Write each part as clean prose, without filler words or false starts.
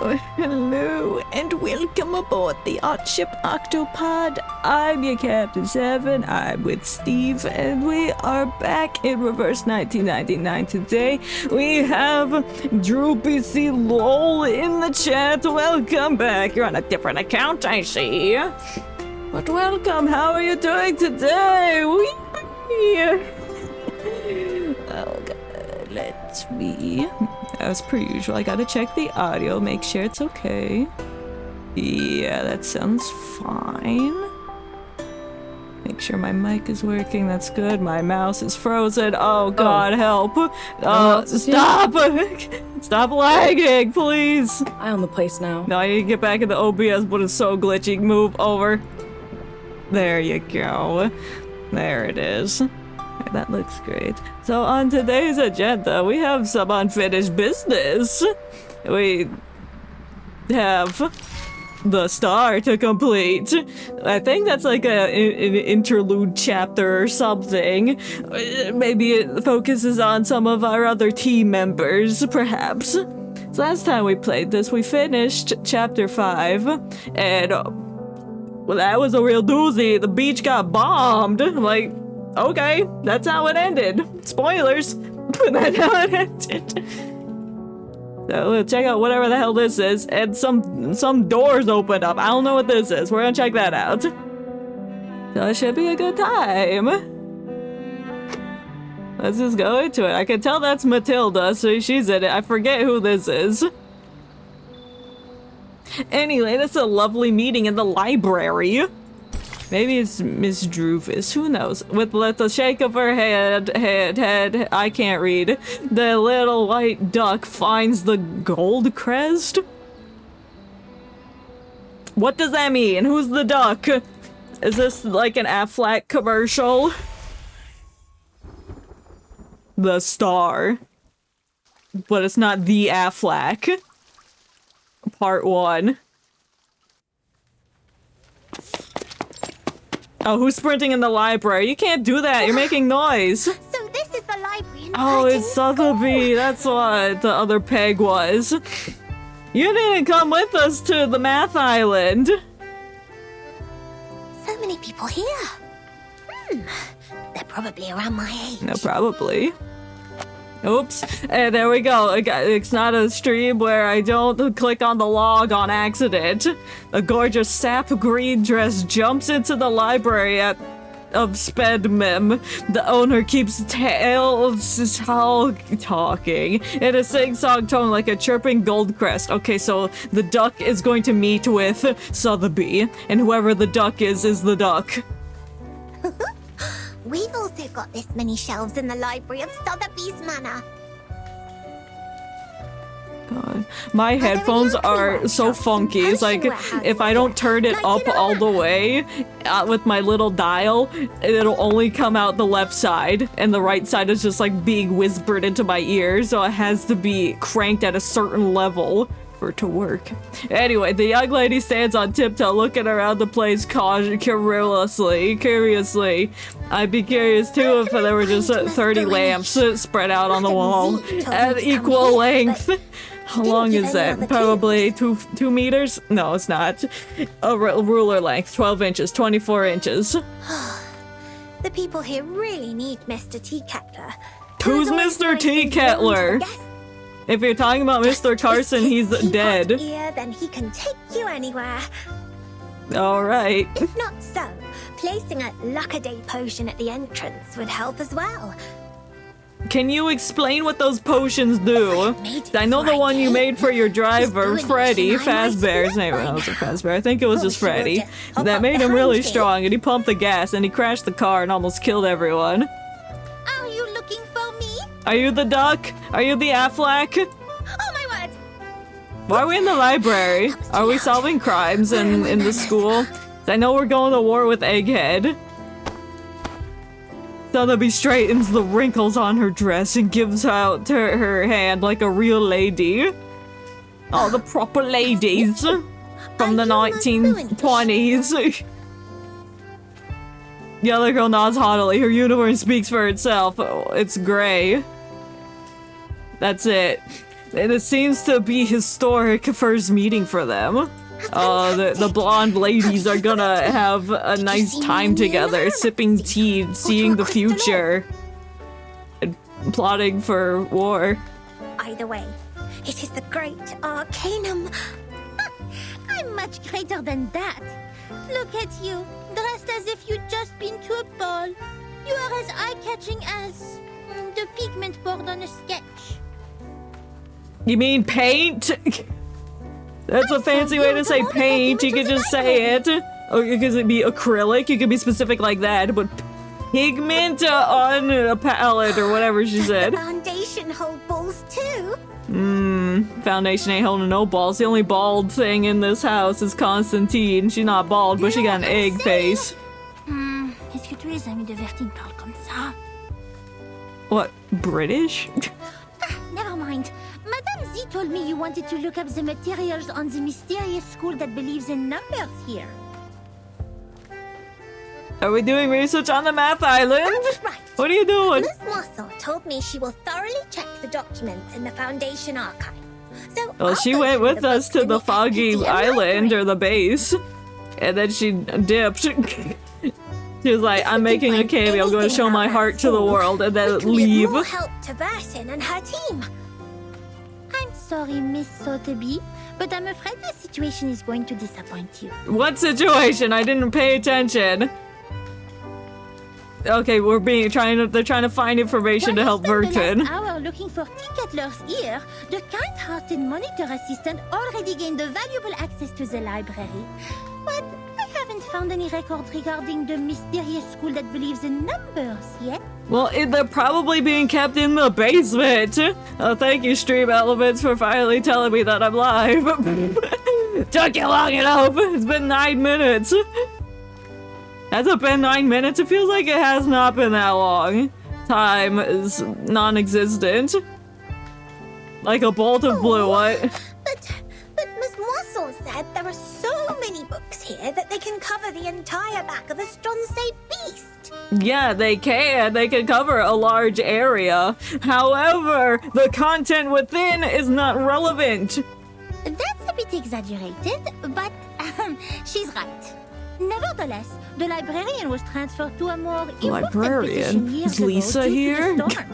Hello, and welcome aboard the Art Ship Octopod. I'm your Captain Seven, I'm with Steve, and we are back in Reverse 1999 today. We have Droopy C. LOL in the chat. Welcome back. You're on a different account, I see. But welcome, how are you doing today? Oh god, let's be... As per usual, I gotta check the audio, make sure it's okay. Yeah, that sounds fine. Make sure my mic is working, that's good. My mouse is frozen. Oh god, help. Stop! Stop lagging, please! I own the place now. No, I need to get back into OBS, but it's so glitchy. Move over. There you go. There it is. That looks great. So on today's agenda, we have some unfinished business. We have the star to complete. I think that's like an interlude chapter or something. Maybe it focuses on some of our other team members, perhaps. So last time we played this, we finished chapter 5, and well, that was a real doozy. The beach got bombed. Like, okay, that's how it ended. Spoilers, but that's how it ended. So we'll check out whatever the hell this is, and some doors opened up. I don't know what this is. We're gonna check that out. So it should be a good time. Let's just go into it. I can tell that's Matilda, so she's in it. I forget who this is. Anyway, that's a lovely meeting in the library. Maybe it's Miss Droofus, who knows? With the shake of her head, I can't read. The little white duck finds the gold crest? What does that mean? Who's the duck? Is this like an Aflac commercial? The star. But it's not the Aflac. Part 1. Oh, who's sprinting in the library? You can't do that, you're making noise. So this is the library. Oh, it's Sotheby. That's what the other peg was. You didn't come with us to the math island. So many people here. They're probably around my age. No, probably. Oops. And there we go. It's not a stream where I don't click on the log on accident. A gorgeous sap green dress jumps into the library of Spedmem. The owner keeps talking in a sing-song tone like a chirping goldcrest. Okay, so the duck is going to meet with Sotheby, and whoever the duck is the duck. We've also got this many shelves in the library of Sotheby's Manor. God. My headphones are so funky. It's like, if I don't turn it up all the way with my little dial, it'll only come out the left side, and the right side is just like being whispered into my ear, so it has to be cranked at a certain level for it to work. Anyway, the young lady stands on tiptoe looking around the place curiously. I'd be curious too if there were just 30 lamps spread out on the wall at equal length. How long is that? Probably 2 meters? No, it's not. A ruler length, 12 inches, 24 inches. The people here really need Mr. T. Kettler. Who's Mr. T. Kettler? If you're talking about Mr. Carson, he's dead. Here, then he can take you anywhere. Alright. If not so, placing a luck-a-day potion at the entrance would help as well. Can you explain what those potions do? I know the one you made for your driver, Freddy, Fazbear's name. No, it wasn't Fazbear. I think it was just Freddy. That made him really strong, and he pumped the gas, and he crashed the car and almost killed everyone. Are you looking for me? Are you the duck? Are you the Aflac? Oh my word! Why are we in the library? Are we solving crimes in the school? I know we're going to war with Egghead. Sotheby straightens the wrinkles on her dress and gives out her hand like a real lady. Oh, the proper ladies from the 1920s. The other girl nods haughtily. Her uniform speaks for itself. It's gray. That's it. And it seems to be historic first meeting for them. The blonde ladies are gonna have a nice time together, sipping tea, seeing the future, and plotting for war. Either way, it is the great Arcanum. I'm much greater than that. Look at you, dressed as if you'd just been to a ball. You are as eye-catching as the pigment board on a sketch. You mean paint? That's a fancy way to say paint. You could just say it. Or you could be acrylic. You could be specific like that. But pigment on a palette or whatever she said. The foundation hold balls too. Foundation ain't holding no balls. The only bald thing in this house is Constantine. She's not bald, but she got an egg face. Est-ce que tous les amis de Vertine parlent comme ça? What, British? Never mind. Madame Z told me you wanted to look up the materials on the mysterious school that believes in numbers here. Are we doing research on the Math Island? That's right. What are you doing? Miss Mossel told me she will thoroughly check the documents in the Foundation archive. So Well, she went with us to the Foggy Island, or the base. And then she dipped. She was like, I'm making a cameo, I'm going to show my heart to the world, and then leave. More help to Burton and her team. I'm sorry, Miss Sotheby, but I'm afraid the situation is going to disappoint you. What situation? I didn't pay attention. Okay, they're trying to find information to help Burton. The last hour looking for Ticketler's ear, the kind-hearted monitor assistant already gained a valuable access to the library. But I haven't found any records regarding the mysterious school that believes in numbers yet. Well, they're probably being kept in the basement. Oh, thank you, Stream Elements, for finally telling me that I'm live. Took you long enough. It's been 9 minutes. Has it been 9 minutes? It feels like it has not been that long. Time is non-existent. Like a bolt of blue, what? But Miss Mossel said there are so many books here that they can cover the entire back of a Stronsay beast. Yeah, they can. They can cover a large area. However, the content within is not relevant. That's a bit exaggerated, but she's right. Nevertheless, the librarian was transferred to a more important position years Is ago Lisa due to here? the storm.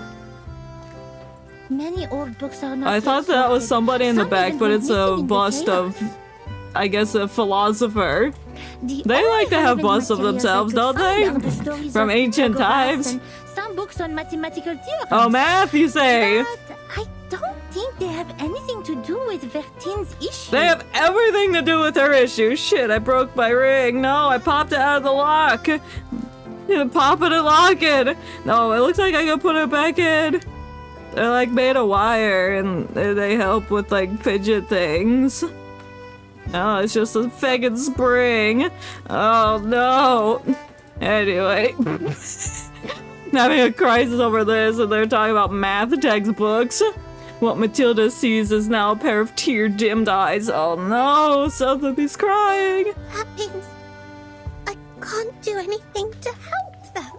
Many old books are not I thought yet that was sorted. somebody in the Some back, even but went it's a missing in the bust chaos. of, I guess, a philosopher. The They only like to have relevant busts of materials themselves, I could don't find they? are the stories From of ancient Pythagoras times. and some books on mathematical theorems. Oh, math, you say? But I don't think they have anything to do with Vertine's issue. They have everything to do with her issue. Shit, I broke my ring. No, I popped it out of the lock. Pop it and lock it. No, it looks like I can put it back in. They're like made of wire and they help with like fidget things. Oh, it's just a faggot spring. Oh no. Anyway. Having a crisis over this and they're talking about math textbooks. What Matilda sees is now a pair of tear-dimmed eyes. Oh no, Sotheby's crying. That means I can't do anything to help them.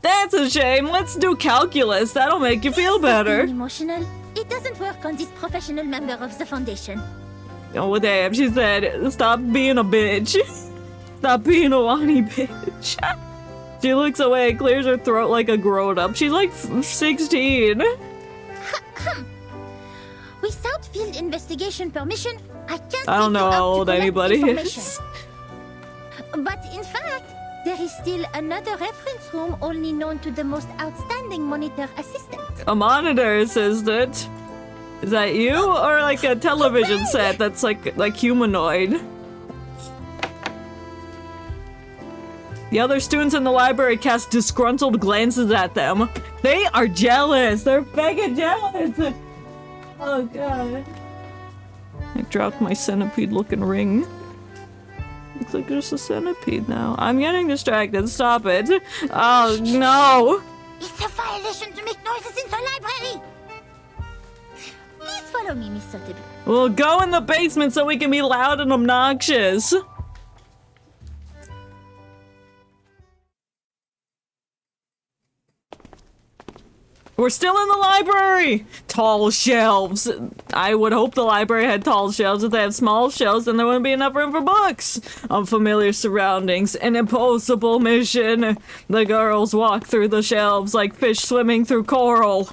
That's a shame. Let's do calculus. That'll make you feel better. Being emotional. It doesn't work on this professional member of the Foundation. Oh damn, she said, stop being a bitch. Stop being a whiny bitch. She looks away and clears her throat like a grown-up. She's like 16. Without field investigation permission, I can't I don't take know you how out to old collect anybody information. is. But in fact, there is still another reference room only known to the most outstanding monitor assistant. A monitor assistant? Is that you? Or like a television set that's like humanoid? The other students in the library cast disgruntled glances at them. They are jealous! They're fucking jealous! Oh god. I dropped my centipede-looking ring. Looks like there's a centipede now. I'm getting distracted. Stop it. Oh no! It's a violation to make noises in the library! Please follow me, Miss Sotheby. We'll go in the basement so we can be loud and obnoxious. We're still in the library! Tall shelves. I would hope the library had tall shelves. If they have small shelves, then there wouldn't be enough room for books. Unfamiliar surroundings. An impossible mission. The girls walk through the shelves like fish swimming through coral.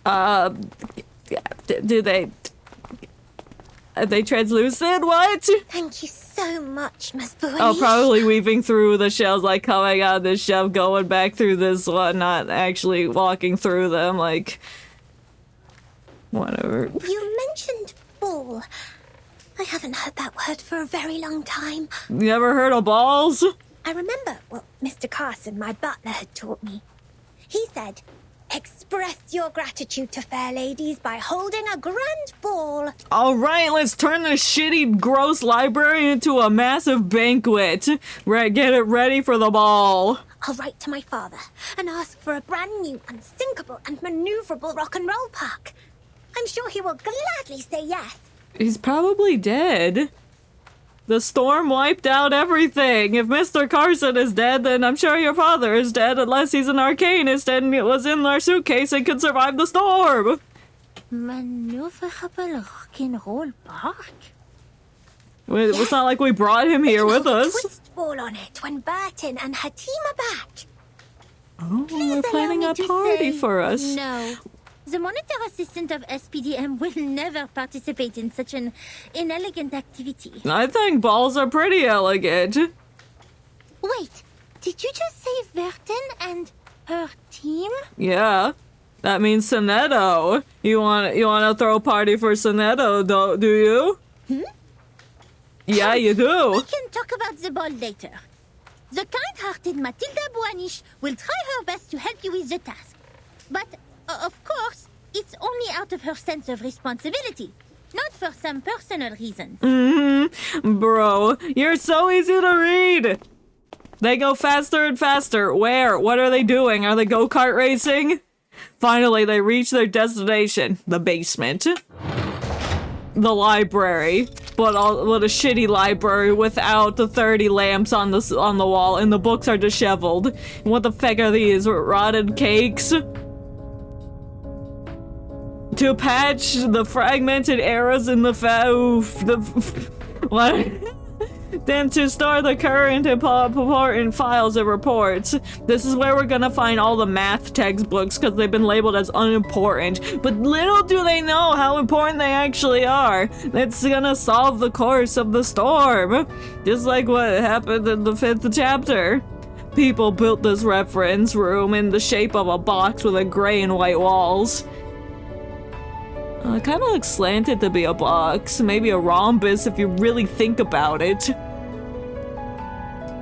Do they... Are they translucent? What? Thank you so much, Miss Boy. Oh, probably weaving through the shelves, like coming out of this shelf, going back through this one, not actually walking through them, like... Whatever. You mentioned ball. I haven't heard that word for a very long time. You ever heard of balls? I remember, well, Mr. Carson, my butler, had taught me. He said, express your gratitude to fair ladies by holding a grand ball. Alright, let's turn this shitty, gross library into a massive banquet. Get it ready for the ball. I'll write to my father and ask for a brand new, unsinkable, and maneuverable rock and roll park. I'm sure he will gladly say yes. He's probably dead. The storm wiped out everything. If Mr. Carson is dead, then I'm sure your father is dead, unless he's an arcanist and it was in our suitcase and could survive the storm. Maneuverable rock and roll park? It was not like we brought him here with us. Twist ball on it when Burton and her team are back. Oh, Please we're planning allow a me to party say for us. No. The monitor assistant of SPDM will never participate in such an inelegant activity. I think balls are pretty elegant. Wait, did you just say Verton and her team? Yeah. That means Sonetto. You want to throw a party for Sonetto, do you? Yeah, you do. We can talk about the ball later. The kind-hearted Matilda Boanish will try her best to help you with the task. But, of course, it's only out of her sense of responsibility, not for some personal reasons. Bro, you're so easy to read. They go faster and faster. Where? What are they doing? Are they go-kart racing? Finally, they reach their destination. The basement. The library. But a shitty library without the 30 lamps on the wall, and the books are disheveled. What the fuck are these? Rotted cakes? To patch the fragmented errors in the what? Then to store the current important files and reports. This is where we're gonna find all the math textbooks because they've been labeled as unimportant. But little do they know how important they actually are. It's gonna solve the course of the storm. Just like what happened in the 5th chapter. People built this reference room in the shape of a box with a gray and white walls. It kind of looks slanted to be a box. Maybe a rhombus if you really think about it.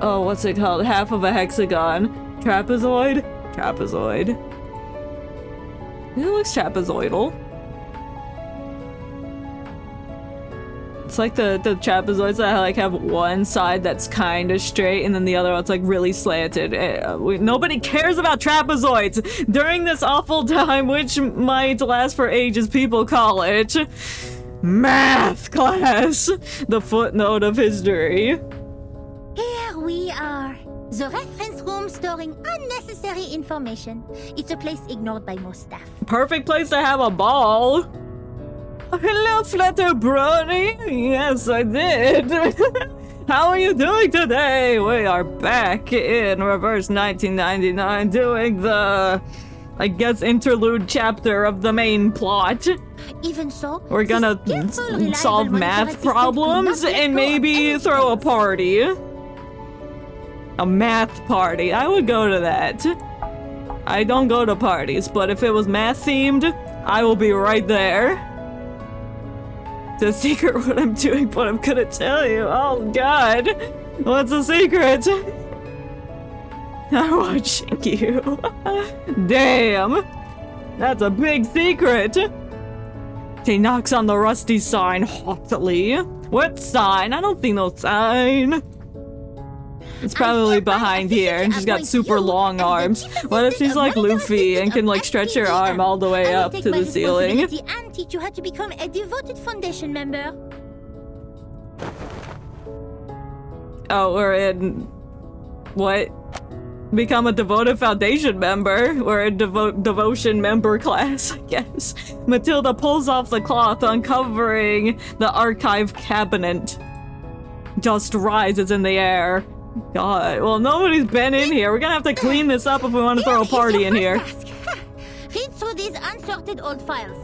Oh, what's it called? Half of a hexagon. Trapezoid? Trapezoid. It looks trapezoidal. It's like the trapezoids that have one side that's kind of straight and then the other one's like really slanted. Nobody cares about trapezoids during this awful time, which might last for ages. People call it math class, the footnote of history. Here we are. The reference room storing unnecessary information. It's a place ignored by most staff. Perfect place to have a ball. Hello, Flutter Brony. Yes, I did. How are you doing today? We are back in reverse 1999 doing the, I guess, interlude chapter of the main plot. Even so, we're gonna solve math problems and maybe throw a party. A math party. I would go to that. I don't go to parties, but if it was math themed, I will be right there. It's a secret what I'm doing, but I'm gonna tell you. Oh god. What's the secret? I'm watching you. Damn. That's a big secret. He knocks on the rusty sign haughtily. What sign? I don't see no sign. It's probably behind here, and she's got super long arms. What if she's like Luffy and can like stretch her arm all the way up to the ceiling? And teach you how to become a devoted Foundation member. Oh, we're in... What? become a devoted foundation member, or a devotion member class, I guess. Matilda pulls off the cloth, uncovering the archive cabinet. Dust rises in the air. God, well, nobody's been in here. We're gonna have to clean this up if we want to throw a party in here. Read through these unsorted old files.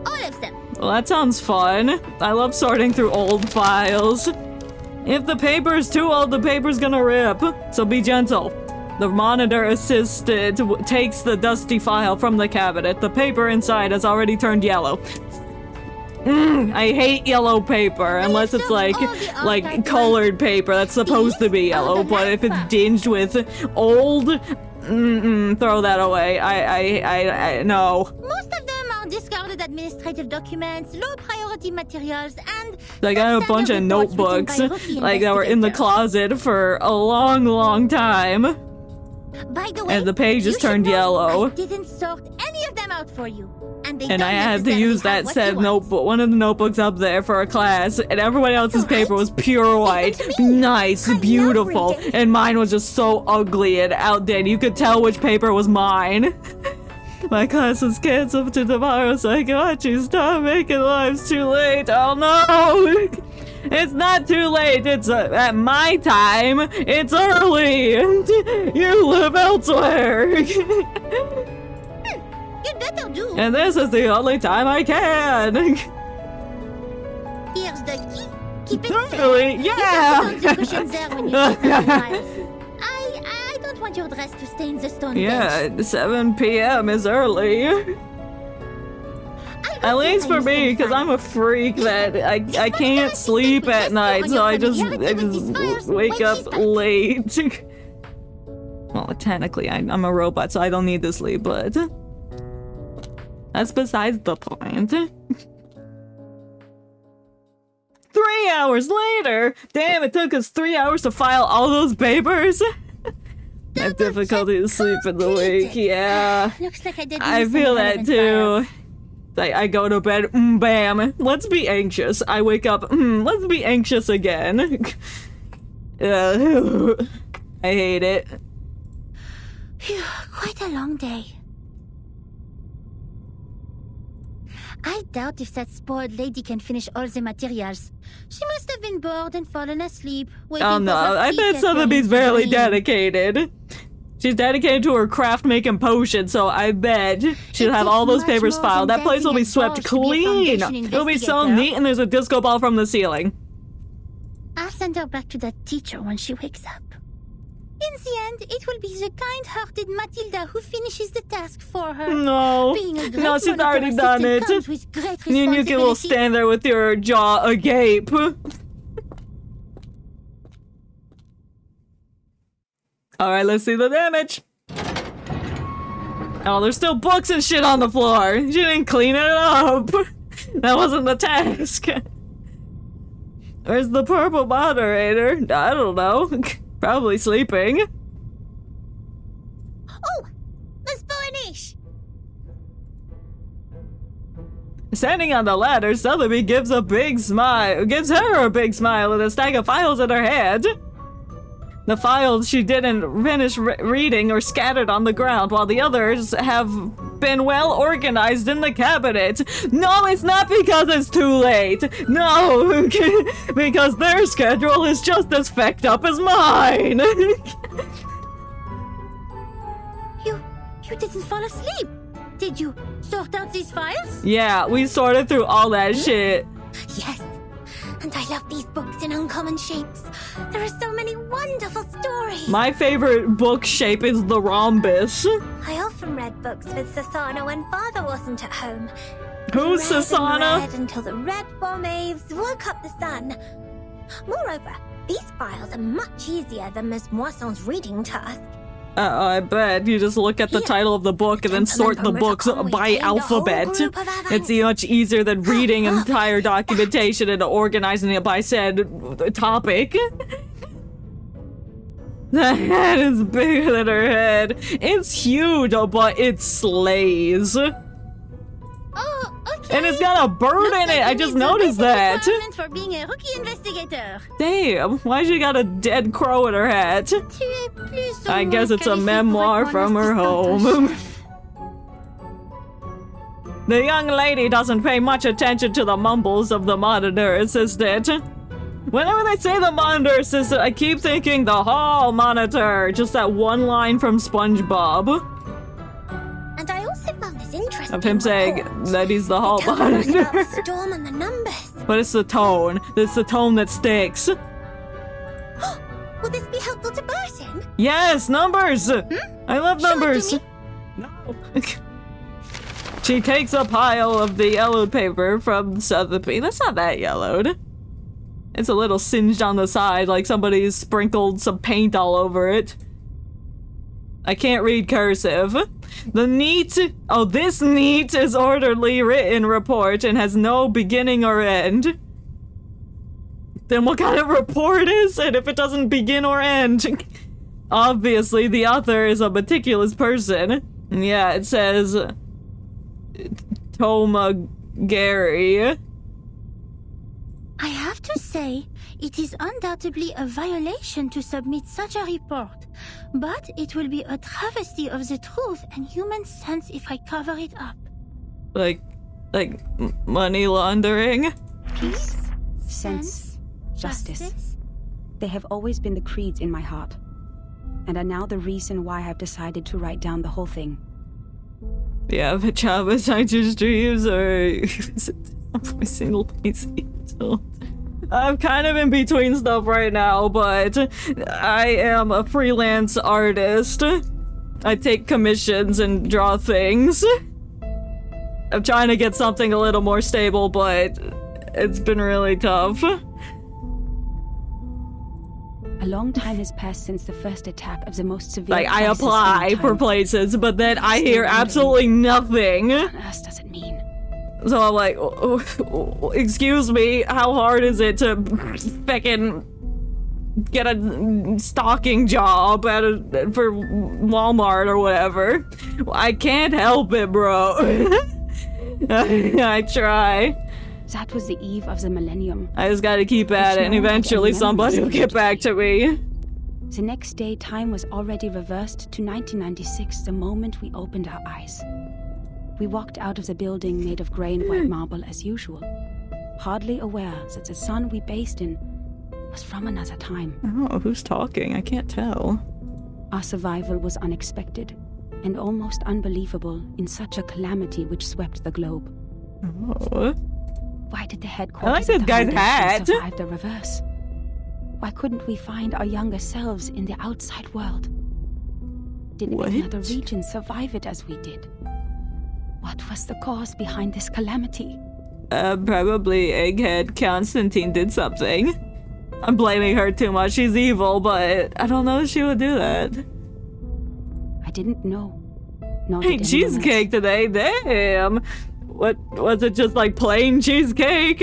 All of them. Well, that sounds fun. I love sorting through old files. If the paper is too old, the paper's gonna rip. So be gentle. The monitor assistant takes the dusty file from the cabinet. The paper inside has already turned yellow. I hate yellow paper, unless it's like colored paper that's supposed to be yellow, but if it's dinged with old, throw that away. I no. Most of them are discarded administrative documents, low priority materials, and I got a bunch of notebooks, like that were in the closet for a long, long time. By the way, and the pages turned yellow. I didn't sort any of them out for you. And I had to use that said notebook, one of the notebooks up there for a class, and everyone else's paper was pure white, nice, beautiful, and mine was just so ugly and outdated. You could tell which paper was mine. My class was canceled to tomorrow, so I got you. Stop making lives too late. Oh no! It's not too late. It's at my time. It's early. You live elsewhere. You'd better do. And this is the only time I can. Here's the key. Keep it safe. Really? Yeah. You can put on the cushions there when you take the files. I don't want your dress to stain the stone bench. Yeah, 7 p.m. is early. At least for me, because I'm a freak that I can't sleep at night, so I just wake up late. Well, technically, I'm a robot, so I don't need to sleep, but that's besides the point. 3 hours later! Damn, it took us 3 hours to file all those papers! I have difficulty to sleep in the week, yeah. Looks like I feel that too. I go to bed, bam, let's be anxious. I wake up, let's be anxious again. I hate it. Phew, quite a long day. I doubt if that spoiled lady can finish all the materials. She must have been bored and fallen asleep. Oh no, I bet Sotheby's barely dedicated. She's dedicated to her craft making potions, so I bet she'll have all those papers filed. That place will be swept clean. It'll be so neat, and there's a disco ball from the ceiling. I'll send her back to that teacher when she wakes up. In the end, it will be the kind-hearted Matilda who finishes the task for her. No, no, she's already done it. You will stand there with your jaw agape. Alright, let's see the damage. Oh, there's still books and shit on the floor. She didn't clean it up. That wasn't the task. Where's the purple moderator? I don't know. Probably sleeping. Oh! The Spanish! Standing on the ladder, Sotheby gives her a big smile and a stack of files in her hand. The files she didn't finish reading are scattered on the ground, while the others have been well organized in the cabinet. No, it's not because it's too late. No, because their schedule is just as fecked up as mine. You didn't fall asleep. Did you sort out these files? Yeah, we sorted through all that shit. Yes. And I love these books in uncommon shapes. There are so many wonderful stories. My favorite book shape is the rhombus. I often read books with Sasana when father wasn't at home. Who's Sasana? Read until the red bomb waves woke up the sun. Moreover, these files are much easier than Miss Moisson's reading task. I bet. You just look at the title of the book and then sort the books by alphabet. It's much easier than reading entire documentation and organizing it by said topic. The head is bigger than her head. It's huge, but it slays. Oh, And it's got a bird in it. I just noticed that. For being a rookie investigator. Damn, why she got a dead crow in her hat? I guess it's a memoir from her home. The young lady doesn't pay much attention to the mumbles of the monitor assistant. Whenever they say the monitor assistant, I keep thinking the hall monitor. Just that one line from SpongeBob. And I also found this interesting Of him saying report. that he's the hall It tells us monitor. about the storm and the numbers. But it's the tone. It's the tone that sticks. Will this be helpful to Burton? Yes, numbers! I love Show it to numbers. me. No. She takes a pile of the yellowed paper from Sotheby. That's not that yellowed. It's a little singed on the side, like somebody sprinkled some paint all over it. I can't read cursive. This neat is orderly written report and has no beginning or end. Then what kind of report is it if it doesn't begin or end? Obviously, the author is a meticulous person. Yeah, it says Toma Gary. I have to say, it is undoubtedly a violation to submit such a report, but it will be a travesty of the truth and human sense if I cover it up. Like money laundering? Peace, Sense, justice. They have always been the creeds in my heart, and are now the reason why I've decided to write down the whole thing. Yeah, pajamas, I just dreams, or is it every single piece? I'm kind of in between stuff right now, but I am a freelance artist. I take commissions and draw things. I'm trying to get something a little more stable, but it's been really tough. A long time has passed since the first attack of the most severe Like, I crisis in apply our for time. places, but then I hear absolutely nothing. What on earth does it mean? So I'm like, excuse me, how hard is it to feckin' get a stocking job for Walmart or whatever? I can't help it, bro. I try. That was the eve of the millennium. I just gotta keep at it, and eventually somebody will get back to me. The next day, time was already reversed to 1996, the moment we opened our eyes. We walked out of the building made of grey and white marble as usual, hardly aware that the sun we bathed in was from another time. Oh, who's talking? I can't tell. Our survival was unexpected and almost unbelievable in such a calamity which swept the globe. Oh. Why did the I like headquarters this of the guy's Foundation hat. survive the reverse? Why couldn't we find our younger selves in the outside world? Did What? any other region survive it as we did? What was the cause behind this calamity? Probably Egghead Constantine did something. I'm blaming her too much. She's evil, but I don't know if she would do that. I didn't know. Nor Hey, did anyone cheesecake today. Damn. What was it? Just like plain cheesecake?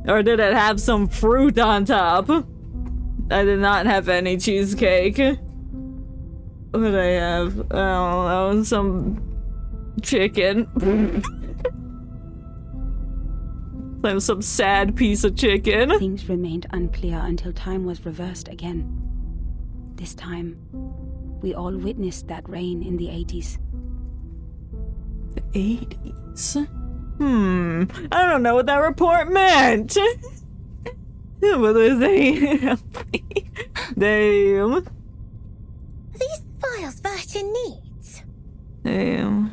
Or did it have some fruit on top? I did not have any cheesecake. What did I have? I don't know. Some chicken. Some sad piece of chicken. else. Things remained unclear until time was reversed again. This time, we all witnessed that rain in the 80s. The 80s? I don't know what that report meant. What was it? Damn. These files Burton needs. Damn.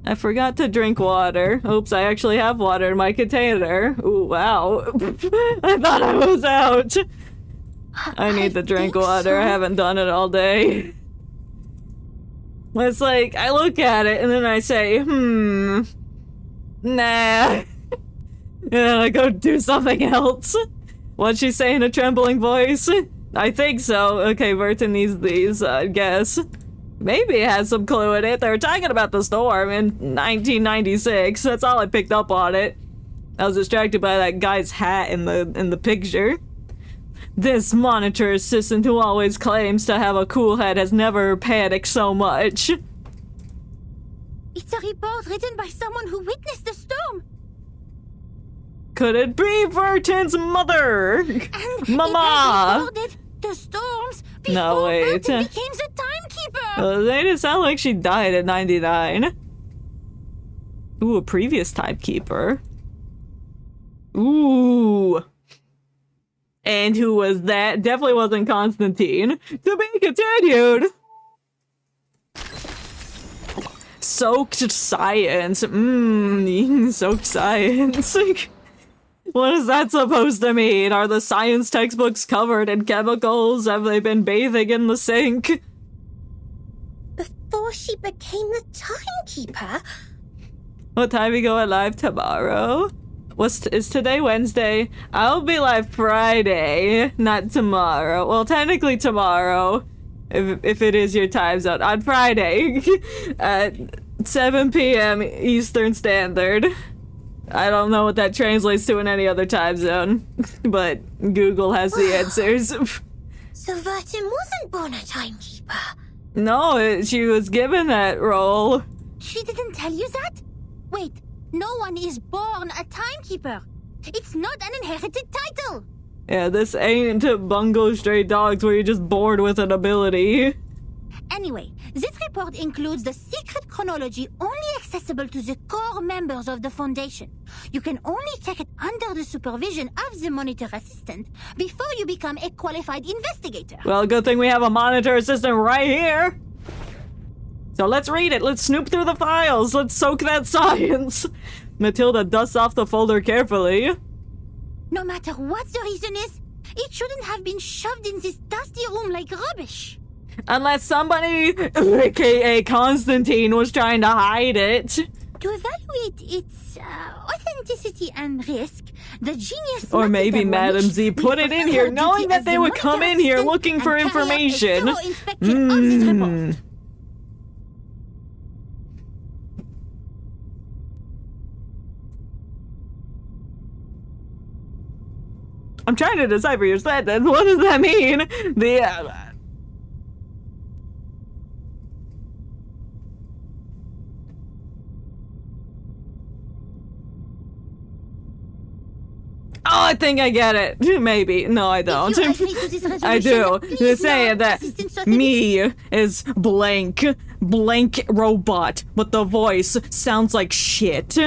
I forgot to drink water. Oops, I actually have water in my container. Ooh, wow. I thought I was out. I need to drink think water. I so. haven't done it all day. It's like, I look at it and then I say, nah. And then I go do something else. What'd she say in a trembling voice? I think so. Okay, Burton needs these, I guess. Maybe it has some clue in it. They were talking about the storm in 1996. That's all I picked up on it. I was distracted by that guy's hat in the picture. This monitor assistant who always claims to have a cool head has never panicked so much. It's a report written by someone who witnessed the storm. Could it be Verton's mother? And Mama! it has recorded the storms before No, wait. Verton became the timekeeper. They just sound like she died at 99. Ooh, a previous timekeeper. Ooh. And who was that? Definitely wasn't Constantine. To be continued. Soaked science. Soaked science. What is that supposed to mean? Are the science textbooks covered in chemicals? Have they been bathing in the sink? Before she became the timekeeper? What time we going live tomorrow? Is today Wednesday? I'll be live Friday, not tomorrow. Well, technically tomorrow, if it is your time zone. On Friday at 7 p.m. Eastern Standard. I don't know what that translates to in any other time zone, but Google has the answers. So Verton wasn't born a timekeeper? No, she was given that role. She didn't tell you that? Wait, no one is born a timekeeper. It's not an inherited title. Yeah, this ain't Bungo Stray Dogs where you're just bored with an ability. Anyway, this report includes the secret chronology only accessible to the core members of the Foundation. You can only check it under the supervision of the monitor assistant before you become a qualified investigator. Well, good thing we have a monitor assistant right here. So let's read it. Let's snoop through the files. Let's soak that science. Matilda dusts off the folder carefully. No matter what the reason is, it shouldn't have been shoved in this dusty room like rubbish. Unless somebody, aka Constantine, was trying to hide it. To evaluate its authenticity and risk, the genius... Or maybe Madam Z put it in here knowing that they would come in here looking for information. I'm trying to decipher your sentence. What does that mean? Oh, I think I get it. Maybe. No, I don't. I do. They're saying that me is blank robot, but the voice sounds like shit.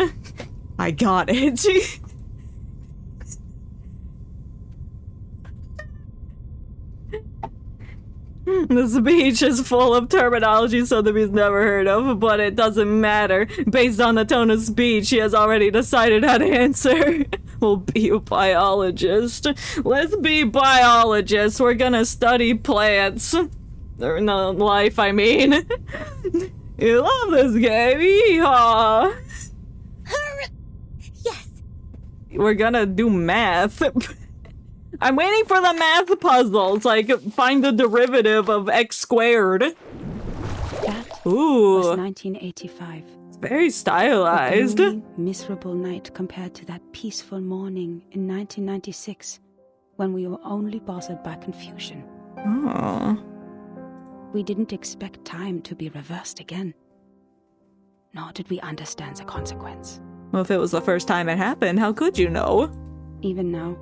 I got it. The speech is full of terminology Sotheby's never heard of, but it doesn't matter. Based on the tone of speech, she has already decided how to answer. We'll be a biologist. Let's be biologists. We're gonna study plants. Or no, life, I mean. You love this game, yeehaw! Yes. We're gonna do math. I'm waiting for the math puzzles, like find the derivative of x squared. That Ooh, was 1985. it's very stylized. A gloomy, miserable night compared to that peaceful morning in 1996, when we were only bothered by confusion. Oh. We didn't expect time to be reversed again. Nor did we understand the consequence. Well, if it was the first time it happened, how could you know? Even now,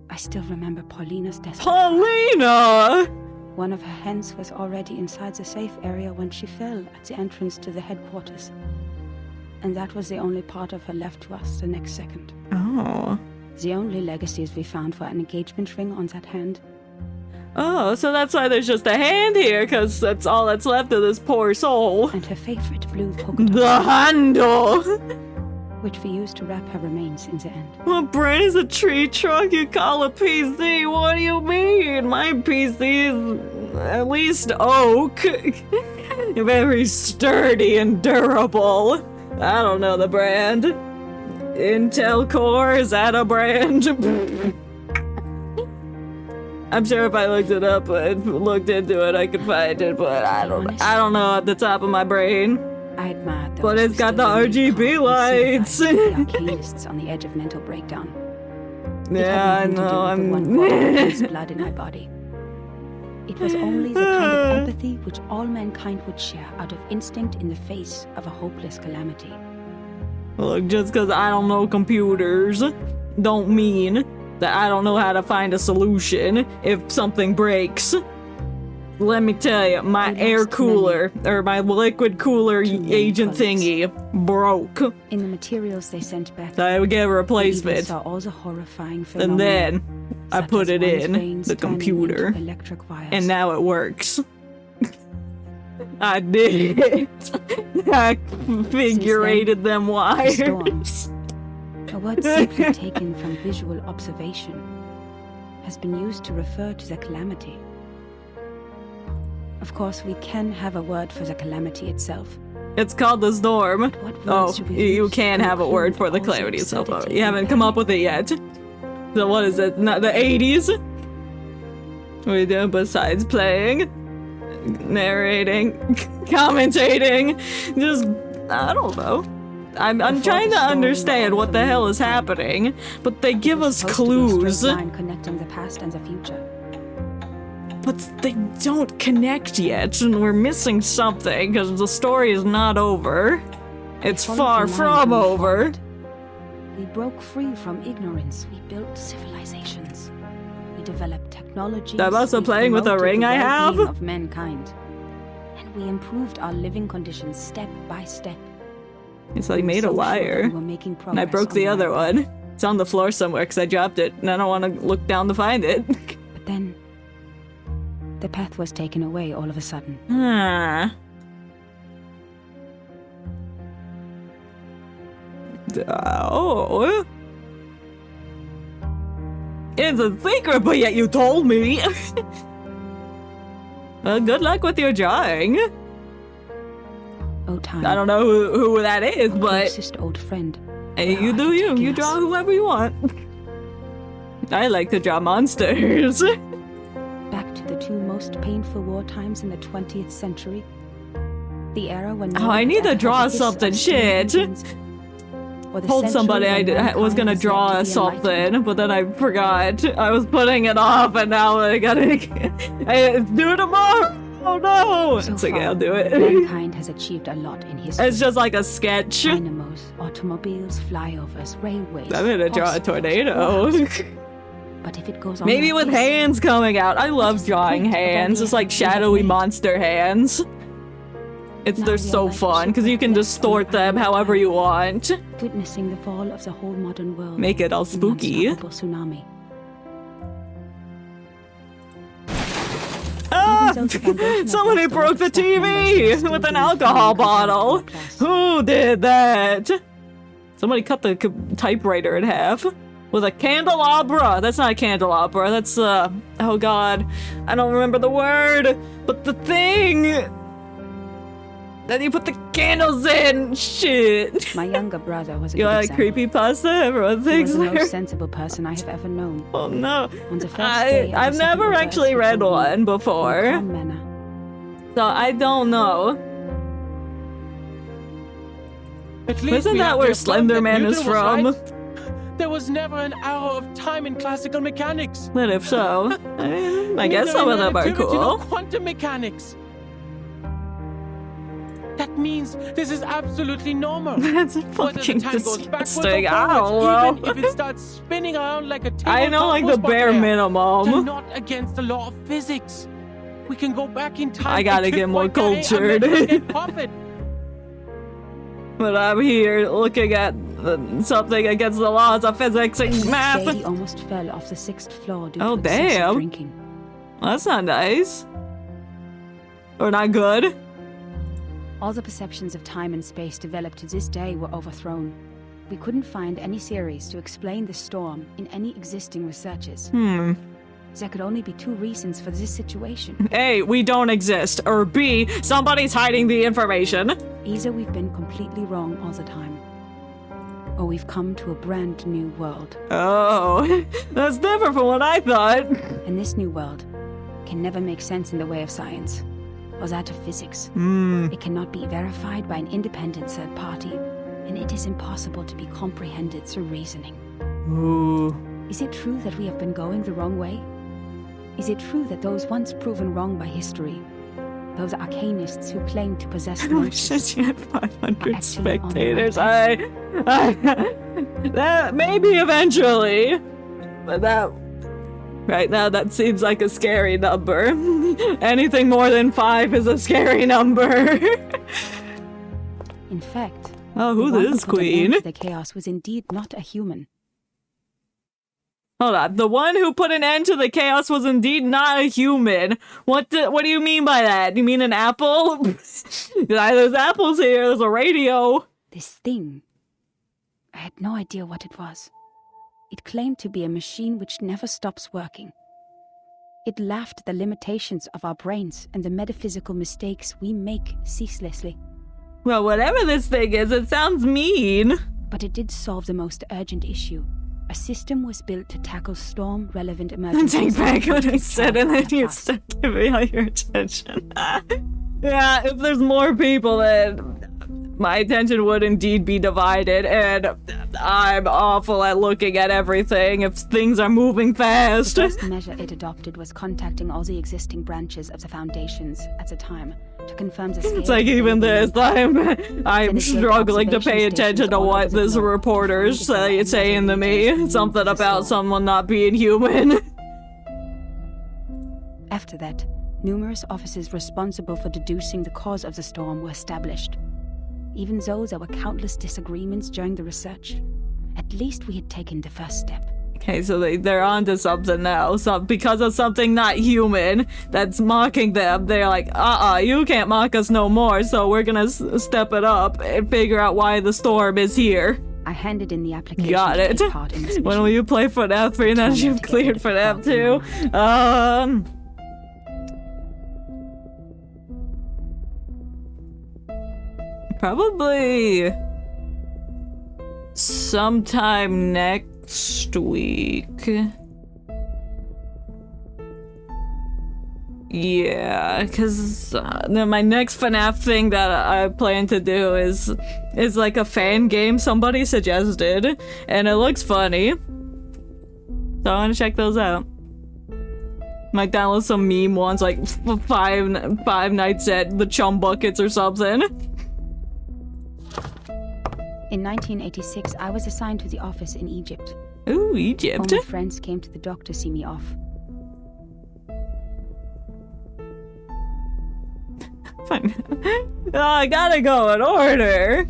I still remember Paulina's death. Paulina! One of her hens was already inside the safe area when she fell at the entrance to the headquarters. And that was the only part of her left to us the next second. Oh. The only legacies we found were an engagement ring on that hand. Oh, so that's why there's just a hand here, because that's all that's left of this poor soul. And her favorite blue polka dot, The handle! which we used to wrap her remains in the end. What brand is a tree trunk you call a PC? What do you mean? My PC is at least oak. Very sturdy and durable. I don't know the brand. Intel Core, is that a brand? I'm sure if I looked it up and looked into it, I could find it, but I don't know at the top of my brain. I admire those But it's who got still the remain RGB calm and lights. sympathize with the arcanists on the edge of mental breakdown. It Yeah, I had nothing to know. do with the one quarter of his blood in my body. It was only the kind of empathy which all mankind would share out of instinct in the face of a hopeless calamity. Look, just because I don't know computers don't mean that I don't know how to find a solution if something breaks. Let me tell you, my air cooler, or my liquid cooler agent thingy broke. In the materials they sent back, So I would get a we even replacement. saw all the horrifying And phenomena, then I such put as it one's in veins the turning computer, into electric wires. and now it works. I did it. I configurated them wires. A word simply taken from visual observation has been used to refer to the calamity. Of course, we can have a word for the calamity itself. It's called the storm. What words Oh, should we you use can to have a word include for the all the calamity itself. absurdity You haven't and come up panic? with it yet. So what is it? Not the 80s? What are you doing besides playing? Narrating? Commentating? Just, I don't know. I'm Before trying the to storm, understand all what the hell is familiar time. happening, but they give us Supposed to be a clues. straight line connecting the past and the future. But they don't connect yet, and we're missing something because the story is not over. It's Followed far the line from to move over. forward. We broke free from ignorance. We built civilizations. We developed technologies. I'm also we playing with a promoted ring the I have. well-being of mankind. And we improved our living conditions step by step. It's like We were made a so sure that wire. we were making And I progress broke on the right other path. one. It's on the floor somewhere because I dropped it, and I don't want to look down to find it. But then, the path was taken away all of a sudden. Huh. Oh. It's a secret, but yet you told me. Well, good luck with your drawing. Oh, time. I don't know who that is, Our but closest old friend. hey, Where you are do you. taking You us? draw whoever you want. I like to draw monsters. Back to the two most painful war times in the 20th century. The era when Oh, I need to draw something, shit. Told somebody I was gonna draw something, but then I forgot. I was putting it off, and now I gotta do it tomorrow. Oh no! So It's okay, far, I'll do it. mankind has achieved a lot in history. It's just like a sketch. Dynamos, automobiles, flyovers, railways. I'm gonna draw a hospitals, tornado. warehouses. But if it goes on Maybe like with this, hands coming out. I is love the drawing point of all hands. the It's like efforts we have shadowy made? monster hands. Now They're we so are like fun because you can shipwrecked distort wrecks on them an however island, you want. witnessing the fall of the whole modern world. Make it all in an spooky. unstoppable tsunami. Ah! Even though the foundation of Somebody most broke the staff members TV is still with an being alcohol found compared to bottle. our class. Who did that? Somebody cut the typewriter in half with a candelabra. That's not a candelabra. That's oh god, I don't remember the word. But the thing that you put the candles in. Shit. My younger brother was a You good like example. creepypasta? Everyone He was thinks the most they're- sensible person I have ever known. Oh no. On the first day of the I've second never reverse, actually he read told me one in a before, calm manner, so I don't know. At least Isn't we that have where reaffirmed that Slenderman is Newton was from? right. There was never an hour of time in classical mechanics. But if so, I guess some of them are Neither in relativity nor cool. quantum mechanics. That means this is absolutely normal. That's Whether the fucking time goes backwards or disgusting. I don't forwards, know. even if it starts spinning around like a I know, tabletop like the football bare player, they're minimum. not against the law of physics. We can go back in time. I gotta and get kick more one guy and cultured. let him get puppet. But I'm here looking at something against the laws of physics and the math. next day he almost fell off the 6th floor due Oh, to excessive damn. drinking. Well, that's not nice. Or not good. All the perceptions of time and space developed to this day were overthrown. We couldn't find any theories to explain the storm in any existing researches. There could only be two reasons for this situation. A, we don't exist. Or B, somebody's hiding the information. Either we've been completely wrong all the time, or we've come to a brand new world. Oh, that's different from what I thought. And this new world can never make sense in the way of science, or that of physics. It cannot be verified by an independent third party, and it is impossible to be comprehended through reasoning. Ooh. Is it true that we have been going the wrong way? Is it true that those once proven wrong by history, those arcanists who claim to possess Oh gnosis, shit, you had 500 actually spectators. on That maybe eventually. But that right now that seems like a scary number. Anything more than 5 is a scary number. in fact, Oh, the who one this who put an queen? end to the chaos was indeed not a human. Hold on. The one who put an end to the chaos was indeed not a human. What do you mean by that? You mean an apple? There's apples here. There's a radio. This thing, I had no idea what it was. It claimed to be a machine which never stops working. It laughed at the limitations of our brains and the metaphysical mistakes we make ceaselessly. Well, whatever this thing is, it sounds mean. But it did solve the most urgent issue. A system was built to tackle storm-relevant emergencies. Take back what I said and then you Fast. start giving me all your attention. Yeah, if there's more people, then my attention would indeed be divided, and I'm awful at looking at everything if things are moving fast. The first measure it adopted was contacting all the existing branches of the foundations at the time to confirm the scale. It's like of the even building this, impact. I'm struggling to pay attention to what this reporter's saying to me. Something about someone not being human. After that, numerous offices responsible for deducing the cause of the storm were established. Even though there were countless disagreements during the research, at least we had taken the first step. Okay, so they're onto something now. So because of something not human that's mocking them, they're like, you can't mock us no more, so we're gonna step it up and figure out why the storm is here. I handed in the application Got to it. take part in this When mission. will you play for FNAF 3 now that you've cleared for FNAF 2? Probably sometime next week. Yeah, because my next FNAF thing that I plan to do is like a fan game somebody suggested, and it looks funny. So I want to check those out. Might download some meme ones like five Nights at the Chum Buckets or something. In 1986, I was assigned to the office in Egypt. Ooh, All Egypt. my friends came to the dock to see me off. Fine. I gotta go in order.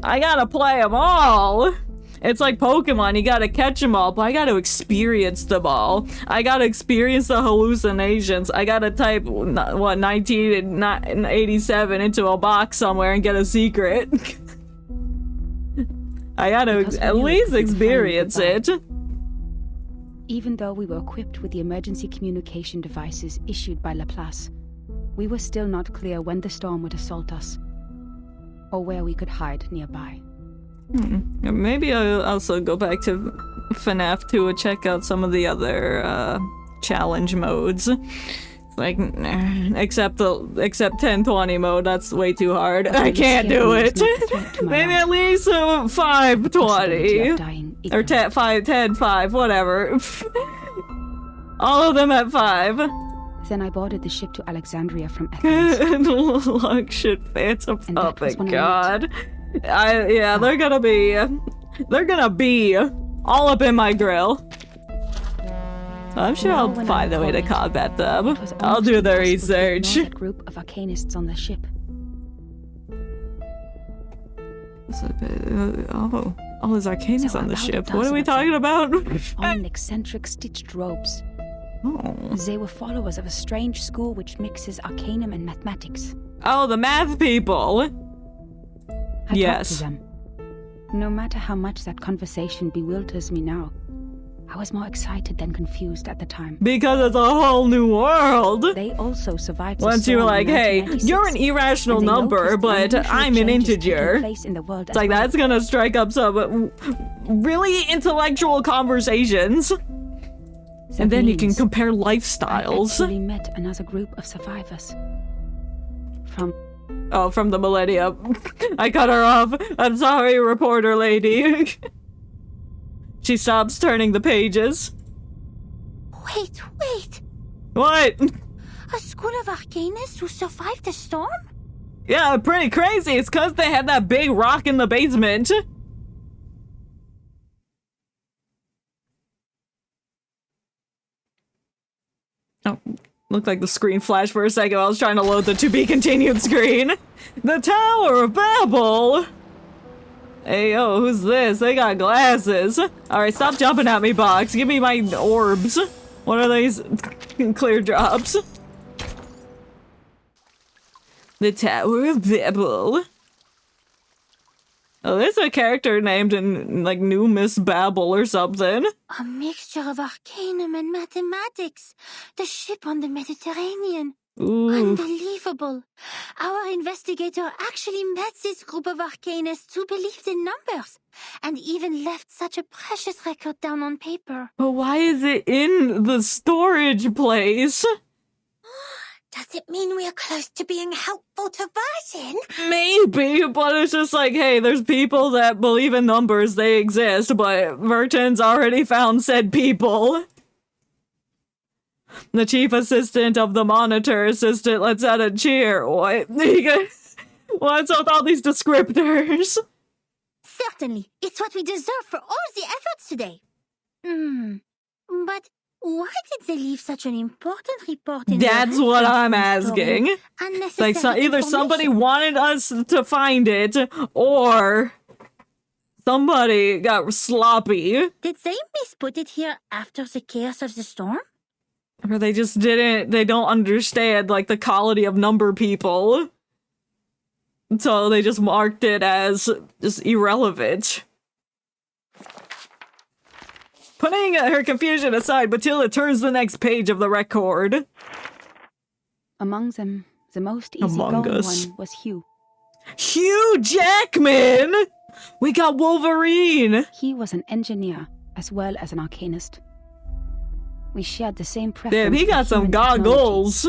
I gotta play them all. It's like Pokemon, you gotta catch them all, but I gotta experience them all. I gotta experience the hallucinations. I gotta type, 1987 into a box somewhere and get a secret. I gotta Because we at knew it least would be experience fun it. Even though we were equipped with the emergency communication devices issued by Laplace, we were still not clear when the storm would assault us, or where we could hide nearby. Maybe I'll also go back to FNAF 2 and check out some of the other challenge modes. Like, except 1020 mode, that's way too hard. I can't do it. Maybe at least 520. Or 10, 5, all of them at 5. Then I boarded the ship to Alexandria from Athens. Long shit phantom. And Oh that my was when I god. They're gonna be all up in my grill. I'm sure Now I'll when find I a way to recall it, combat them. it was I'll almost do the impossible to research. ignore that group of arcanists on the ship. All those arcanes So on the about a ship. What are dozen we of them. talking about? All in eccentric stitched robes. Oh. They were followers of a strange school which mixes arcanum and mathematics. Oh, the math people. I talked Yes. to them. No matter how much that conversation bewilders me now, I was more excited than confused at the time. Because it's a whole new world. They also survived the Once you were storm like, in hey, 1996, you're an irrational and they number, noticed the but unusual I'm an changes taking integer. place in the world It's like, that's gonna strike up some really intellectual conversations. And then you can compare I lifestyles. actually met another group of survivors. From the millennium. I cut her off. I'm sorry, reporter lady. She stops turning the pages. Wait. What? A school of arcanists who survived the storm? Yeah, pretty crazy. It's because they had that big rock in the basement. Oh, looked like the screen flashed for a second. I was trying to load the to be continued screen. The Tower of Babel. Hey, yo, who's this? They got glasses. Alright, stop jumping at me, box. Give me my orbs. What are these clear drops? The Tower of Babel. Oh, there's a character named in, like, New Miss Babel or something. A mixture of arcanum and mathematics. The ship on the Mediterranean. Ooh. Unbelievable. Our investigator actually met this group of arcanists who believed in numbers and even left such a precious record down on paper. But why is it in the storage place? Does it mean we are close to being helpful to Virgin? Maybe, but it's just like, hey, there's people that believe in numbers, they exist, but Verton's already found said people. The chief assistant of the monitor assistant lets out a cheer. What? What's with all these descriptors? Certainly. It's what we deserve for all the efforts today. But why did they leave such an important report in That's what I'm asking. Like, either somebody wanted us to find it, or somebody got sloppy. Did they misput it here after the chaos of the storm? Or they just they don't understand, like, the quality of number people. So they just marked it as just irrelevant. Putting her confusion aside, Matilda turns the next page of the record. Among them, the most easygoing one was Hugh. Hugh Jackman! We got Wolverine! He was an engineer as well as an arcanist. We shared the same preference. Damn, he got some goggles.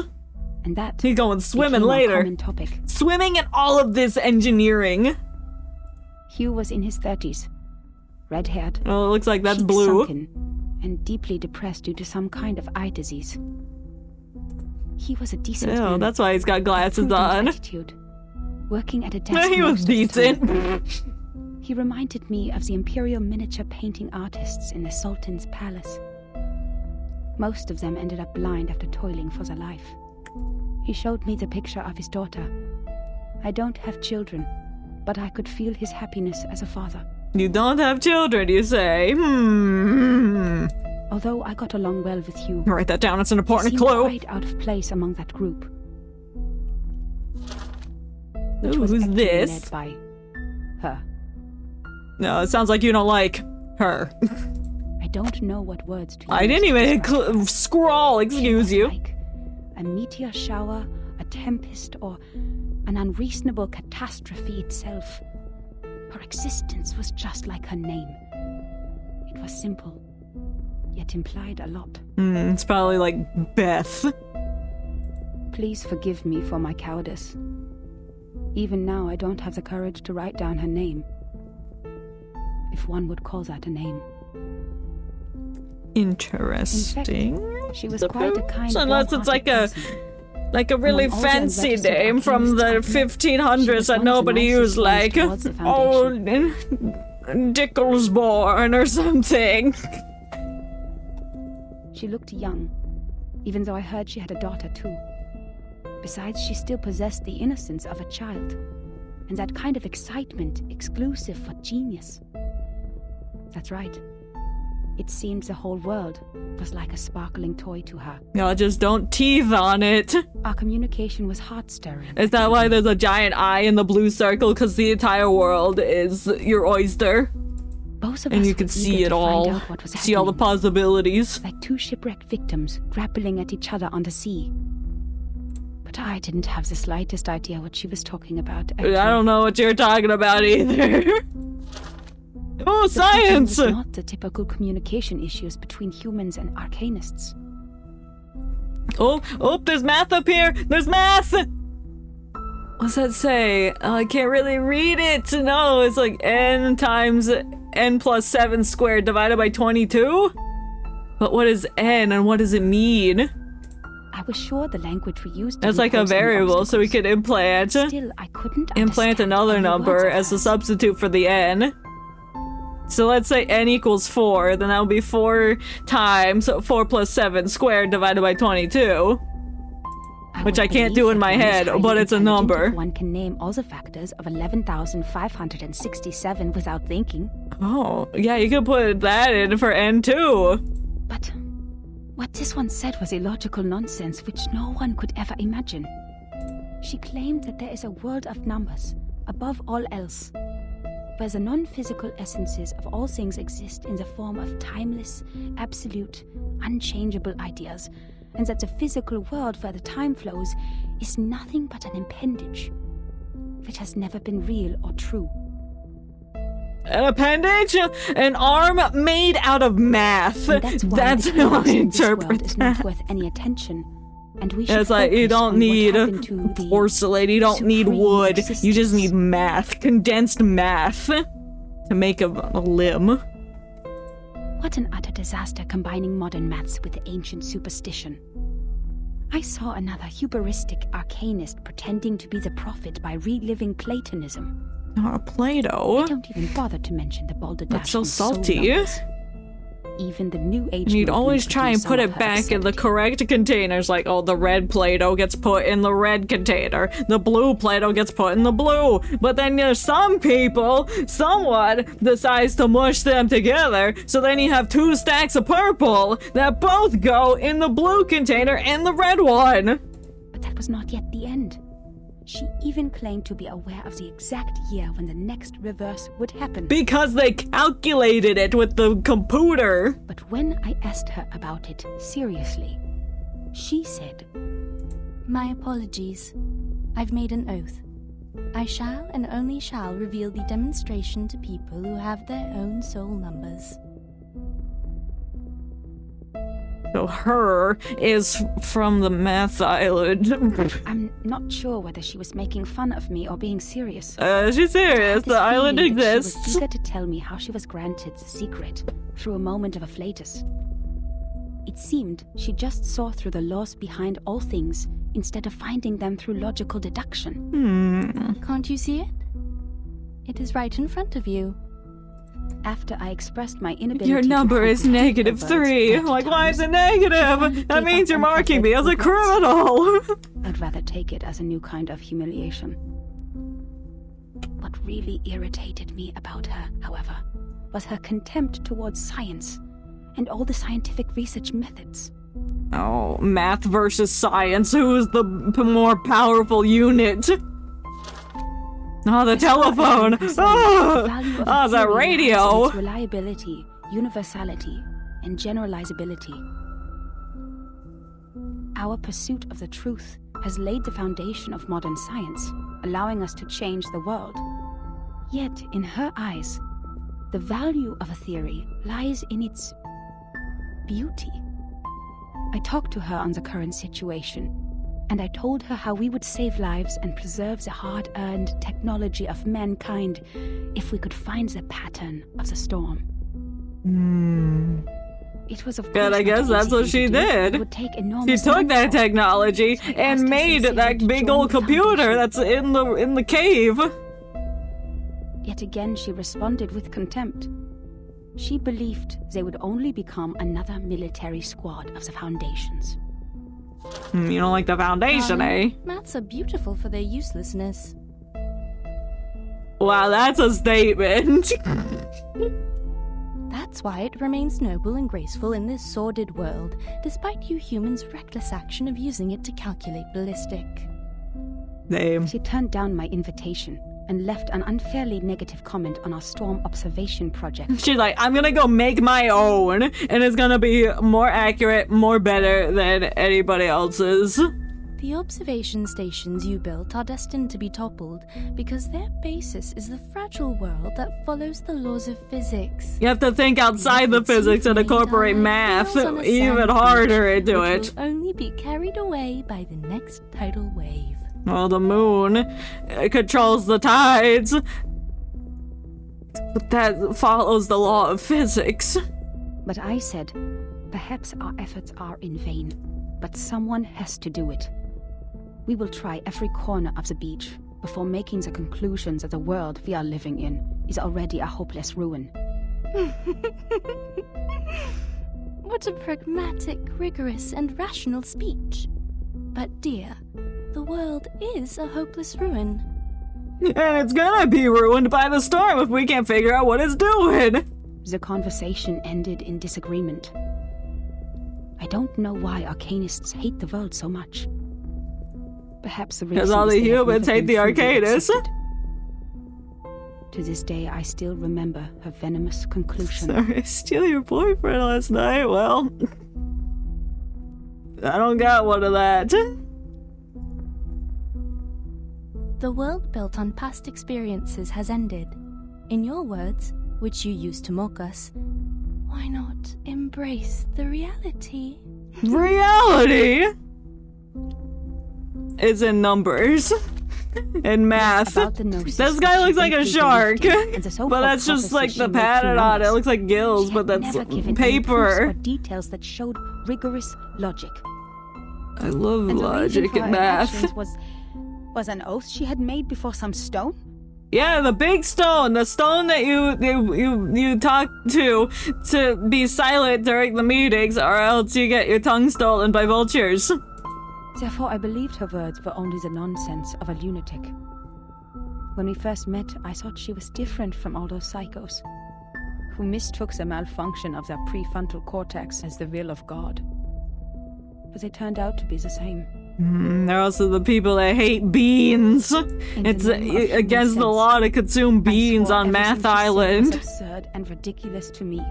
And that he's going swimming later. Topic. Swimming and all of this engineering. Hugh was in his 30s. Red-haired. Oh, it looks like that's blue. Sunken, and deeply depressed due to some kind of eye disease. He was a decent man. That's why he's got glasses on. Attitude. Working at a desk. He was decent. He reminded me of the imperial miniature painting artists in the Sultan's palace. Most of them ended up blind after toiling for their life. He showed me the picture of his daughter. I don't have children, but I could feel his happiness as a father. You don't have children, you say? Although I got along well with Hugh. Write that down, it's an important clue. clue. Quite out of place among that group. Ooh, who's this? Led by her. No, it sounds like you don't like her. I don't know what words to use. I didn't even scroll, excuse you. Like a meteor shower, a tempest, or an unreasonable catastrophe itself. Her existence was just like her name. It was simple, yet implied a lot. It's probably like Beth. Please forgive me for my cowardice. Even now, I don't have the courage to write down her name. If one would call that a name. Interesting. In fact, she was quite a kind of unless it's like a really fancy name from the 1500s that nobody used, like Dicklesborn or something. She looked young, even though I heard she had a daughter too. Besides, she still possessed the innocence of a child, and that kind of excitement exclusive for genius. That's right. It seemed the whole world was like a sparkling toy to her. No, just don't teeth on it. Our communication was heart-stirring. Is that why there's a giant eye in the blue circle? Because the entire world is your oyster. Both of us and you can see it all. See all the possibilities. Like two shipwrecked victims grappling at each other on the sea. But I didn't have the slightest idea what she was talking about. Actually. I don't know what you're talking about either. Oh, science! Was not the typical communication issues between humans and arcanists. Oh, there's math up here! There's math! What's that say? Oh, I can't really read it. No, it's like n times n plus 7 squared divided by 22? But what is n and what does it mean? was sure the language we used. It's like a variable, so we could implant Still, I couldn't implant understand another any number words of as a hers. substitute for the n. So let's say n equals 4, then that would be 4 times 4 plus 7 squared divided by 22. Which would I can't believe do in that my one is head, highly but it's a intelligent number. if one can name all the factors of 11,567 without thinking. Oh, yeah, you could put that in for n too. But what this one said was illogical nonsense which no one could ever imagine. She claimed that there is a world of numbers, above all else, where the non-physical essences of all things exist in the form of timeless, absolute, unchangeable ideas, and that the physical world where the time flows is nothing but an appendage, which has never been real or true. An appendage? An arm made out of math. And that's why the how I chaos in this interpret world is not that. worth any attention, and we should It's like, you focus don't on what need happened to the porcelain, you don't need supreme wood, you just existence. need math. Condensed math. To make a limb. What an utter disaster combining modern maths with ancient superstition. I saw another hubristic arcanist pretending to be the prophet by reliving Platonism. Plato? I don't even bother to mention the balderdash That's so on soul salty. numbers. Even the New Age And you'd movement always could try use and some put of it her back in the absurdity. correct containers, like, oh, the red Play-Doh gets put in the red container, the blue Play-Doh gets put in the blue, but then there's someone decides to mush them together, so then you have 2 stacks of purple that both go in the blue container and the red one. But that was not yet the end. She even claimed to be aware of the exact year when the next reverse would happen. Because they calculated it with the computer. But when I asked her about it seriously, she said, My apologies. I've made an oath. I shall and only shall reveal the demonstration to people who have their own soul numbers. So her is from the math island. I'm not sure whether she was making fun of me or being serious. She's serious. This The island feeling that exists. She was eager to tell me how she was granted the secret through a moment of afflatus. It seemed she just saw through the laws behind all things instead of finding them through logical deduction. Can't you see it? It is right in front of you. After I expressed my inability Your to number is comprehend her words -3. 30 Like, why is times, it negative? finally That gave means up you're on marking me as a perfect regrets. criminal. I'd rather take it as a new kind of humiliation. What really irritated me about her, however, was her contempt towards science and all the scientific research methods. Oh, math versus science. Who's the more powerful unit? Oh, the telephone. Oh, the radio. Its reliability, universality, and generalizability. Our pursuit of the truth has laid the foundation of modern science, allowing us to change the world. Yet, in her eyes, the value of a theory lies in its beauty. I talked to her on the current situation, and I told her how we would save lives and preserve the hard-earned technology of mankind if we could find the pattern of the storm. It was, of course, Good, I not guess an that's easy what thing she to do. did. It would take She enormous took that manpower. technology So I asked and her made sincerely that to big join old the computer foundation. that's in the cave. Yet again, she responded with contempt. She believed they would only become another military squad of the Foundations. You don't like the foundation, eh? Maths are beautiful for their uselessness. Wow, that's a statement. That's why it remains noble and graceful in this sordid world, despite you humans' reckless action of using it to calculate ballistic. Damn. She turned down my invitation and left an unfairly negative comment on our storm observation project. She's like, I'm gonna go make my own, and it's gonna be more accurate, more better than anybody else's. The observation stations you built are destined to be toppled because their basis is the fragile world that follows the laws of physics. You have to think outside the physics and incorporate math even harder into it. Will only be carried away by the next tidal wave. Well, the moon controls the tides. But that follows the law of physics. But I said Perhaps our efforts are in vain, but someone has to do it. We will try every corner of the beach before making the conclusion that the world we are living in is already a hopeless ruin. What a pragmatic, rigorous, and rational speech. But dear, the world is a hopeless ruin. And it's gonna be ruined by the storm if we can't figure out what it's doing! The conversation ended in disagreement. I don't know why arcanists hate the world so much. Perhaps the reason Because all is the they have humans never hate the been fully arcanists. accepted. To this day, I still remember her venomous conclusion. Sorry, steal your boyfriend last night? Well, I don't got one of that. The world built on past experiences has ended. In your words, which you used to mock us, why not embrace the reality? Reality is in numbers. In math. This guy looks like a shark. But that's just like the pattern on it. It looks like gills, but that's paper. Or details that showed rigorous logic. I love And the reason logic for and her math. actions was an oath she had made before some stone? Yeah, the big stone, the stone that you talk to be silent during the meetings, or else you get your tongue stolen by vultures. Therefore, I believed her words were only the nonsense of a lunatic. When we first met, I thought she was different from all those psychos, who mistook the malfunction of their prefrontal cortex as the will of God. But they turned out to be the same. They're also the people that hate beans. It's against the law to consume beans on Math Island. It was absurd and ridiculous to me.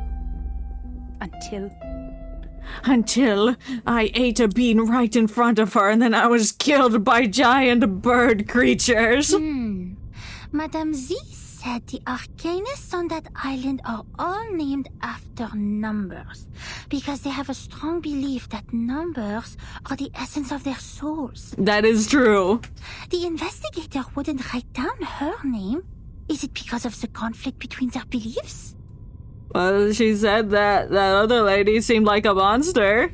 Until I ate a bean right in front of her, and then I was killed by giant bird creatures. Madame Z said the arcanists on that island are all named after numbers, because they have a strong belief that numbers are the essence of their souls. That is true. The investigator wouldn't write down her name. Is it because of the conflict between their beliefs? Well, she said that other lady seemed like a monster.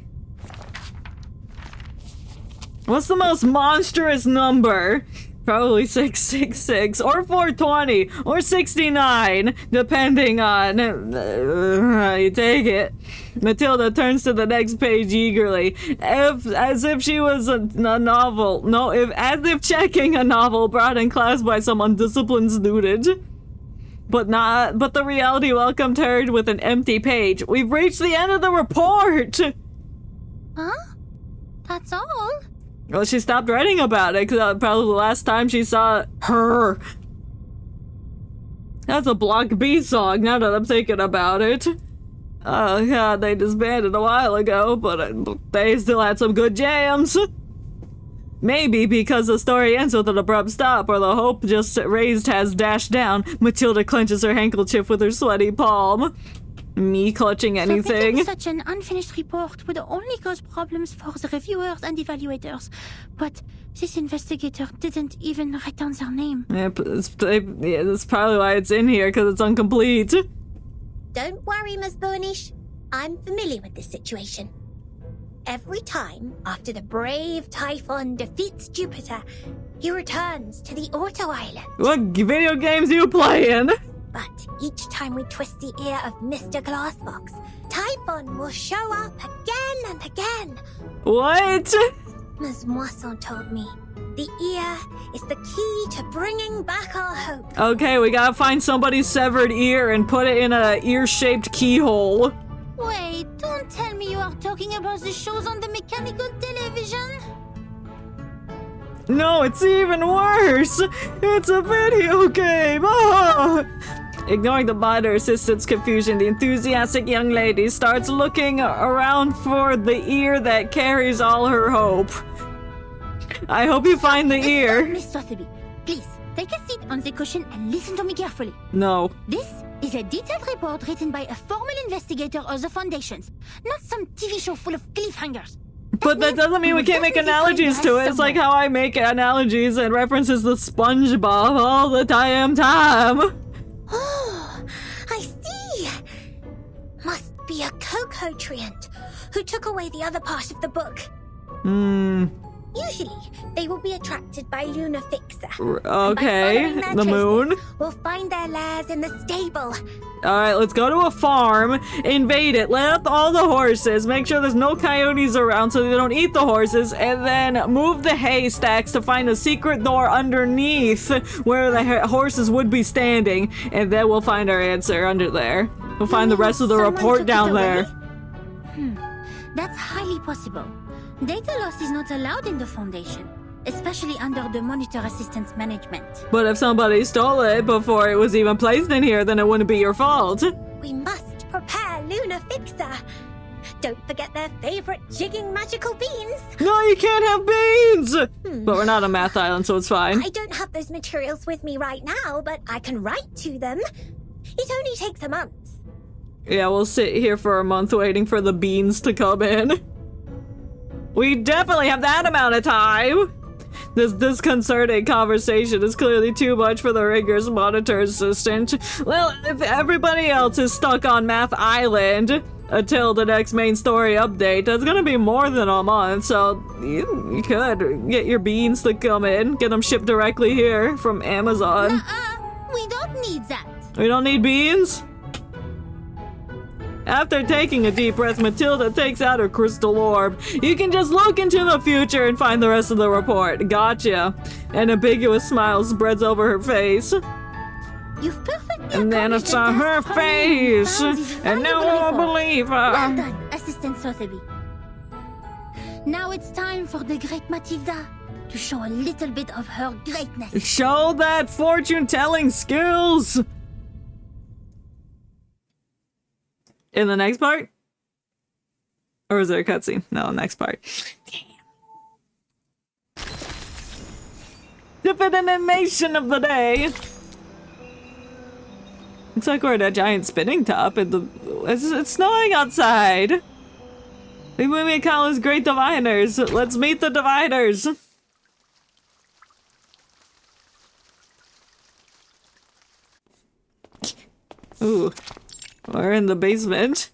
What's the most monstrous number? Probably 666, or 420, or 69, depending on how you take it. Matilda turns to the next page eagerly, as if she was a novel. No, as if checking a novel brought in class by some undisciplined student. But the reality welcomed her with an empty page. We've reached the end of the report! Huh? That's all? Well, she stopped writing about it, because probably the last time she saw her. That's a Block B song, now that I'm thinking about it. Oh god, they disbanded a while ago, but they still had some good jams. Maybe because the story ends with an abrupt stop, or the hope just raised has dashed down. Matilda clenches her handkerchief with her sweaty palm. Me clutching So anything. making such an unfinished report would only cause problems for the reviewers and evaluators. But this investigator didn't even write down their name. Yep, that's probably why it's in here, because it's incomplete. Don't worry, Miss Burnish. I'm familiar with this situation. Every time after the brave Typhon defeats Jupiter, he returns to the Auto Island. What video games you playing? But each time we twist the ear of Mr. Glassbox, Typhon will show up again and again. What? Ms. Moisson told me the ear is the key to bringing back our hope. Okay, we gotta find somebody's severed ear and put it in a ear-shaped keyhole. Wait, don't tell me you are talking about the shows on the mechanical television. No, it's even worse! It's a video game! Ah! Ignoring the minor assistant's confusion, the enthusiastic young lady starts looking around for the ear that carries all her hope. I hope you find the ear. Miss Sotheby, please, take a seat on the cushion and listen to me carefully. No. This is a detailed report written by a formal investigator of the Foundations, not some TV show full of cliffhangers. But that doesn't mean we can't make analogies to it. It's like how I make analogies and references to SpongeBob all the damn time. Oh, I see. Must be be a cocotriant who took away the other part of the book. Usually, they will be attracted by Lunar Fixer. Okay, the moon. We'll find their lairs in the stable. Alright, let's go to a farm, invade it, let out all the horses, make sure there's no coyotes around so they don't eat the horses, and then move the haystacks to find a secret door underneath where the horses would be standing, and then we'll find our answer under there. We'll find the rest of the report down there. That's highly possible. Data loss is not allowed in the Foundation, especially under the Monitor Assistance Management. But if somebody stole it before it was even placed in here, then it wouldn't be your fault. We must prepare Lunar Fixer. Don't forget their favorite jigging magical beans. No, you can't have beans! But we're not a math island, so it's fine. I don't have those materials with me right now, but I can write to them. It only takes a month. Yeah, we'll sit here for a month waiting for the beans to come in. We definitely have that amount of time! This disconcerting conversation is clearly too much for the rigorous monitor assistant. Well, if everybody else is stuck on Math Island until the next main story update, that's gonna be more than a month, so you could get your beans to come in, get them shipped directly here from Amazon. We don't need that. We don't need beans? After taking a deep breath, Matilda takes out her crystal orb. You can just look into the future and find the rest of the report. Gotcha. An ambiguous smile spreads over her face. You've perfectly And then I saw her face. And now I believe her. Well done, Assistant Sotheby. Now it's time for the great Matilda to show a little bit of her greatness. Show that fortune-telling skills! In the next part? Or is there a cutscene? No, next part. Damn. Divination of the day! Looks like we're at a giant spinning top and it's snowing outside! Maybe we call us great diviners. Let's meet the diviners! Ooh. We're in the basement.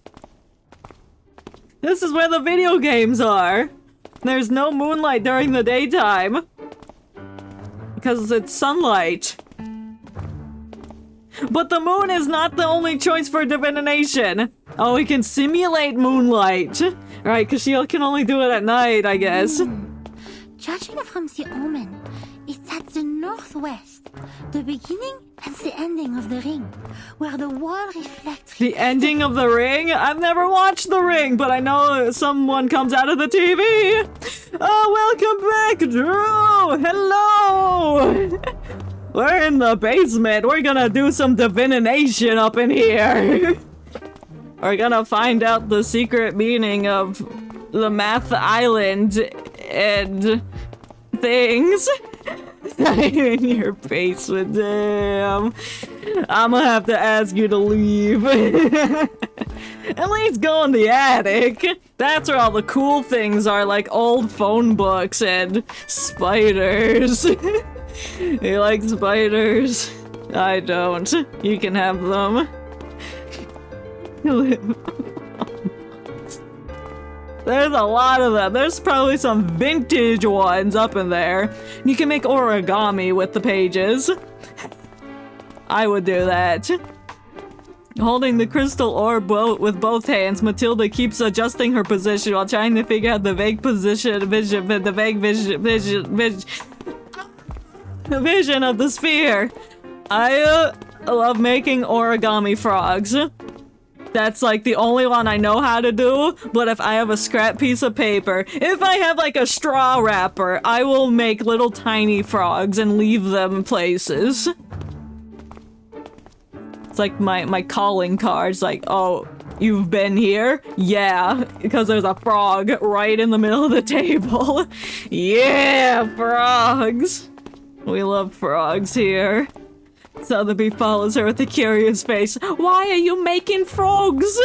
This is where the video games are. There's no moonlight during the daytime. Because it's sunlight. But the moon is not the only choice for divination. Oh, we can simulate moonlight. Right, because she can only do it at night, I guess. Judging from the omen, it's at the northwest, the beginning and the ending of the ring, where the wall reflects. The ending of the ring? I've never watched the ring, but I know someone comes out of the TV. Oh, welcome back, Drew! Hello! We're in the basement. We're gonna do some divination up in here. We're gonna find out the secret meaning of the Math Island and things. In your basement, damn. I'm gonna have to ask you to leave. At least go in the attic. That's where all the cool things are, like old phone books and spiders. You like spiders? I don't. You can have them. There's a lot of them. There's probably some vintage ones up in there. You can make origami with the pages. I would do that. Holding the crystal orb with both hands, Matilda keeps adjusting her position while trying to figure out the vague vision of the sphere. I love making origami frogs. That's like the only one I know how to do, but if I have a scrap piece of paper, if I have like a straw wrapper, I will make little tiny frogs and leave them places. It's like my calling cards, like, oh, you've been here? Yeah, because there's a frog right in the middle of the table. Yeah, frogs. We love frogs here. Sotheby follows her with a curious face. Why are you making frogs?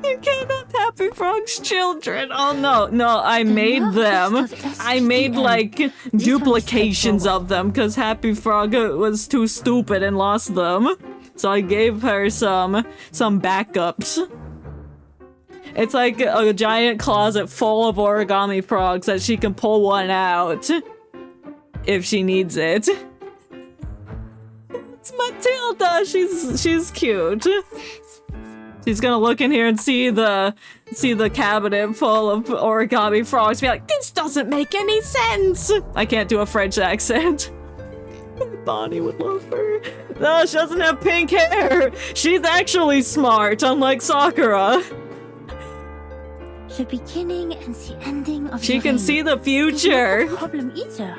You cannot Happy Frog's children. Oh no, I made them. I made like duplications of them because Happy Frog was too stupid and lost them. So I gave her some backups. It's like a giant closet full of origami frogs that she can pull one out if she needs it. It's Matilda. She's cute. She's gonna look in here and see the cabinet full of origami frogs. Be like, this doesn't make any sense. I can't do a French accent. Bonnie would love her. No, she doesn't have pink hair. She's actually smart, unlike Sakura. The beginning and the ending of She the can ring. see the It's future. not a problem either.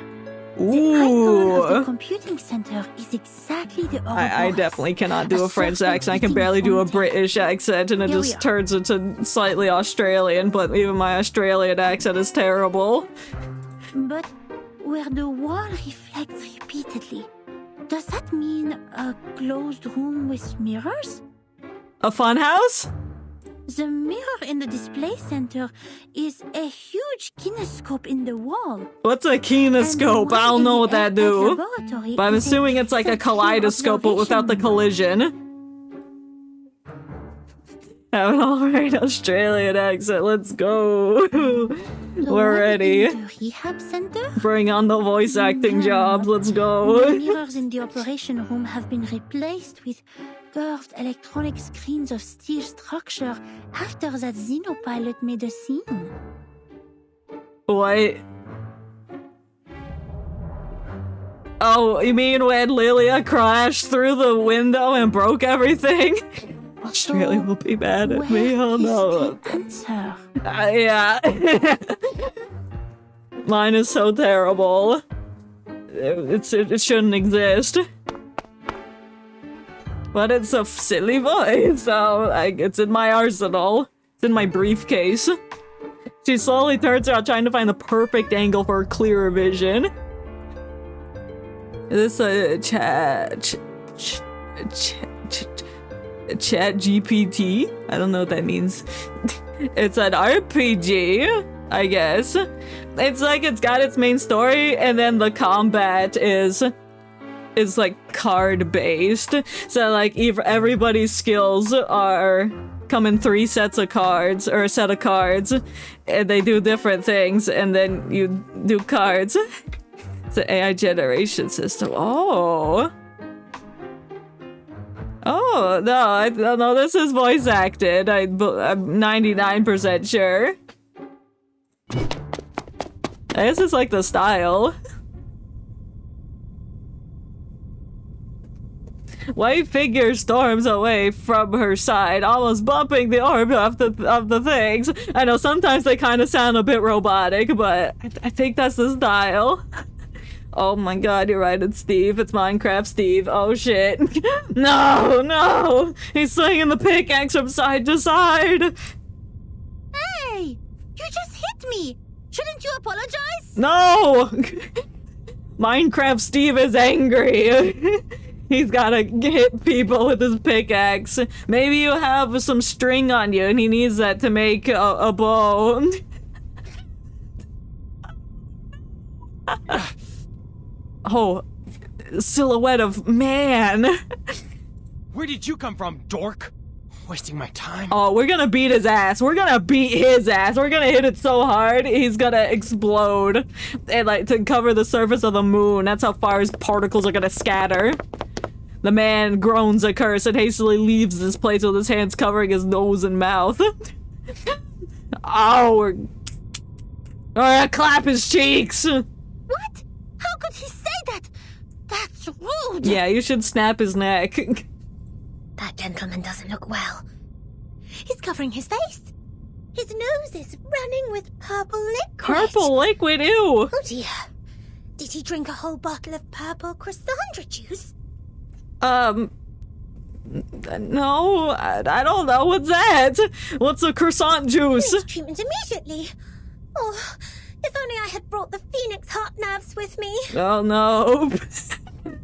The Ooh. icon of the computing center is exactly the I Ouroboros. definitely cannot do a French certain accent. I can beating barely do a fountain. British accent, and it Here we just are. turns into slightly Australian, but even my Australian accent is terrible. But where the wall reflects repeatedly, does that mean a closed room with mirrors? A fun house? The mirror in the display center is a huge kinescope in the wall. What's a kinescope? I don't know what that do. But I'm assuming it's like a kaleidoscope, but without the collision. Have an alright Australian accent, let's go. We're ready. The rehab center? Bring on the voice acting jobs, let's The go. mirrors in the operation room have been replaced with curved electronic screens of steel structure after that Xenopilot made a scene. What? Oh, you mean when Lilia crashed through the window and broke everything? Australia will be mad at me, oh no. The answer? Yeah. Mine is so terrible. It shouldn't exist. But it's a silly voice, so it's in my arsenal. It's in my briefcase. She slowly turns around trying to find the perfect angle for a clearer vision. Is this a chat GPT? I don't know what that means. It's an RPG, I guess. It's like it's got its main story, and then the combat is like card based. So like everybody's skills come in 3 sets of cards, or a set of cards, and they do different things, and then you do cards. It's an AI generation system. Oh, no, this is voice acted. I'm 99% sure. I guess it's like the style. White figure storms away from her side, almost bumping the orb of the things. I know sometimes they kind of sound a bit robotic, but I think that's the style. Oh my god, you're right, it's Steve. It's Minecraft Steve. Oh shit. No! He's swinging the pickaxe from side to side! Hey! You just hit me! Shouldn't you apologize? No! Minecraft Steve is angry. He's gotta hit people with his pickaxe. Maybe you have some string on you and he needs that to make a bow. Oh, silhouette of man. Where did you come from, dork? Wasting my time. Oh, we're gonna beat his ass. We're gonna beat his ass. We're gonna hit it so hard, he's gonna explode. And like, to cover the surface of the moon. That's how far his particles are gonna scatter. The man groans a curse and hastily leaves this place with his hands covering his nose and mouth. Oh, we're gonna clap his cheeks. What? How could he say that? That's rude! Yeah, you should snap his neck. That gentleman doesn't look well. He's covering his face. His nose is running with purple liquid. Purple liquid, ew. Oh dear. Did he drink a whole bottle of purple Cassandra juice? No, I don't know. What's that? What's a croissant juice? Need treatment immediately. Oh, if only I had brought the Phoenix heart nerves with me. Oh no.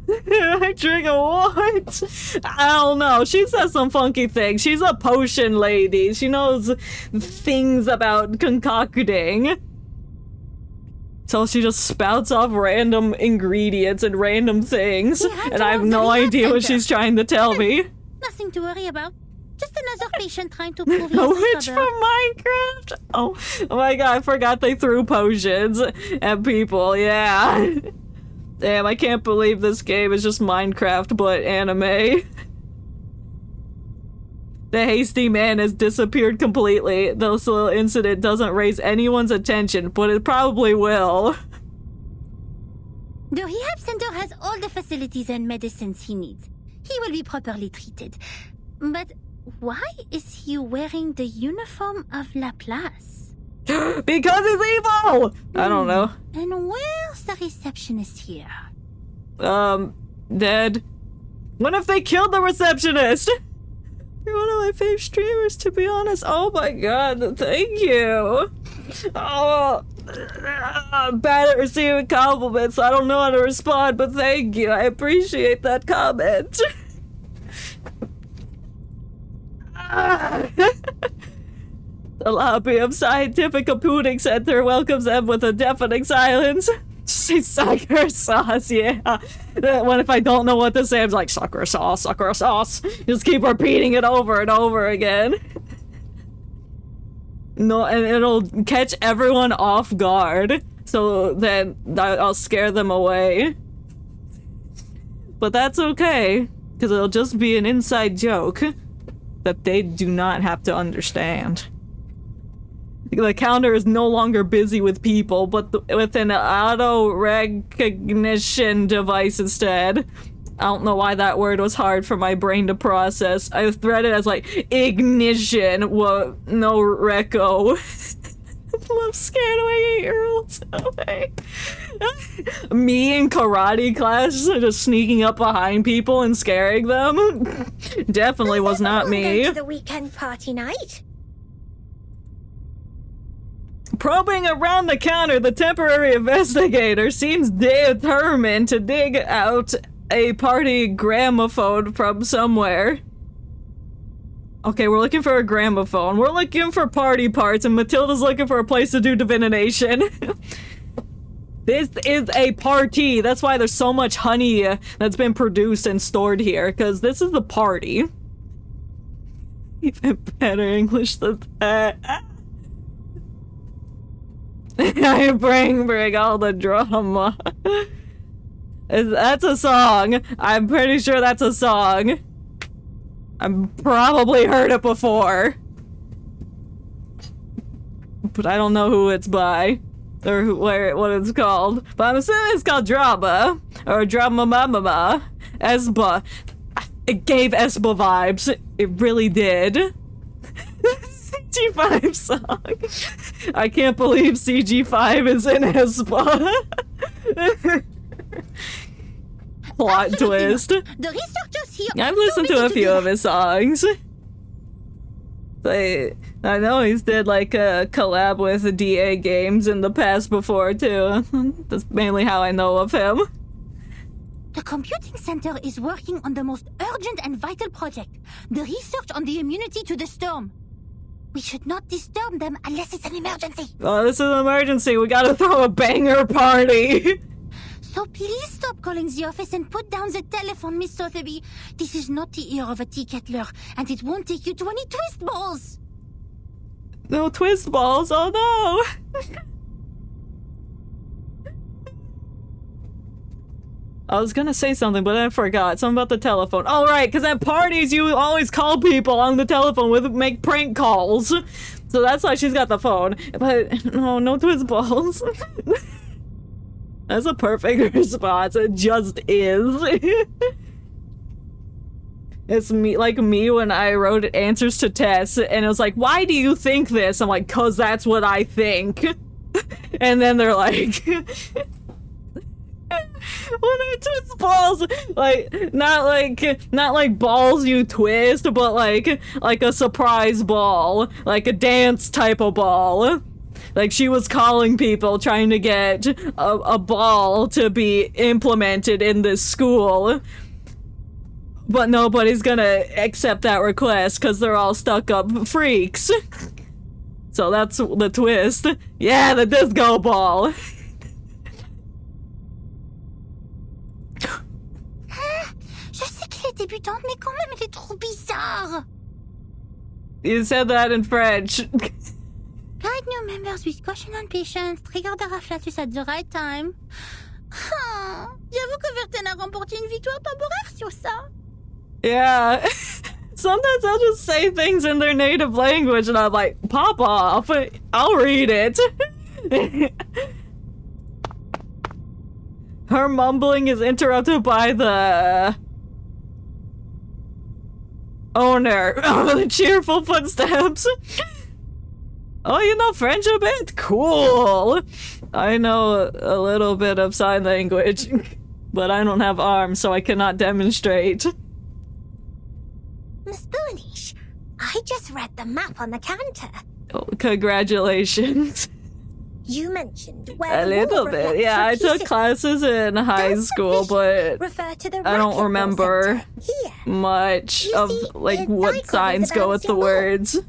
I drink a what? I don't know. She says some funky things. She's a potion lady. She knows things about concocting. So she just spouts off random ingredients and random things. And I have no idea what she's trying to tell me. Nothing to worry about. Just another patient trying to prove he A has a witch suburb. from Oh my god, I forgot they threw potions at people, yeah. Damn, I can't believe this game is just Minecraft but anime. The hasty man has disappeared completely. This little incident doesn't raise anyone's attention, but it probably will. The rehab center has all the facilities and medicines he needs. He will be properly treated. But why is he wearing the uniform of Laplace? Because he's evil! I don't know. And where's the receptionist here? Dead. What if they killed the receptionist? You're one of my fave streamers, to be honest. Oh my god, thank you. Oh, I'm bad at receiving compliments. I don't know how to respond, but thank you. I appreciate that comment. The lobby of Scientific Computing Center welcomes them with a deafening silence. Say sucker sauce, yeah. What if I don't know what to say? I'm like, sucker sauce, sucker sauce. Just keep repeating it over and over again. No, and it'll catch everyone off guard. So then I'll scare them away. But that's okay, because it'll just be an inside joke that they do not have to understand. The counter is no longer busy with people, but with an auto recognition device instead. I don't know why that word was hard for my brain to process. I read it as like ignition, no reco. I'm scared away 8-year-olds. Okay. Me in karate class, just sneaking up behind people and scaring them. Definitely was not me. To the weekend party night. Probing around the counter, the temporary investigator seems determined to dig out a party gramophone from somewhere. Okay, we're looking for a gramophone. We're looking for party parts, and Matilda's looking for a place to do divination. This is a party. That's why there's so much honey that's been produced and stored here, because this is the party. Even better English than that. I bring all the drama. That's a song. I'm pretty sure that's a song. I've probably heard it before. But I don't know who it's by. Or what it's called. But I'm assuming it's called Drama. Or Drama Mama. Esba. It gave Esba vibes. It really did. CG5 song. I can't believe CG5 is in Espa. Plot twist. The researchers here. I've listened to a few of his songs. I know he's did like a collab with DA Games in the past before too. That's mainly how I know of him. The computing center is working on the most urgent and vital project, the research on the immunity to the storm. We should not disturb them unless it's an emergency. Oh, this is an emergency. We gotta throw a banger party. So please stop calling the office and put down the telephone, Miss Sotheby. This is not the ear of a tea kettler, and it won't take you to any twist balls. No twist balls, oh no. I was gonna say something, but I forgot. Something about the telephone. Oh, right, because at parties you always call people on the telephone make prank calls. So that's why she's got the phone. But no twist balls. That's a perfect response. It just is. It's like me when I wrote answers to tests, and it was like, why do you think this? I'm like, 'cause that's what I think. And then they're like... What are twist balls? Like, not like balls you twist, but like a surprise ball. Like a dance type of ball. Like she was calling people trying to get a ball to be implemented in this school. But nobody's gonna accept that request because they're all stuck up freaks. So that's the twist. Yeah, the disco ball. Je sais qu'elle est débutante, mais quand même, elle est trop bizarre. You said that in French. Guide new members with caution and patience. Regardera Flatus at the right time. Oh, j'avoue que Verten a remporté une victoire temporaire sur ça. Yeah. Sometimes I'll just say things in their native language and I'm like, pop off. I'll read it. Her mumbling is interrupted by the owner of the cheerful footsteps. Oh, you know French a bit? Cool. I know a little bit of sign language, but I don't have arms, so I cannot demonstrate. Miss Boonish, I just read the map on the counter. Oh, congratulations. You mentioned where A little bit, yeah. I took classes in high school, but I don't remember much of like what signs go with the words.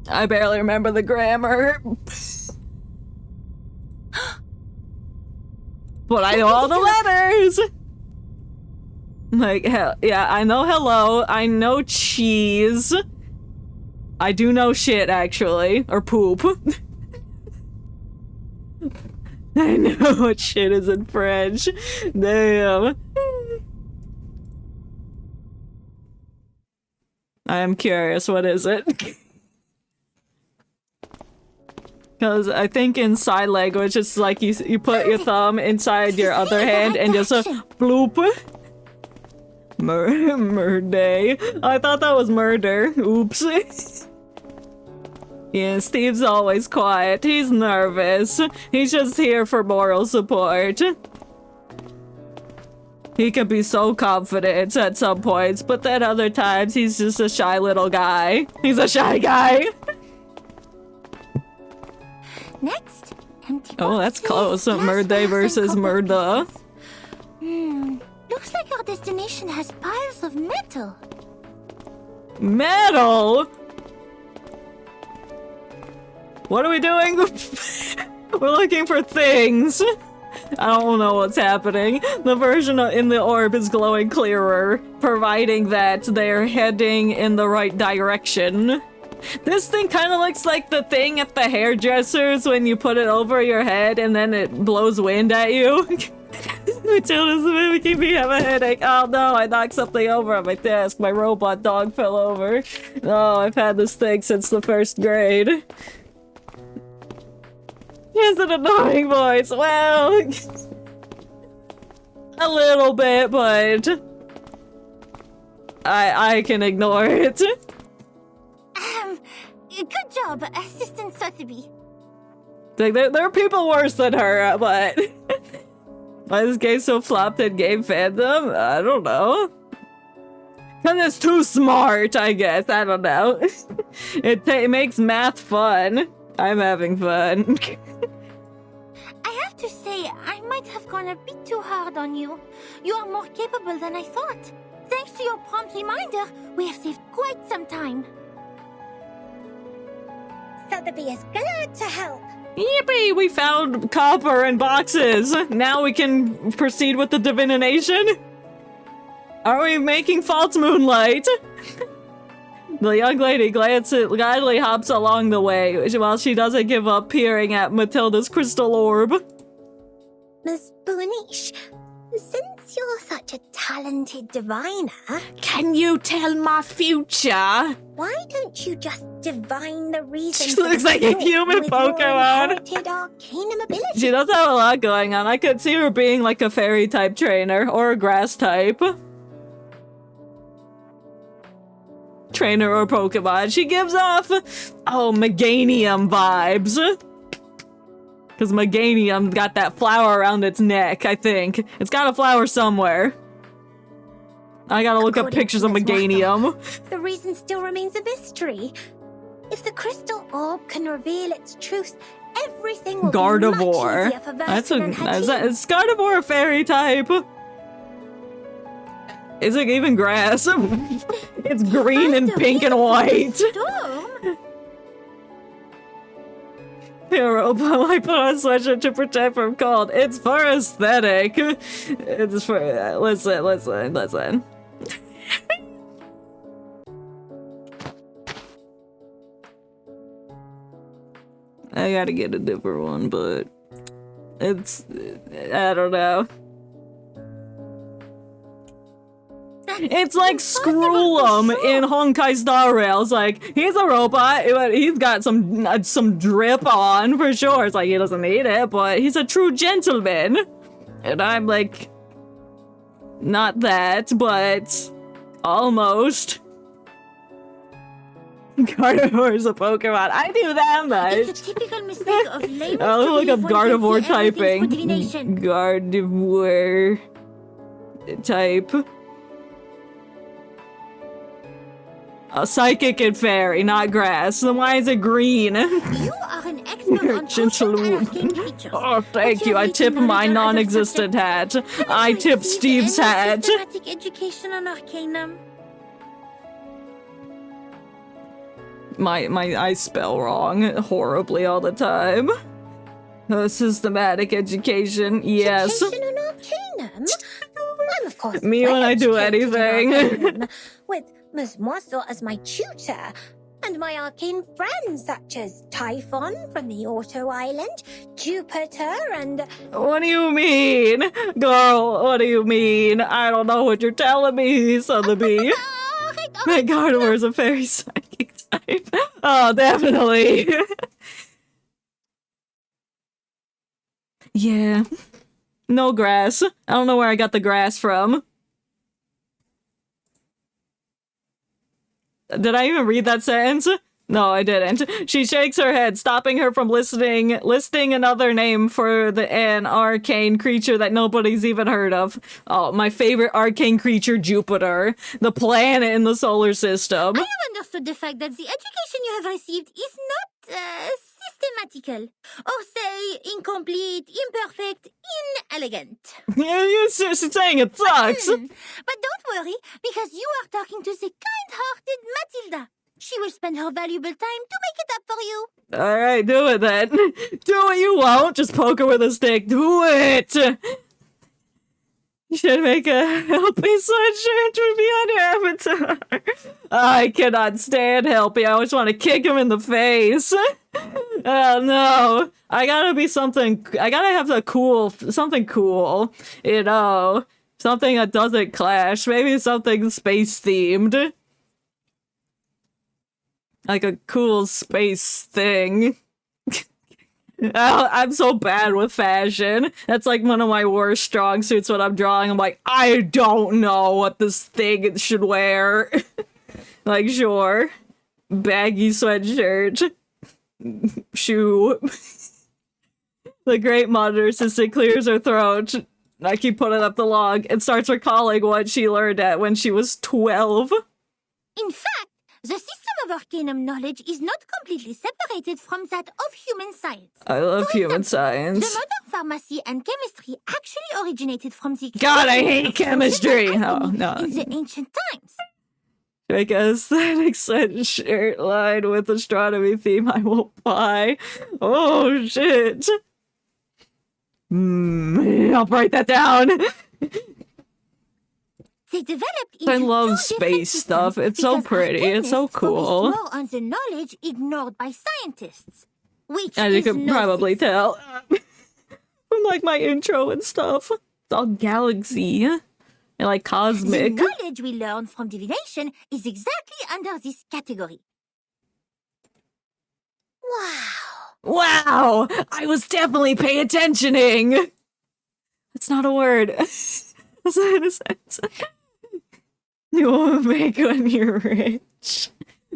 I barely remember the grammar. But I know all the letters! Like, hell, yeah, I know hello, I know cheese. I do know shit, actually. Or poop. I know what shit is in French. Damn. I am curious, what is it? Because I think in sign language, it's like you put your thumb inside your other hand and just a bloop. Murday. I thought that was murder. Oops. Yeah, Steve's always quiet. He's nervous. He's just here for moral support. He can be so confident at some points, but then other times he's just a shy little guy. He's a shy guy. Next, empty Oh, that's boxes, close. Murday versus Murda. Looks like our destination has piles of metal. Metal? What are we doing? We're looking for things. I don't know what's happening. The version in the orb is glowing clearer, providing that they're heading in the right direction. This thing kind of looks like the thing at the hairdressers when you put it over your head and then it blows wind at you. Matilda's making me have a headache. Oh no, I knocked something over on my desk. My robot dog fell over. Oh, I've had this thing since the 1st grade. He has an annoying voice. Well, a little bit, but I can ignore it. Good job, Assistant Sotheby. There are people worse than her, but why is this game so flopped in game fandom? I don't know. Cause it's too smart, I guess. I don't know. It makes math fun. I'm having fun. I have to say, I might have gone a bit too hard on you. You are more capable than I thought. Thanks to your prompt reminder, we have saved quite some time. Sotheby is glad to help. Yippee! We found copper in boxes. Now we can proceed with the divination. Are we making false moonlight? The young lady gladly hops along the way while she doesn't give up peering at Matilda's crystal orb. Miss Boonish, since you're such a talented diviner, Can you tell my future? why don't you just divine the reason She for looks the like a storm human with your Pokemon. inherited arcanum ability? She does have a lot going on. I could see her being like a fairy type trainer or a grass type trainer or Pokemon. She gives off, Meganium vibes. Because Meganium got that flower around its neck, I think. It's got a flower somewhere. I gotta look up According pictures to of Miss Meganium. Waddle, the reason still remains a mystery. If the crystal orb can reveal its truth, everything will be much Gardevoir. easier for That's Vertin and her team. is Gardevoir a fairy type? Is it even grass? It's green and pink and white. Storm? Hero, I put on sweatshirt to protect from cold. It's for aesthetic. It's for listen. I gotta get a different one, but it's, I don't know. It's like Skrullum in Honkai Star Rail. Like, he's a robot, but he's got some drip on for sure. It's like he doesn't need it, but he's a true gentleman. And I'm like, not that, but almost. Gardevoir is a Pokemon. I knew that much. It's a typical mistake of laymen. I'll look up Gardevoir typing. Gardevoir type. A psychic and fairy, not grass. Then why is it green? You are an expert on potion and arcane creatures. Oh, thank you. I tip my non-existent hat. I tip Steve's hat. Systematic education on Arcanum. I spell wrong horribly all the time. Systematic education, yes. Education on Arcanum? I'm of course Me when I do anything. With Miss Morsel as my tutor, and my arcane friends such as Typhon from the Auto Island, Jupiter, and... What do you mean? Girl, what do you mean? I don't know what you're telling me, Sotheby. My Gardevoir's a fairy psychic type. Oh, definitely. Yeah. No grass. I don't know where I got the grass from. Did I even read that sentence? No, I didn't. She shakes her head, stopping her from listing another name for an arcane creature that nobody's even heard of. Oh, my favorite arcane creature, Jupiter, the planet in the solar system. I have understood the fact that the education you have received is not systematical, or say incomplete, imperfect, inelegant. Yeah, you're saying it sucks. But don't worry, because you are talking to the kind-hearted Matilda. She will spend her valuable time to make it up for you. Alright, do it then. Do what you won't, just poke her with a stick. Do it! You should make a Helpy sweatshirt to be on your avatar. I cannot stand Helpy. I always want to kick him in the face. Oh no. I gotta be something. I gotta have something cool. You know, something that doesn't clash. Maybe something space themed. Like a cool space thing. I'm so bad with fashion. That's like one of my worst strong suits when I'm drawing. I'm like, I don't know what this thing should wear. Like, sure. Baggy sweatshirt. Shoe. The great monitor assistant clears her throat. I keep putting up the log and starts recalling what she learned when she was 12. In fact, the system of Arcanum knowledge is not completely separated from that of human science. I love For human example, science. The modern pharmacy and chemistry actually originated from the... God, I hate chemistry! Oh, no. In the ancient times. Like a aesthetic sweatshirt lined with astronomy theme I will buy. Oh, shit. I'll write that down. They developed I into love two space different stuff. systems It's so because pretty. It's so alchemists cool. focused more on the knowledge ignored by scientists, which As you is could no probably secret. tell from like my intro and stuff. It's all galaxy and like The cosmic. knowledge we learn from divination is exactly under this category. Wow. Wow! I was definitely paying attentioning. That's not a word. That's not a sentence. You won't make when you're rich.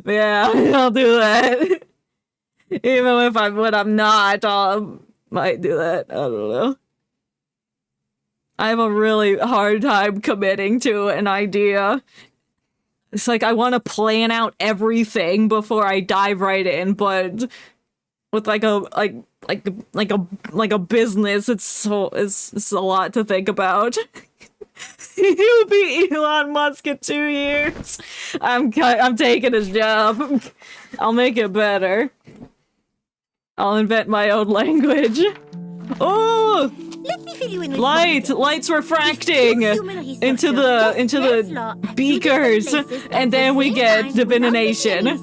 Yeah, I'll do that. Even when I'm not, I might do that. I don't know. I have a really hard time committing to an idea. It's like I want to plan out everything before I dive right in, but with like a business, it's a lot to think about. You'll be Elon Musk in 2 years. I'm taking his job. I'll make it better. I'll invent my own language. Oh! Let me fill you in with Light's refracting into the beakers, and then we get divination.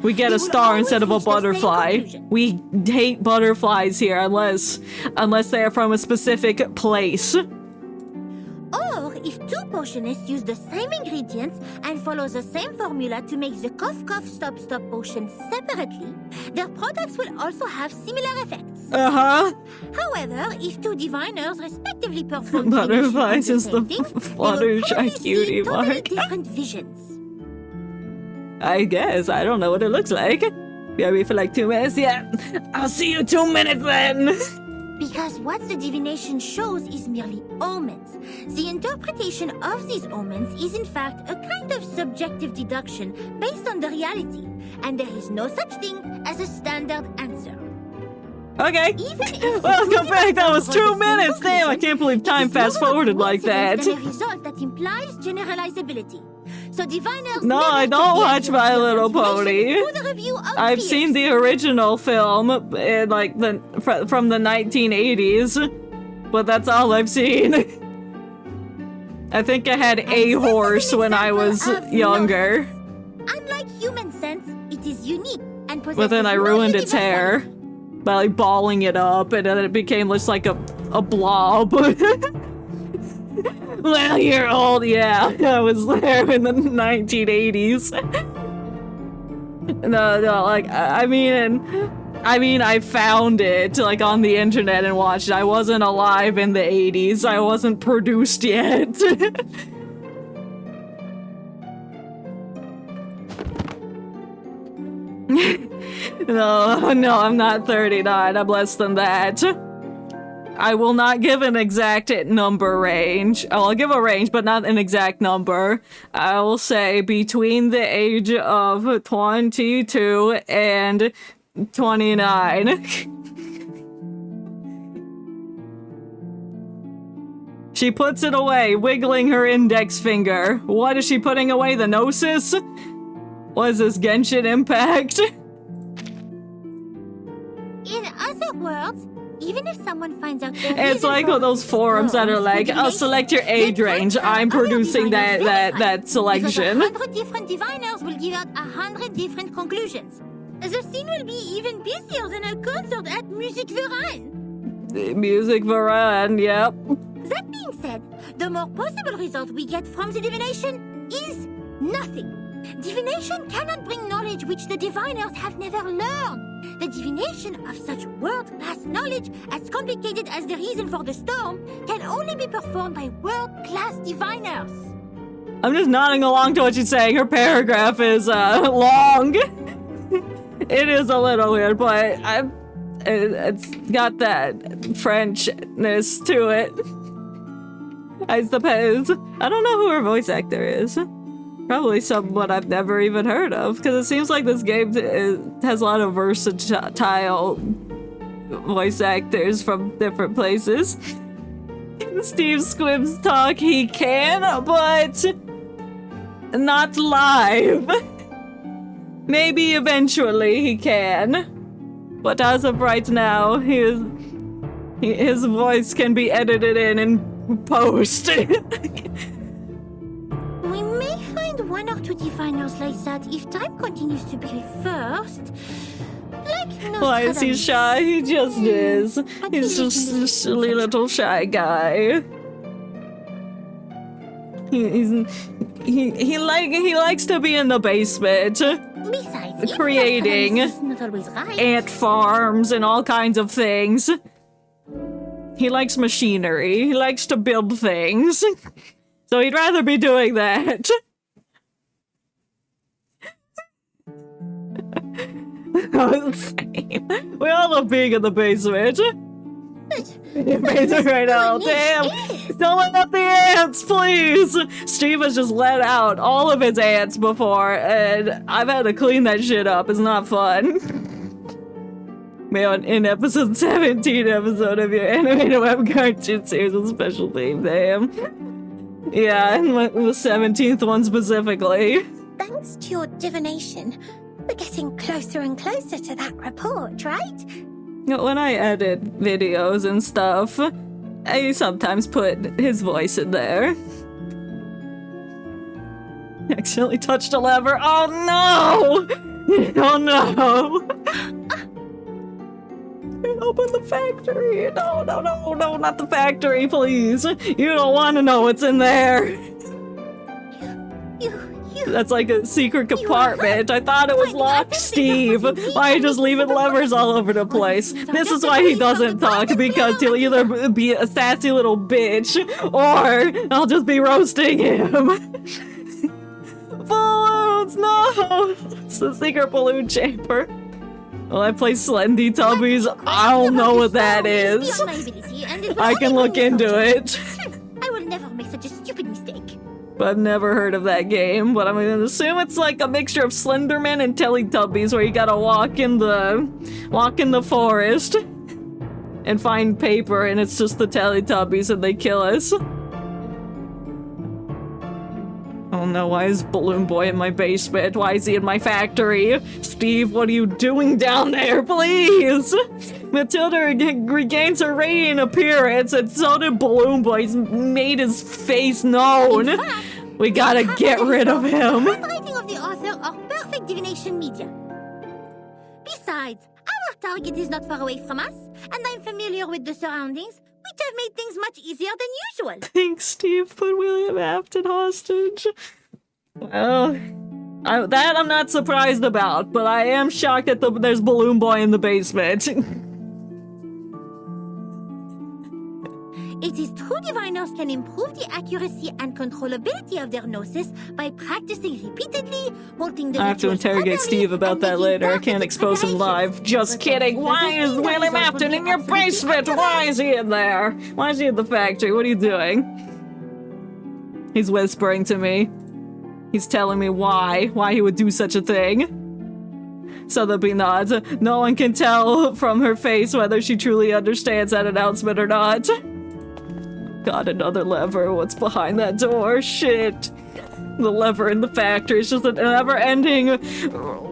We get a star instead of a butterfly. We hate butterflies here unless they are from a specific place. Or if two potionists use the same ingredients and follow the same formula to make the cough cough stop stop potion separately, their products will also have similar effects. However, if two diviners respectively perform butterflies is the thing, Fluttershy cutie totally mark. different visions. I guess. I don't know what it looks like. Be me for like 2 minutes? Yeah. I'll see you 2 minutes then. Because what the divination shows is merely omens. The interpretation of these omens is in fact a kind of subjective deduction based on the reality, and there is no such thing as a standard answer. Okay. Welcome back. That was 2 minutes. Damn, I can't believe time fast forwarded like that. A result that implies generalizability. So diviners No, I don't watch My Little Pony. I've seen the original film, from the 1980s, but that's all I've seen. I think I had a horse when I was younger. Unlike human sense, it is unique and possesses But then I ruined its hair universal- by like balling it up, and then it became just like a blob. Well, you're old, yeah. I was there in the 1980s. No, like, I mean, I found it, like, on the internet and watched it. I wasn't alive in the 80s. I wasn't produced yet. No, I'm not 39. I'm less than that. I will not give an exact number range. I'll give a range, but not an exact number. I will say between the age of 22 and 29. She puts it away, wiggling her index finger. What is she putting away? The Gnosis? What is this, Genshin Impact? In other words, even if someone finds out It's like those forums that are like, "I'll select your age range. I'm producing that selection." 100 different diviners will give out 100 different conclusions. The scene will be even busier than a concert at Music Verein. Music Verein, yep. That being said, the more possible result we get from the divination is nothing. Divination cannot bring knowledge which the diviners have never learned. The divination of such world-class knowledge, as complicated as the reason for the storm, can only be performed by world-class diviners. I'm just nodding along to what she's saying. Her paragraph is long. It is a little weird, but it's got that Frenchness to it. I suppose. I don't know who her voice actor is. Probably someone I've never even heard of, because it seems like this game has a lot of versatile voice actors from different places. Steve Squibs talk, he can, but not live. Maybe eventually he can, but as of right now, his voice can be edited in post. We may find one or two diviners like that if time continues to be reversed. Like Why is he shy? He just is. He's just a silly little shy guy. He likes to be in the basement, Besides, creating is not always right. ant farms and all kinds of things. He likes machinery. He likes to build things. So he'd rather be doing that. We all love being in the basement. Basement right now. Damn! Don't let out the ants, please! Steve has just let out all of his ants before, and I've had to clean that shit up. It's not fun. Man, in episode 17 episode of your animated web cartoon series with special theme, damn. Yeah, and the 17th one specifically. Thanks to your divination, we're getting closer and closer to that report, right? When I edit videos and stuff, I sometimes put his voice in there. Accidentally touched a lever. Oh no! Oh no! Open the factory! No, no, no, no, not the factory, please! You don't want to know what's in there! That's like a secret compartment. I thought it was locked, Steve. Why are you just leaving levers all over the place? This is why he doesn't talk, because he'll either be a sassy little bitch, or I'll just be roasting him. Balloons, no! It's the secret balloon chamber. Well, I play Slendy Tubbies. I don't know what that is. I can look into it. I will never make such a stupid mistake. But I've never heard of that game, but I'm gonna assume it's like a mixture of Slenderman and Teletubbies, where you gotta walk in the forest and find paper, and it's just the Teletubbies and they kill us. Oh no, why is Balloon Boy in my basement? Why is he in my factory? Steve, what are you doing down there, please? Matilda regains her radiant appearance, and so did Balloon Boy. He's made his face known. We gotta get rid of him. The handwriting of the author are perfect divination media. Besides, our target is not far away from us, and I'm familiar with the surroundings, which have made things much easier than usual. Thanks, Steve. Put William Afton hostage. Well, that I'm not surprised about, but I am shocked that there's Balloon Boy in the basement. It is true diviners can improve the accuracy and controllability of their gnosis by practicing repeatedly, holding the I have to interrogate Steve about that later. I can't expose him live. Just kidding. Why is William Afton in your basement? Why is he in there? Why is he in the factory? What are you doing? He's whispering to me. He's telling me why he would do such a thing. Sotheby nods. No one can tell from her face whether she truly understands that announcement or not. Got another lever. What's behind that door? Shit. The lever in the factory is just a never-ending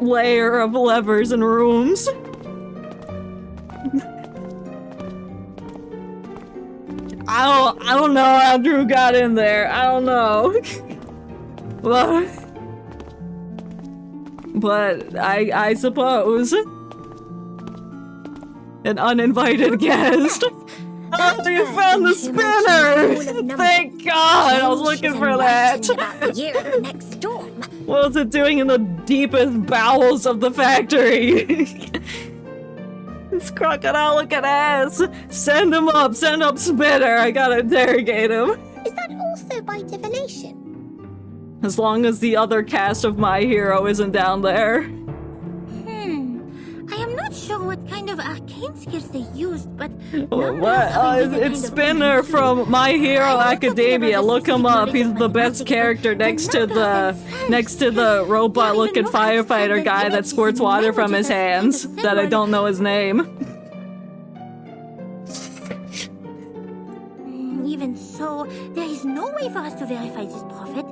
layer of levers and rooms. I don't know how Drew got in there. I don't know. But I suppose an uninvited guest. Oh, you found the spinner! Thank God! I was looking for that. What was it doing in the deepest bowels of the factory? This crocodile looking ass! Send him up! Send up Spinner! I gotta interrogate him. Is that also by divination? As long as the other cast of My Hero isn't down there. I am not sure what kind of arcane skills they used, but... It's Spinner from My Hero Academia. Look him up. He's the best character next to the robot-looking firefighter guy that squirts water from his hands. That I don't know his name. Even so, there is no way for us to verify this prophet.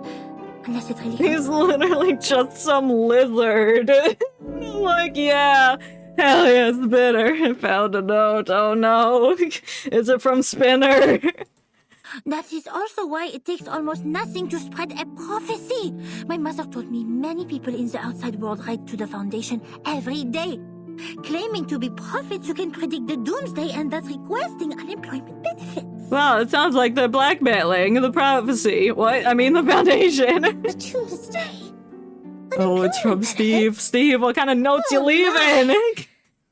Unless it really He's literally just some lizard. Like, yeah. Hell yeah, Spinner. I found a note. Oh no. Is it from Spinner? That is also why it takes almost nothing to spread a prophecy. My mother told me many people in the outside world write to the Foundation every day, claiming to be prophets who can predict the doomsday and thus requesting unemployment benefits. Wow, it sounds like they're blackmailing the prophecy. What? I mean the Foundation. The Tuesday. Oh, it's from Steve. Steve, what kind of notes you leaving?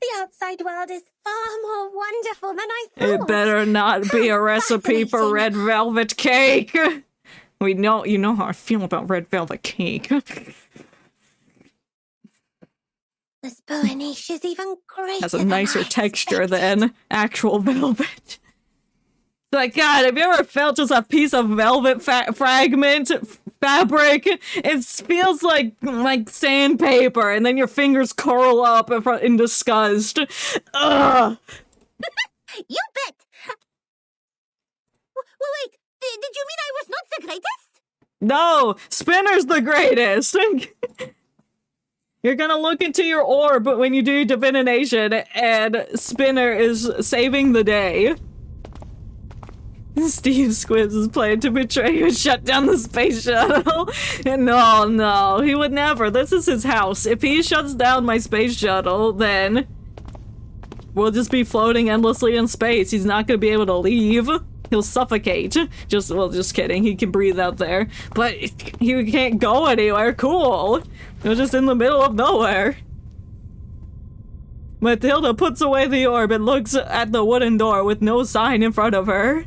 The outside world is far more wonderful than I thought. It better not be a recipe for red velvet cake. You know how I feel about red velvet cake. This Boanish is even greater. Has a nicer texture than actual velvet. Like, God, have you ever felt just a piece of velvet fabric? It feels like sandpaper, and then your fingers curl up in disgust. Ugh. You bet. Wait, did you mean I was not the greatest? No, Spinner's the greatest. You're gonna look into your orb when you do divination, and Spinner is saving the day. Steve Squibbs is planning to betray you and shut down the space shuttle. No, he would never. This is his house. If he shuts down my space shuttle, then we'll just be floating endlessly in space. He's not gonna be able to leave. He'll suffocate. Just kidding. He can breathe out there. But he can't go anywhere. Cool. We're just in the middle of nowhere. Matilda puts away the orb and looks at the wooden door with no sign in front of her.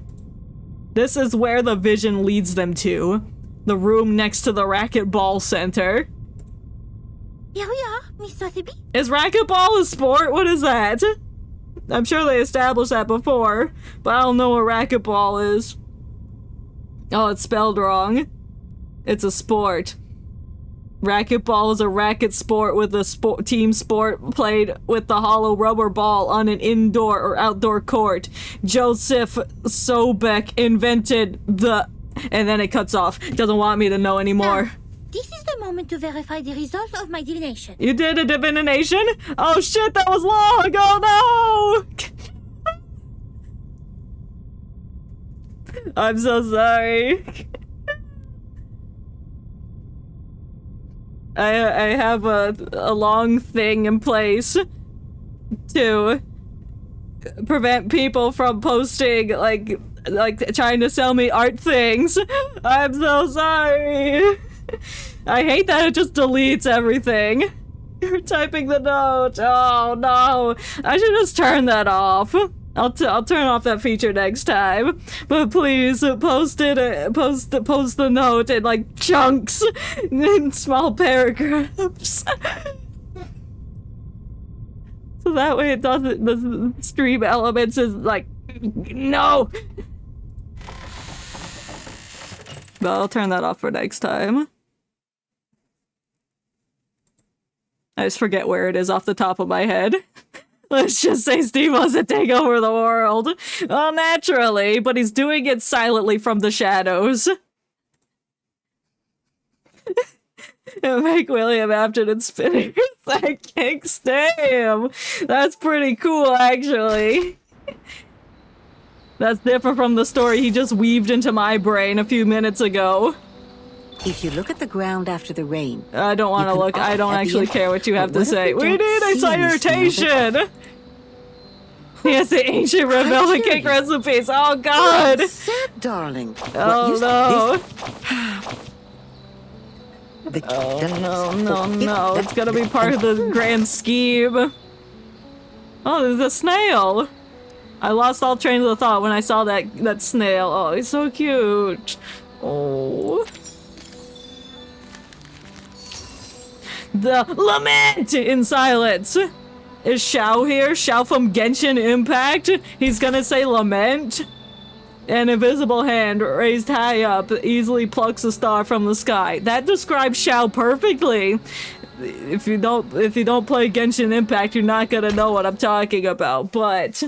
This is where the vision leads them to. The room next to the racquetball center. Here we are, Miss Sotheby. Is racquetball a sport? What is that? I'm sure they established that before, but I don't know what racquetball is. Oh, it's spelled wrong. It's a sport. Racquetball is a racket sport with a team sport played with the hollow rubber ball on an indoor or outdoor court. Joseph Sobeck invented the... And then it cuts off. Doesn't want me to know anymore. Now, this is the moment to verify the result of my divination. You did a divination? Oh shit, that was long ago, no! I'm so sorry. I have a long thing in place to prevent people from posting, like trying to sell me art things. I'm so sorry. I hate that it just deletes everything. You're typing the note. Oh no. I should just turn that off. I'll turn off that feature next time. But please post the note in like chunks in small paragraphs. So that way it doesn't, the stream elements is like, no. But I'll turn that off for next time. I just forget where it is off the top of my head. Let's just say Steve wants to take over the world. Well, naturally, but he's doing it silently from the shadows. Make William Afton spinners. I can't stand him. That's pretty cool, actually. That's different from the story he just weaved into my brain a few minutes ago. If you look at the ground after the rain... I don't want to look. I don't actually care what you have to say. We need a citation! Yes, the ancient red velvet cake recipes. Oh, God! Well said, darling. Oh, no. No. It's gonna be part of the grand scheme. Oh, there's a snail. I lost all train of thought when I saw that snail. Oh, he's so cute. Oh. The lament in silence. Is Xiao here? Xiao from Genshin Impact? He's gonna say lament. An invisible hand raised high up easily plucks a star from the sky. That describes Xiao perfectly. If you don't play Genshin Impact, you're not gonna know what I'm talking about. But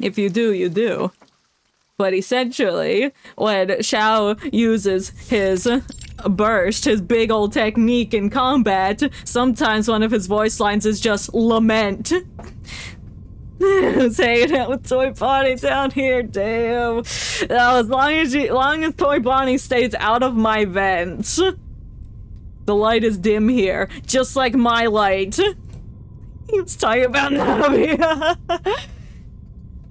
if you do, you do. But essentially, when Xiao uses his burst, his big old technique in combat, sometimes one of his voice lines is just lament. Who's hanging out with Toy Bonnie down here? Damn. Now, as long as Toy Bonnie stays out of my vents, the light is dim here, just like my light. He was talking about Navia.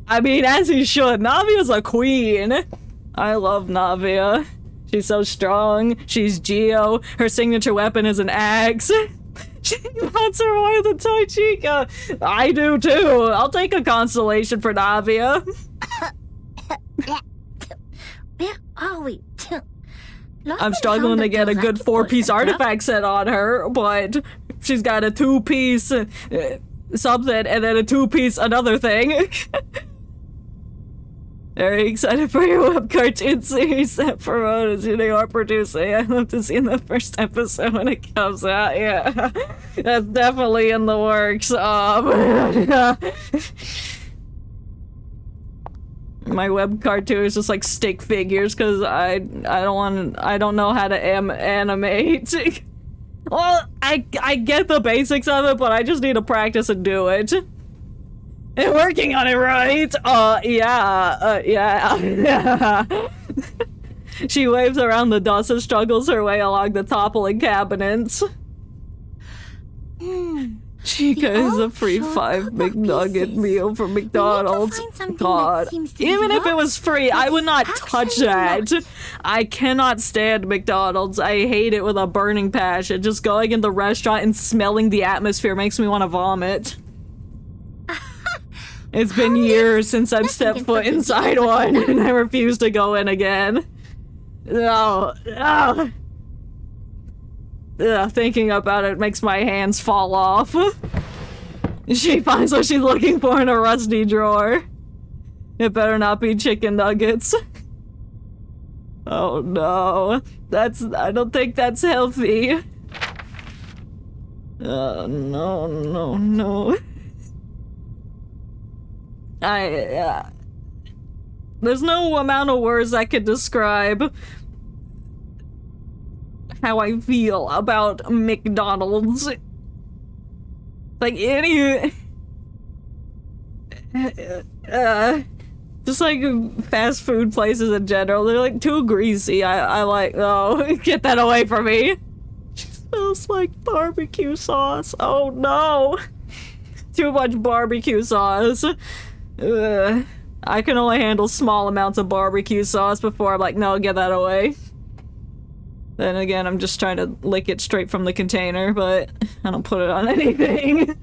I mean, as he should. Navia's a queen. I love Navia. She's so strong. She's Geo. Her signature weapon is an axe. She wants her more than Toy Chica. I do too. I'll take a constellation for Navia. Where are we? I'm struggling to get a good 4-piece artifact set on her, but she's got a 2-piece something and then a 2-piece another thing. Very excited for your web cartoon series that Perot is you are producing. I love to see in the first episode when it comes out. Yeah, that's definitely in the works. My web cartoon is just like stick figures because I don't know how to animate. Well, I get the basics of it, but I just need to practice and do it. Working on it, right? Yeah. She waves around the dust and struggles her way along the toppling cabinets. Chica is a free $5 McNugget meal from McDonald's. God. Even if it was free, I would not touch that. I cannot stand McDonald's. I hate it with a burning passion. Just going in the restaurant and smelling the atmosphere makes me want to vomit. It's been years since I've stepped foot inside one, and I refuse to go in again. No. Thinking about it makes my hands fall off. She finds what she's looking for in a rusty drawer. It better not be chicken nuggets. Oh no. I don't think that's healthy. No. There's no amount of words that could describe how I feel about McDonald's. Like any just like fast food places in general, they're like too greasy. I like, oh, get that away from me. It smells like barbecue sauce. Oh no. Too much barbecue sauce. I can only handle small amounts of barbecue sauce before I'm like, no, get that away. Then again, I'm just trying to lick it straight from the container, but I don't put it on anything.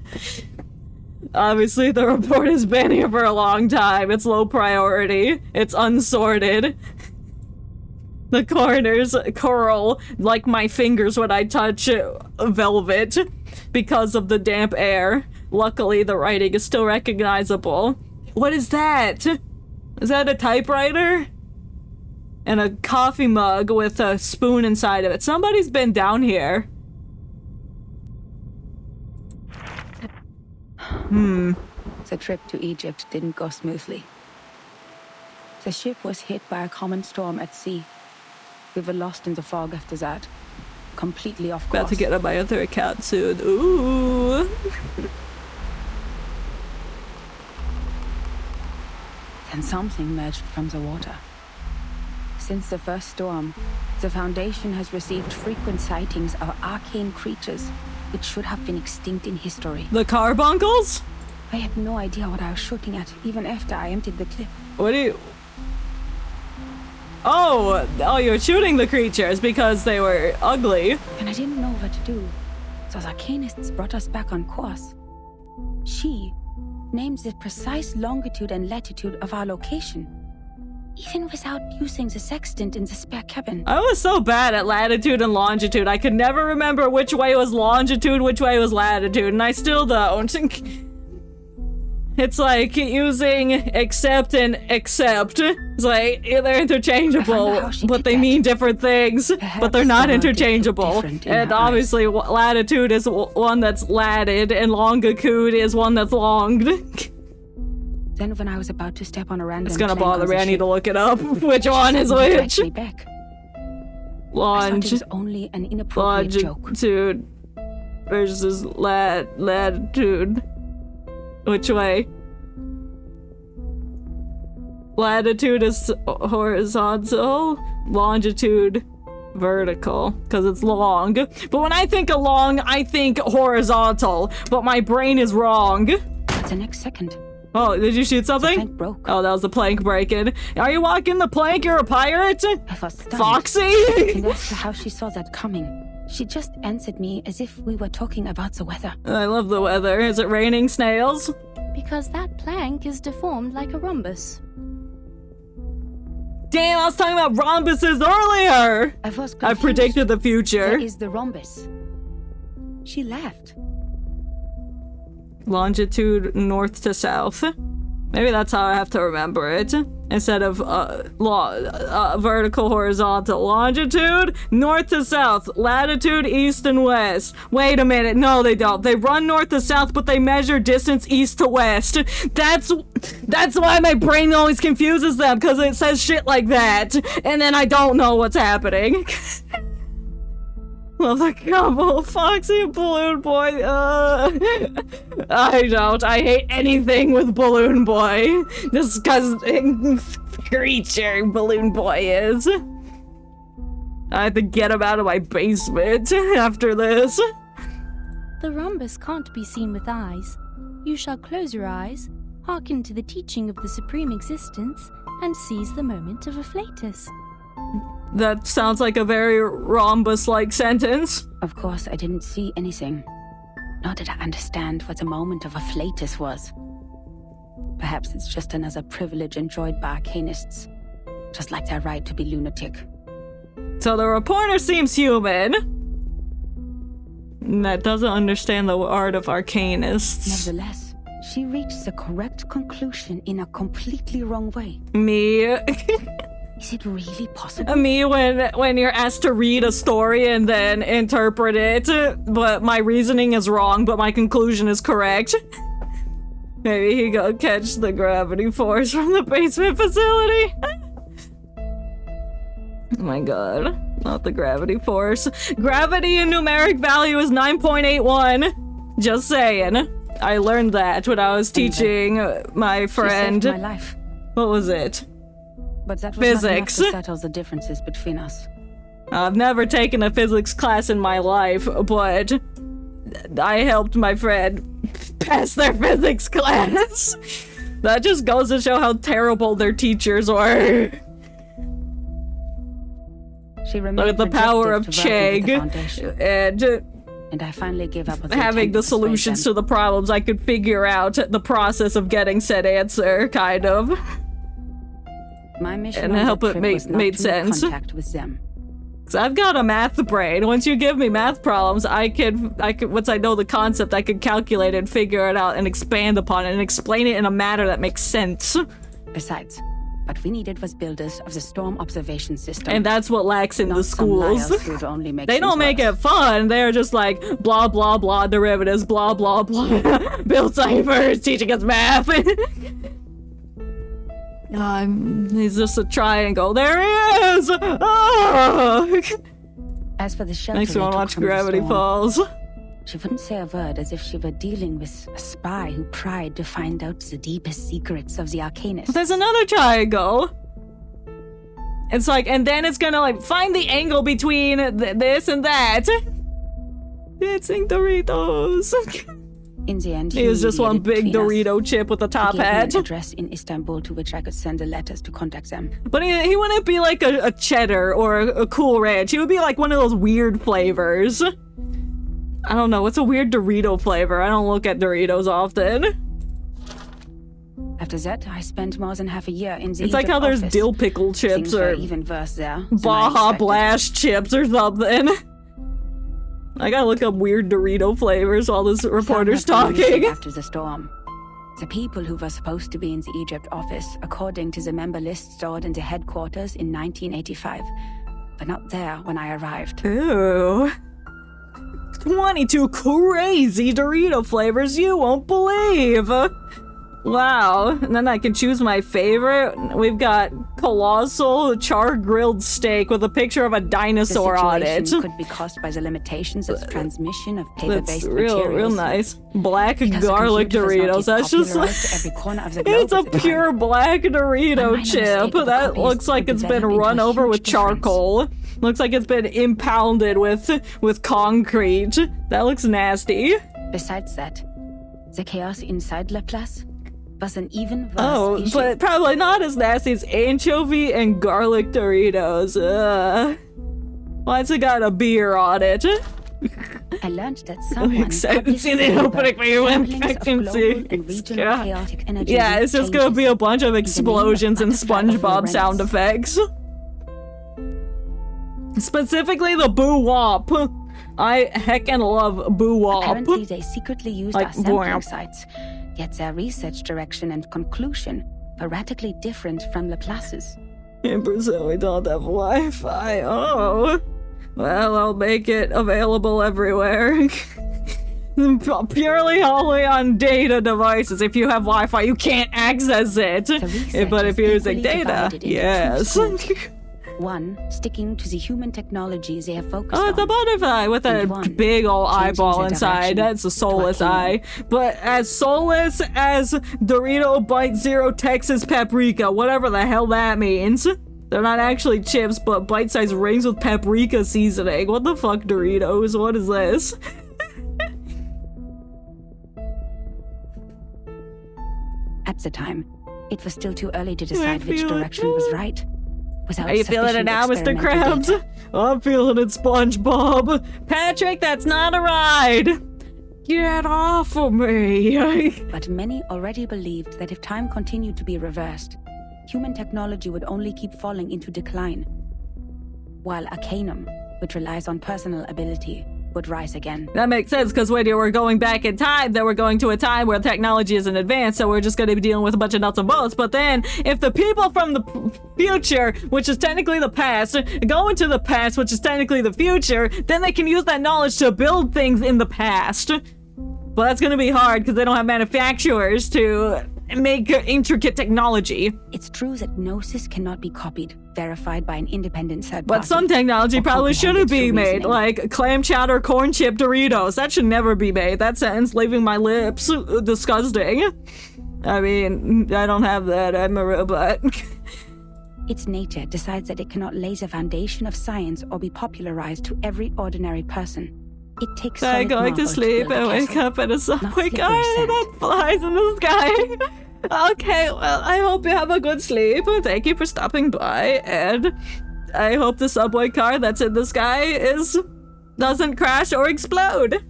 Obviously, the report has been here for a long time. It's low priority. It's unsorted. The corners curl like my fingers when I touch velvet because of the damp air. Luckily, the writing is still recognizable. What is that? Is that a typewriter? And a coffee mug with a spoon inside of it. Somebody's been down here. The trip to Egypt didn't go smoothly. The ship was hit by a common storm at sea. We were lost in the fog after that. Completely off course. About to get on my other account soon. Ooh. Then something emerged from the water. Since the first storm, the Foundation has received frequent sightings of arcane creatures which should have been extinct in history. The carbuncles? I had no idea what I was shooting at, even after I emptied the clip. What do you... Oh, you're shooting the creatures because they were ugly. And I didn't know what to do. So the arcanists brought us back on course. She named the precise longitude and latitude of our location, even without using the sextant in the spare cabin. I was so bad at latitude and longitude. I could never remember which way was longitude, which way was latitude, and I still don't. It's like using accept and accept. It's like they're interchangeable, but they mean different things, but they're not interchangeable. And obviously latitude is one that's latted and longitude is one that's longed. Then when I was about to step on a random it's gonna bother me, I need to look it up. Which one is which? Back. I thought it was only an inappropriate joke. Longitude versus latitude. Which way? Latitude is horizontal, longitude vertical, because it's long. But when I think of long, I think horizontal, but my brain is wrong. The next second. Oh, did you shoot something? The plank broke. Oh, that was the plank breaking. Are you walking the plank? You're a pirate? I was stunned. Foxy? And as to how she saw that coming, she just answered me as if we were talking about the weather. I love the weather. Is it raining snails? Because that plank is deformed like a rhombus. Damn, I was talking about rhombuses earlier! I was confused. I predicted the future. Where is the rhombus? She laughed. Longitude north to south. Maybe that's how I have to remember it. Instead of vertical, horizontal. Longitude, north to south. Latitude, east and west. Wait a minute. No, they don't. They run north to south, but they measure distance east to west. That's why my brain always confuses them, because it says shit like that. And then I don't know what's happening. Love the combo. Foxy and Balloon Boy. I don't. I hate anything with Balloon Boy. Disgusting creature Balloon Boy is. I have to get him out of my basement after this. The rhombus can't be seen with eyes. You shall close your eyes, hearken to the teaching of the Supreme Existence, and seize the moment of afflatus. That sounds like a very rhombus-like sentence. Of course, I didn't see anything. Nor did I understand what the moment of afflatus was. Perhaps it's just another privilege enjoyed by arcanists. Just like their right to be lunatic. So the reporter seems human. That doesn't understand the art of arcanists. Nevertheless, she reached the correct conclusion in a completely wrong way. Me. Is it really possible? Me when you're asked to read a story and then interpret it, but my reasoning is wrong, but my conclusion is correct. Maybe he go catch the gravity force from the basement facility. Oh my god, not the gravity force. Gravity in numeric value is 9.81. Just saying. I learned that when I was teaching my friend. She saved my life. What was it? But that was Physics. not enough to settle the differences between us. I've never taken a physics class in my life, but I helped my friend pass their physics class. That just goes to show how terrible their teachers were. She Look at the power of Chegg and I finally gave up. Having the solutions to the problems. I could figure out the process of getting said answer, kind of. My mission and help it made sense. Contact with them. Cause I've got a math brain. Once you give me math problems, I could once I know the concept, I could calculate it, figure it out, and expand upon it, and explain it in a manner that makes sense. Besides, what we needed was builders of the storm observation system. And that's what lacks in the schools. They don't make it fun. They're just like, blah, blah, blah, derivatives, blah, blah, blah. Bill Cipher's teaching us math. He's just a triangle. There he is! Oh! As for the shelter, makes me want to watch Gravity Falls. She wouldn't say a word, as if she were dealing with a spy who pried to find out the deepest secrets of the arcanists. There's another triangle. It's like, and then it's gonna like find the angle between this and that. Dancing Doritos. In the end, he was just one big Dorito chip with a top hat. An address in Istanbul to which I could send the letters to contact them. But he wouldn't be like a cheddar or a Cool Ranch. He would be like one of those weird flavors. I don't know, what's a weird Dorito flavor? I don't look at Doritos often. After that, I spent more than half a year in the It's like how there's office. dill pickle chips Things or were even worse there Baja Blast chips or something. I gotta look up weird Dorito flavors while this reporter's talking. After the storm, the people who were supposed to be in the Egypt office, according to the member list stored in the headquarters in 1985, were not there when I arrived. Ooh. 22 crazy Dorito flavors you won't believe! Wow, and then I can choose my favorite. We've got colossal char-grilled steak with a picture of a dinosaur on it. The situation could be caused by the limitations of transmission of paper-based materials. Real nice. Black garlic Doritos. That's just like it's a pure black Dorito chip. That looks like it's been run over with charcoal. Looks like it's been impounded with concrete. That looks nasty. Besides that, the chaos inside La Place was an even worse issue. But probably not as nasty as anchovy and garlic Doritos. Why's it got a beer on it? I learned that someone see the opening for you I can see. Yeah, it's just gonna be a bunch of explosions and SpongeBob sound effects. Specifically the boo womp. I heckin' love boo womp. Apparently they secretly used our sampling sites. Yet their research direction and conclusion were radically different from Laplace's. In Brazil, we don't have Wi-Fi. Oh. Well, I'll make it available everywhere. Purely only on data devices. If you have Wi-Fi, you can't access it. But if you're using data, yes. One, sticking to the human technologies they have focused Oh, it's a on. butterfly with a And one, big old changing eyeball the inside. direction That's a to soulless a eye. But as soulless as Dorito Bite Zero Texas Paprika, whatever the hell that means. They're not actually chips, but bite-sized rings with paprika seasoning. What the fuck, Doritos? What is this? At the time, it was still too early to decide which feel it. direction was right. Without Are you feeling it sufficient now, Mr. experimental Krabs? data. I'm feeling it, SpongeBob. Patrick, that's not a ride. Get off of me. But many already believed that if time continued to be reversed, human technology would only keep falling into decline, while Arcanum, which relies on personal ability, would rise again. That makes sense, because when you were going back in time, then we're going to a time where technology isn't advanced, so we're just going to be dealing with a bunch of nuts and bolts. But then, if the people from the future, which is technically the past, go into the past, which is technically the future, then they can use that knowledge to build things in the past. But that's going to be hard, because they don't have manufacturers to make intricate technology. It's true that Gnosis cannot be copied, verified by an independent third party. But some technology or probably shouldn't be comprehended made, through reasoning. like clam chowder corn chip Doritos. That should never be made. That sentence leaving my lips disgusting. I mean, I don't have that. I'm a robot. Its nature decides that it cannot lay the foundation of science or be popularized to every ordinary person. It takes I'm solid going to marble sleep build a and wake castle. up in a subway slippery car sand. that flies in the sky. Okay, well, I hope you have a good sleep. Thank you for stopping by, and I hope the subway car that's in the sky doesn't crash or explode.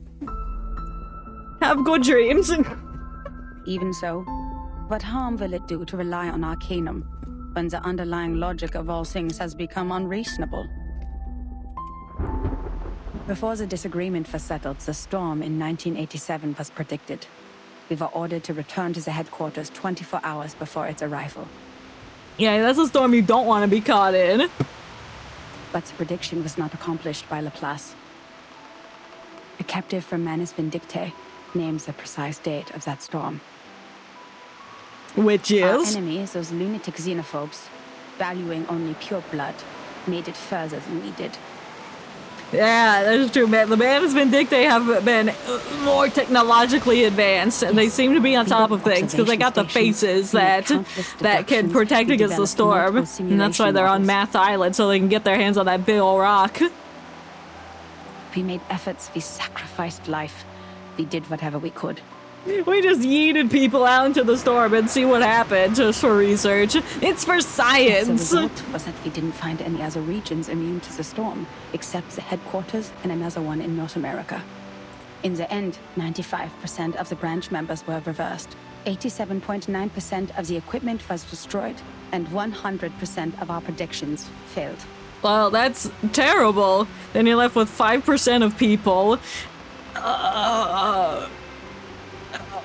Have good dreams. Even so, what harm will it do to rely on Arcanum when the underlying logic of all things has become unreasonable? Before the disagreement was settled, the storm in 1987 was predicted. We were ordered to return to the headquarters 24 hours before its arrival. Yeah, that's a storm you don't want to be caught in. But the prediction was not accomplished by Laplace. A captive from Manus Vindictae names the precise date of that storm. Which Our is? enemies, those lunatic xenophobes, valuing only pure blood, made it further than we did. Yeah, that's true, man. The Manus Vindictae have been more technologically advanced, and they seem to be on top of things because they got the faces that can protect against the storm, and that's why they're on Math Island, so they can get their hands on that big ol' rock. We made efforts, we sacrificed life, we did whatever we could. We just yeeted people out into the storm and see what happened, just for research. It's for The science. result was that we didn't find any other regions immune to the storm, except the headquarters and another one in North America. In the end, 95% of the branch members were reversed, 87.9% of the equipment was destroyed, and 100% of our predictions failed. Well, that's terrible. Then you're left with 5% of people.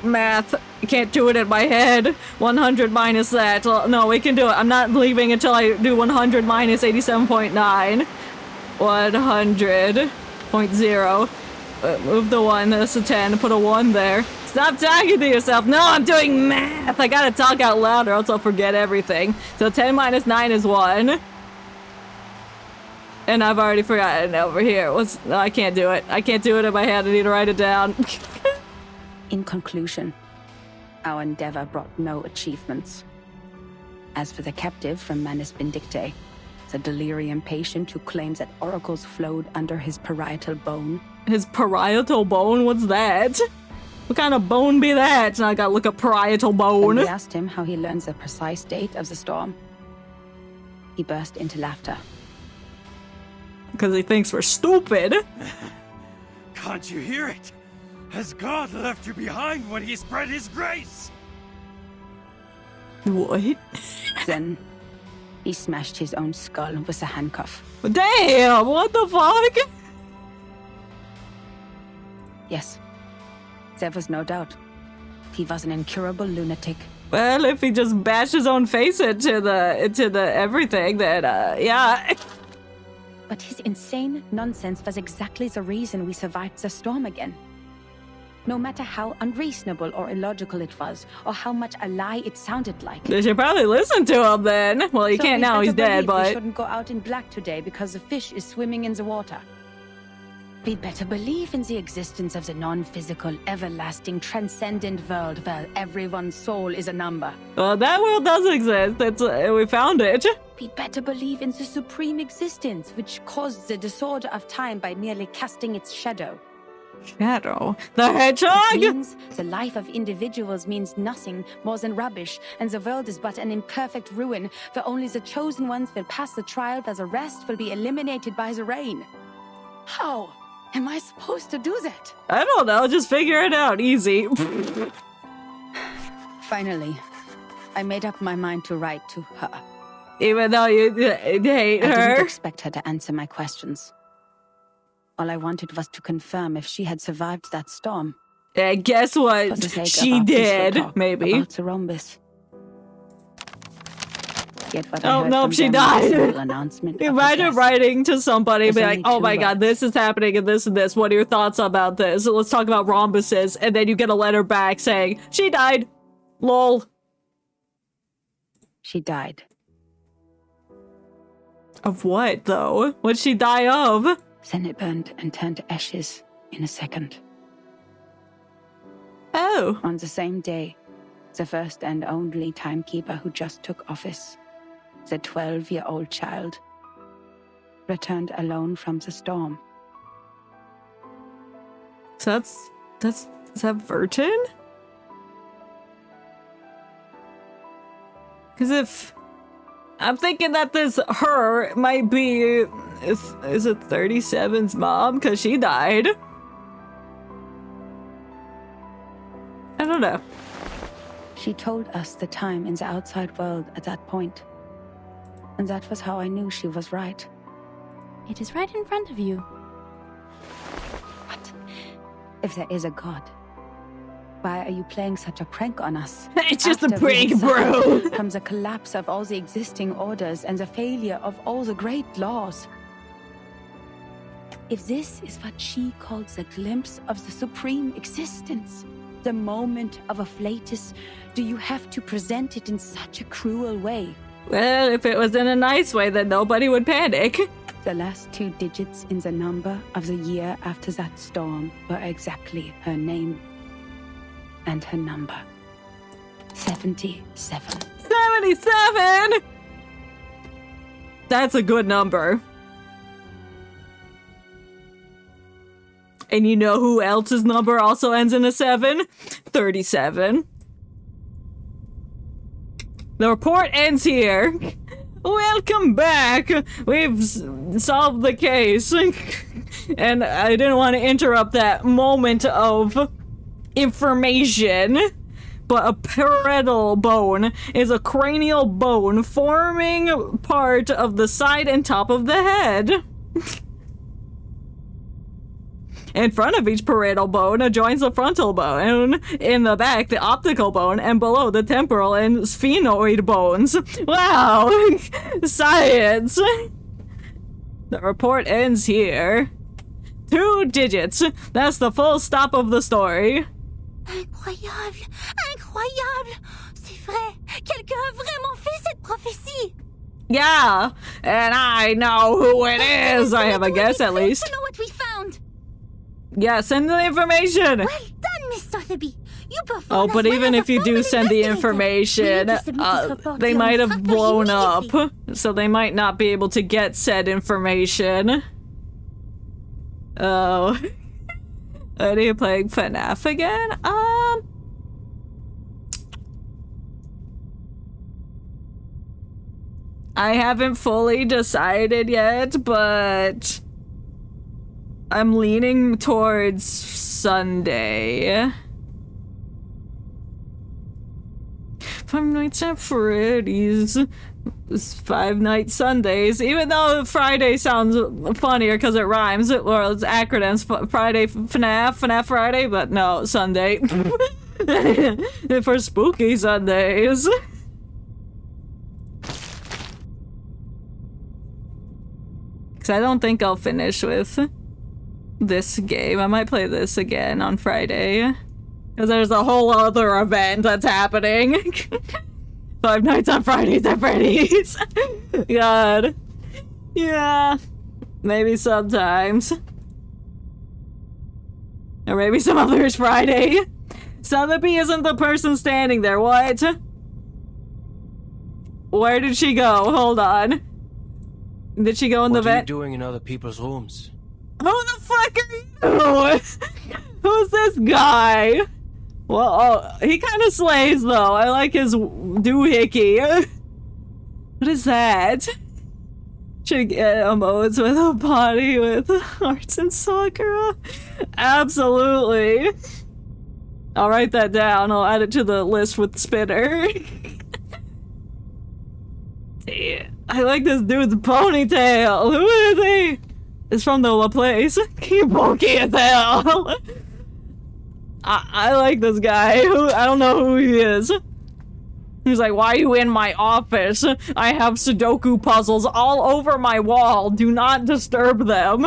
Math. I can't do it in my head. 100 minus that. No, we can do it. I'm not leaving until I do 100 minus 87.9. 100.0. Move the 1. That's a 10. Put a 1 there. Stop talking to yourself. No, I'm doing math. I gotta talk out loud or else I'll forget everything. So 10 minus 9 is 1. And I've already forgotten over here. No, I can't do it. I can't do it in my head. I need to write it down. In conclusion, our endeavor brought no achievements. As for the captive from Manus Vindictae, the delirium patient who claims that oracles flowed under his parietal bone. His parietal bone? What's that? What kind of bone be that? Now I gotta look up parietal When bone. we asked him how he learns the precise date of the storm, he burst into laughter. Because he thinks we're stupid. Can't you hear it? Has God left you behind when he spread his grace? What? Then, he smashed his own skull with a handcuff. Damn, what the fuck? Yes, there was no doubt. He was an incurable lunatic. Well, if he just bashed his own face into the everything, then yeah. But his insane nonsense was exactly the reason we survived the storm again. No matter how unreasonable or illogical it was, or how much a lie it sounded like. They should probably listen to him then. Well, you So can't we'd now, he's better dead, believe we but... shouldn't go out in black today because the fish is swimming in the water. We'd better believe in the existence of the non-physical, everlasting, transcendent world where everyone's soul is a number. Well, that world does exist. We found it. We'd better believe in the supreme existence, which caused the disorder of time by merely casting its shadow. Shadow? The hedgehog? Means the life of individuals means nothing more than rubbish, and the world is but an imperfect ruin, where only the chosen ones will pass the trial, where the rest will be eliminated by the rain. How am I supposed to do that? I don't know, just figure it out. Easy. Finally, I made up my mind to write to her. Even though you hate I her. didn't expect her to answer my questions. All I wanted was to confirm if she had survived that storm. And guess what? For the sake She of our peaceful did, talk maybe. About the rhombus. Yet what I Oh, heard nope, from she them was a died. simple announcement of her Imagine death. writing to somebody and be There's like, only oh my two god, this is happening and this. What are your thoughts about this? Let's talk about rhombuses. And then you get a letter back saying, she died. Lol. She died. Of what, though? What'd she die of? Then it burned and turned to ashes in a second. Oh. On the same day, the first and only timekeeper who just took office, the 12-year-old child, returned alone from the storm. So is that Verton? Because if... I'm thinking that this her might be... Is it 37's mom? Because she died. I don't know. She told us the time in the outside world at that point. And that was how I knew she was right. It is right in front of you. But if there is a god, why are you playing such a prank on us? It's just a After we prank, have bro. suffered from the collapse of all the existing orders and the failure of all the great laws. If this is what she calls a glimpse of the supreme existence, the moment of a flatus, do you have to present it in such a cruel way? Well, if it was in a nice way, then nobody would panic. The last 2 digits in the number of the year after that storm were exactly her name and her number. 77. 77! That's a good number. And you know who else's number also ends in a 7? 37. The report ends here. Welcome back. We've solved the case. And I didn't want to interrupt that moment of information. But a parietal bone is a cranial bone forming part of the side and top of the head. In front of each parietal bone adjoins the frontal bone, in the back the optical bone, and below the temporal and sphenoid bones. Wow! Science! The report ends here. 2 digits. That's the full stop of the story. Incroyable! Incroyable! C'est vrai! Quelqu'un a vraiment fait cette prophétie! Yeah, and I know who it is. I have a guess at least. To know what we found. Yeah, send the information. Well done, Miss Sotheby. You performed Oh, as but well even as a if you do formal send the investigator. information, We need to submit this report they to might your have instructor blown up, immediately. so they might not be able to get said information. Oh. Are you playing FNAF again? I haven't fully decided yet, but I'm leaning towards Sunday. 5 Nights at Freddy's. 5 Night Sundays. Even though Friday sounds funnier because it rhymes, or it's acronyms. Friday FNAF, FNAF Friday, but no, Sunday. For spooky Sundays. Because I don't think I'll finish with this game. I might play this again on Friday. Because there's a whole other event that's happening. 5 Nights on Fridays at Freddy's. God. Yeah. Maybe sometimes. Or maybe some others Friday. Sotheby isn't the person standing there. What? Where did she go? Hold on. Did she go in the vent? What are you doing in other people's rooms? Who the fuck are you? Who's this guy? Well, oh, he kind of slays though. I like his doohickey. What is that? Should get emotes with a body with hearts and sakura. Absolutely. I'll write that down. I'll add it to the list with Spinner. Damn. I like this dude's ponytail. Who is he? It's from the place. He's bulky as hell. I like this guy. I don't know who he is. He's like, why are you in my office? I have Sudoku puzzles all over my wall. Do not disturb them.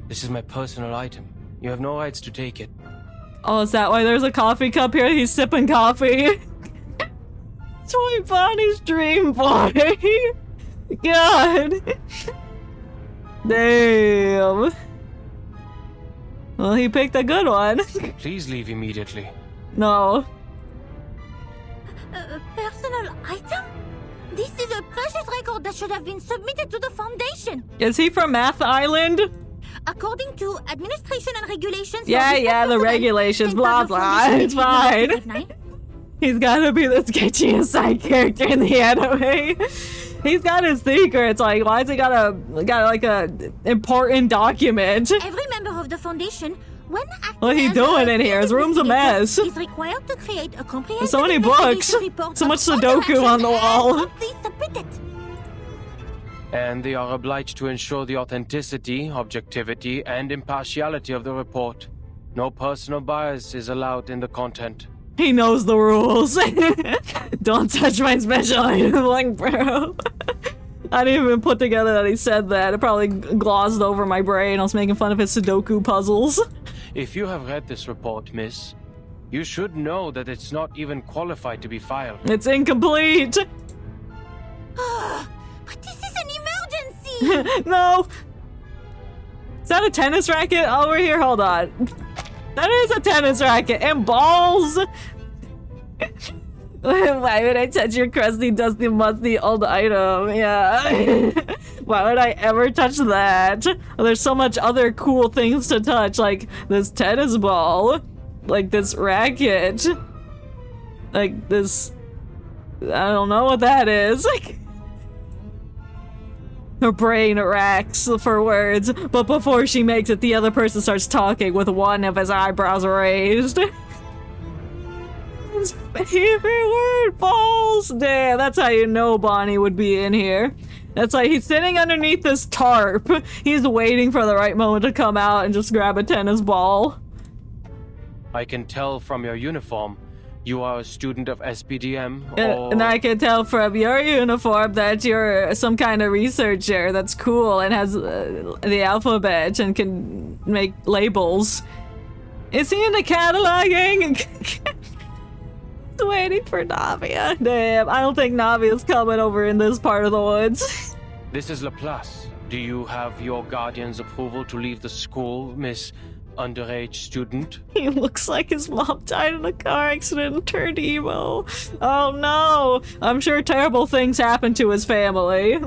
This is my personal item. You have no rights to take it. Oh, is that why there's a coffee cup here? He's sipping coffee. Toy Bonnie's dream boy. God. Damn. Well, he picked a good one. Please leave immediately. No. Personal item? This is a precious record that should have been submitted to the Foundation. Is he from Math Island? According to administration and regulations... Yeah, the regulations, blah, blah. It's fine. He's gotta be the sketchiest side character in the anime. He's got his secrets. Like, why has he got like a important document? Every member of the Foundation, when acting What are he as doing in here? His room's a mess. is required to create a comprehensive So many books. investigation report So much of all Sudoku their on the wall. actions and promptly submit it. And they are obliged to ensure the authenticity, objectivity, and impartiality of the report. No personal bias is allowed in the content. He knows the rules. Don't touch my special item, like, bro. I didn't even put together that he said that. It probably glossed over my brain. I was making fun of his Sudoku puzzles. If you have read this report, miss, you should know that it's not even qualified to be filed. It's incomplete. But this is an emergency! No. Is that a tennis racket over here? Hold on. That is a tennis racket and balls. Why would I touch your crusty, dusty, musty old item? Yeah. Why would I ever touch that? There's so much other cool things to touch, like this tennis ball, like this racket, like this. I don't know what that is. Her brain racks for words, but before she makes it, the other person starts talking with one of his eyebrows raised. His favorite word, balls. Damn, that's how you know Bonnie would be in here. That's like he's sitting underneath this tarp. He's waiting for the right moment to come out and just grab a tennis ball. I can tell from your uniform, you are a student of SPDM, or... And I can tell from your uniform that you're some kind of researcher that's cool and has the alphabet and can make labels. Is he into cataloging? Waiting for Navia. Damn, I don't think Navia's coming over in this part of the woods. This is Laplace. Do you have your guardian's approval to leave the school, Miss Underage Student? He looks like his mom died in a car accident and turned emo. Oh no! I'm sure terrible things happen to his family.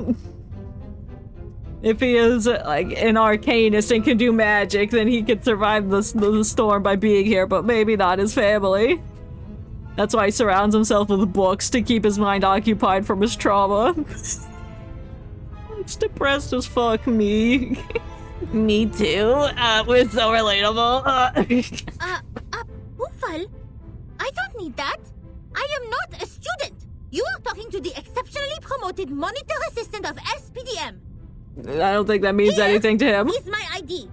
If he is like an arcanist and can do magic, then he could survive the storm by being here, but maybe not his family. That's why he surrounds himself with books to keep his mind occupied from his trauma. It's depressed as fuck, me. Me too. We're so relatable. Boofal? I don't need that. I am not a student. You are talking to the exceptionally promoted monitor assistant of SPDM. I don't think that means anything to him. Is my ID.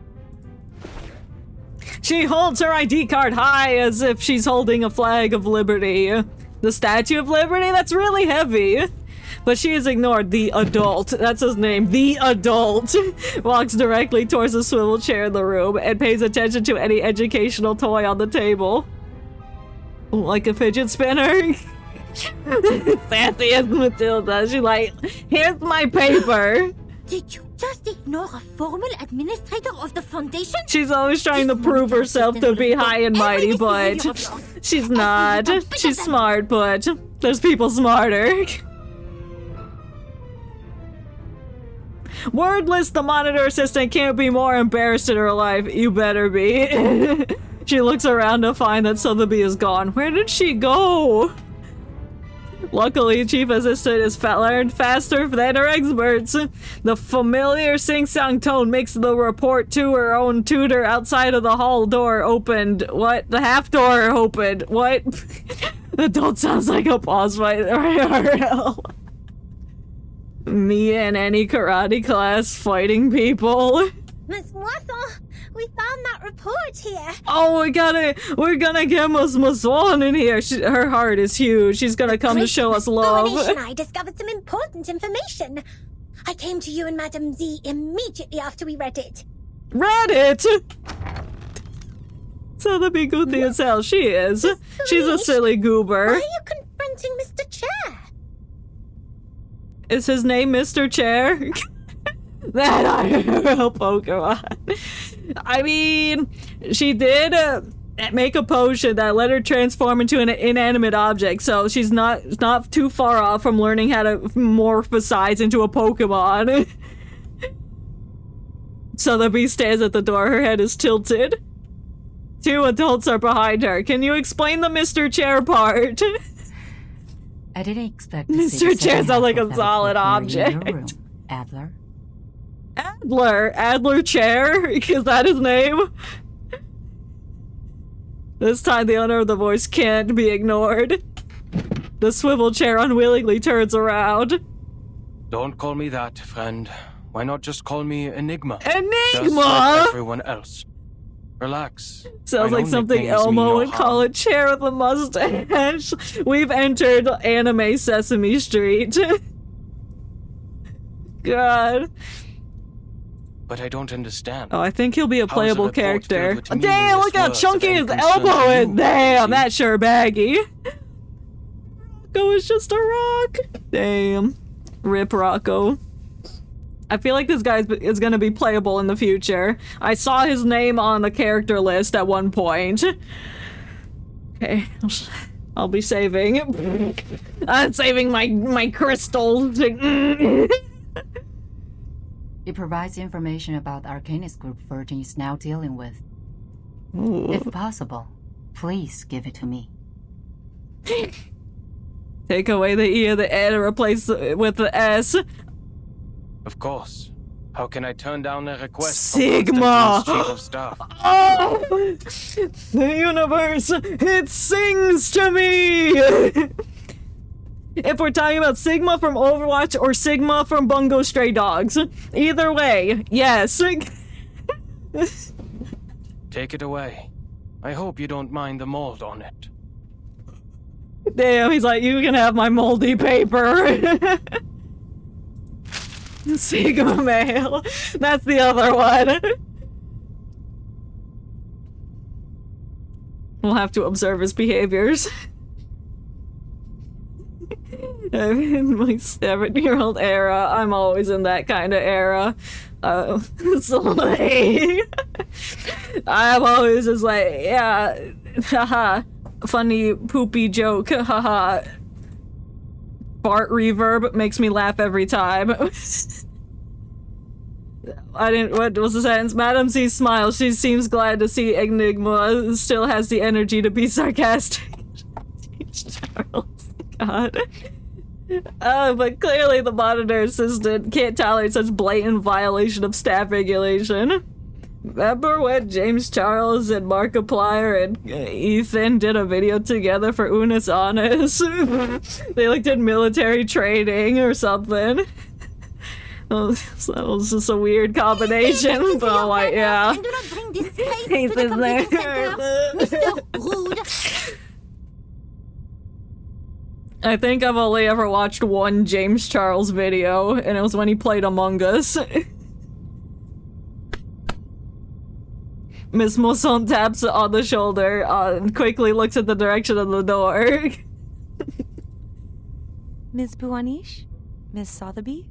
She holds her ID card high as if she's holding a flag of liberty. The Statue of Liberty? That's really heavy. But she is ignored. The adult, that's his name, the adult, walks directly towards the swivel chair in the room and pays attention to any educational toy on the table. Like a fidget spinner? Sassy as Matilda. She's like, here's my paper. Did you just ignore a formal administrator of the Foundation? She's always trying to prove herself to be high and mighty, but she's not. She's smart, but there's people smarter. Wordless, the monitor assistant can't be more embarrassed in her life. You better be. She looks around to find that Sotheby is gone. Where did she go? Luckily, Chief Assistant is learned faster than her experts. The familiar sing-song tone makes the report to her own tutor outside of the hall door opened. What? The half door opened. What? That don't sound like a boss fight or IRL. Me in any karate class fighting people. Miss Moisson, we found that report here. Oh, we're gonna get Miss Swan in here. Her heart is huge. She's gonna come to show us love. I discovered some important information. I came to you and Madame Z immediately after we read it. Read it? So the be goofy as hell she is. She's a silly goober. Why are you confronting Mr. Chair? Is his name Mr. Chair? That IRL Pokemon. I mean, she did make a potion that let her transform into an inanimate object, so she's not too far off from learning how to morphosize into a Pokemon. So the bee stands at the door. Her head is tilted. Two adults are behind her. Can you explain the Mr. Chair part? I didn't expect to see Mr. Chair sounds like a solid object. Adler? Adler Chair? Is that his name? This time the owner of the voice can't be ignored. The swivel chair unwillingly turns around. Don't call me that, friend. Why not just call me Enigma? Enigma! Just like everyone else. Relax. Sounds like something Elmo would call a chair with a mustache. We've entered anime Sesame Street. God. But I don't understand. Oh, I think he'll be a playable character. Damn, look how chunky his concern elbow is. you, Damn, see? that's sure baggy. Rocco is just a rock. Damn. Rip Rocco. I feel like this guy is gonna be playable in the future. I saw his name on the character list at one point. Okay, I'll be saving. I'm saving my crystals. It provides information about the Arcanist group Virgin is now dealing with. Ooh. If possible, please give it to me. Take away the E of the N and replace it with the S. Of course. How can I turn down a request Sigma! from Chief of Staff? Oh! The universe, it sings to me! If we're talking about Sigma from Overwatch or Sigma from Bungo Stray Dogs. Either way, yes. Take it away. I hope you don't mind the mold on it. Damn, he's like, you can have my moldy paper. Sigma male. That's the other one. We'll have to observe his behaviors. I'm in my 7-year-old era. I'm always in that kind of era. So like, I'm always just like, yeah, haha, funny poopy joke, haha. Fart reverb makes me laugh every time. What was the sentence? Madam C smiles. She seems glad to see Enigma still has the energy to be sarcastic. Charles, God. But clearly the monitor assistant can't tolerate such blatant violation of staff regulation. Remember when James Charles and Markiplier and Ethan did a video together for Unis Honest? They like did military training or something. So that was just a weird combination, but I'm like, yeah. And do not bring disgrace to the computer center, Mr. Rude. I think I've only ever watched one James Charles video, and it was when he played Among Us. Miss Mousson taps on the shoulder and quickly looks at the direction of the door. Ms. Buanish? Ms. Sotheby?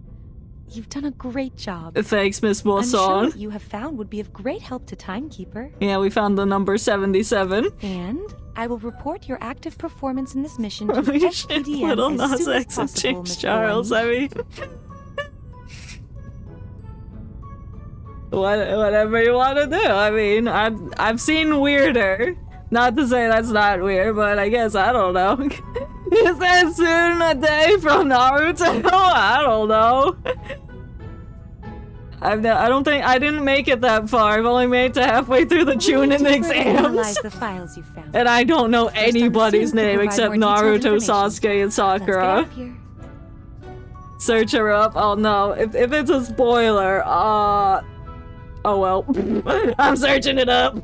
You've done a great job. Thanks, Miss I'm Mousson. sure what you have found would be of great help to Timekeeper. Yeah, we found the number 77. And I will report your active performance in this mission to Holy shit, FPDM Little as Nas soon as X and possible, James Ms. Charles, Buanish. I mean... Whatever you want to do. I mean, I've seen weirder. Not to say that's not weird, but I guess I don't know. Is that soon a day from Naruto? I don't know. I don't think I didn't make it that far. I've only made it to halfway through the Chunin exams, The files you found. and I don't know anybody's First, I'm name soon to except provide more Naruto, detailed Sasuke, and Let's get Sakura. out of here. Search her up. Oh no! If it's a spoiler, oh well. I'm searching it up.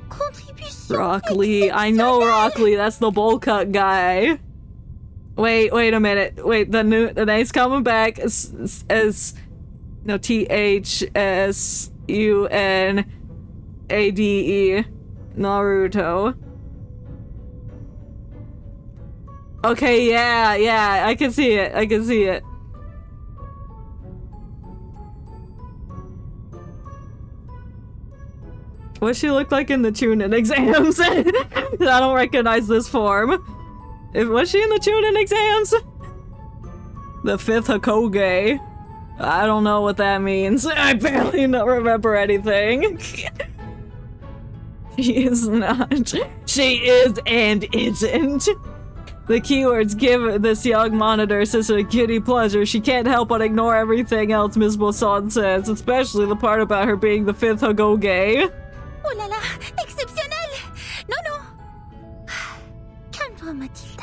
Contribution Rock Lee. I know Rock Lee. That's the bowl cut guy. Wait a minute. Wait, the name's coming back as no THSUNADE Naruto. Okay, yeah, I can see it. What she look like in the Chunin exams? I don't recognize this form. Was she in the Chunin exams? The 5th Hokage. I don't know what that means. I barely remember anything. She is not. She is and isn't. The keywords give this young monitor sister a giddy pleasure. She can't help but ignore everything else Ms. Boisson says, especially the part about her being the 5th Hokage. Oh la la, exceptionnel! No. Calme-toi, Matilda.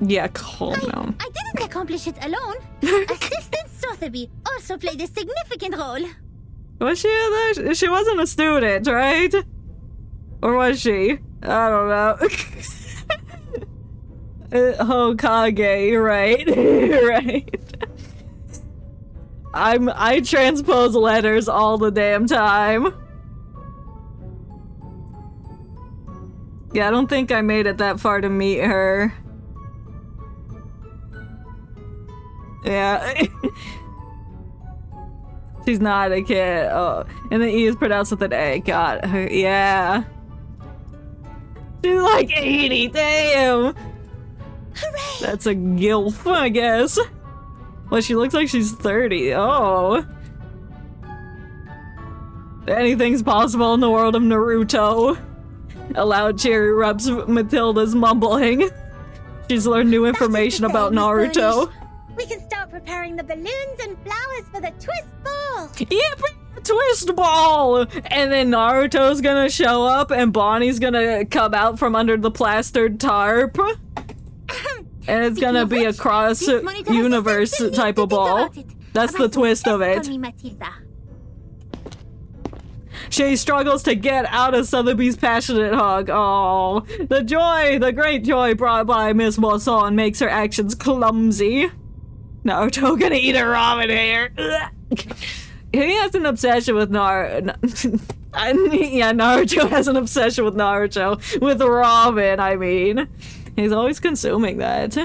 Yeah, calm down. I didn't accomplish it alone. Assistant Sotheby also played a significant role. Was she in there? She wasn't a student, right? Or was she? I don't know. Hokage, right? Right. I transpose letters all the damn time. Yeah, I don't think I made it that far to meet her. Yeah. She's not a kid. Oh, and the E is pronounced with an A. God, her, yeah. She's like 80, damn! Hooray! That's a gilf, I guess. Well, she looks like she's 30. Oh. Anything's possible in the world of Naruto. A loud cheer erupts Matilda's mumbling. She's learned new information about Naruto. We can start preparing the balloons and flowers for the twist ball. Yeah, twist ball! And then Naruto's gonna show up and Bonnie's gonna come out from under the plastered tarp. And it's gonna be a cross-universe type of ball. That's the twist of it. She struggles to get out of Sotheby's passionate hug. Oh, the great joy brought by Miss Moisson makes her actions clumsy. Naruto gonna eat her ramen here. He has an obsession with Naruto has an obsession with Naruto. With ramen, I mean. He's always consuming that.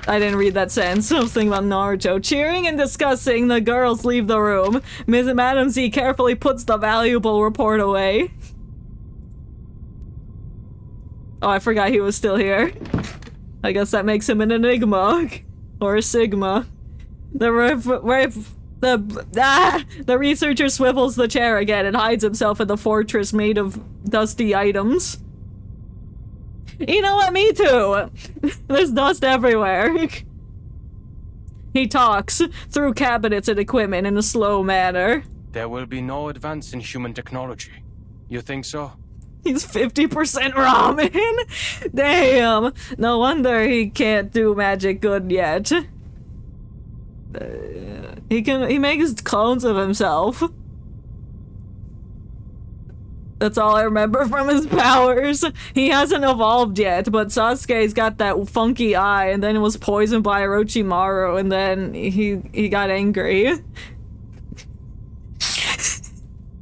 I didn't read that sentence. I was thinking about Naruto. Cheering and discussing, the girls leave the room. Madam Z carefully puts the valuable report away. Oh, I forgot he was still here. I guess that makes him an enigma. Or a sigma. The researcher swivels the chair again and hides himself in the fortress made of dusty items. You know what? Me too. There's dust everywhere. He talks through cabinets and equipment in a slow manner. There will be no advance in human technology. You think so? He's 50% ramen. Damn. No wonder he can't do magic good yet. He makes clones of himself. That's all I remember from his powers. He hasn't evolved yet, but Sasuke's got that funky eye, and then was poisoned by Orochimaru, and then he got angry.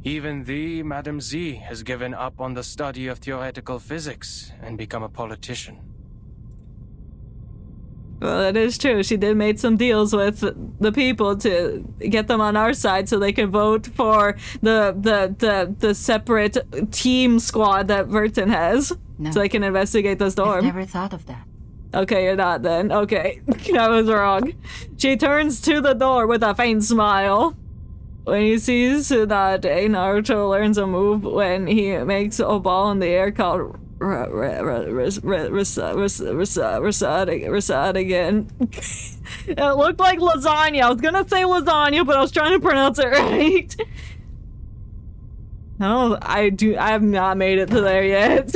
Even thee, Madam Z, has given up on the study of theoretical physics and become a politician. Well, that is true. She did make some deals with the people to get them on our side so they can vote for the separate team squad that Verton has. No. So they can investigate the I've storm. never thought of that. Okay, you're not then. Okay, I was wrong. She turns to the door with a faint smile. When he sees Tsunade, Naruto learns a move when he makes a ball in the air called Rasad again. It looked like lasagna. I was gonna say lasagna, but I was trying to pronounce it right. No, I have not made it to there yet.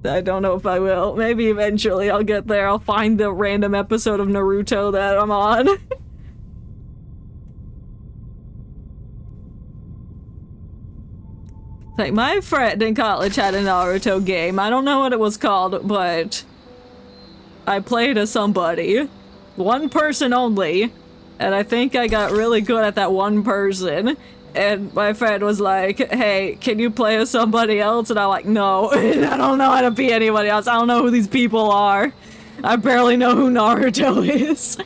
I don't know if I will. Maybe eventually I'll get there. I'll find the random episode of Naruto that I'm on. Like, my friend in college had a Naruto game. I don't know what it was called, but I played as somebody. One person only. And I think I got really good at that one person. And my friend was like, hey, can you play as somebody else? And I'm like, no, I don't know how to be anybody else. I don't know who these people are. I barely know who Naruto is.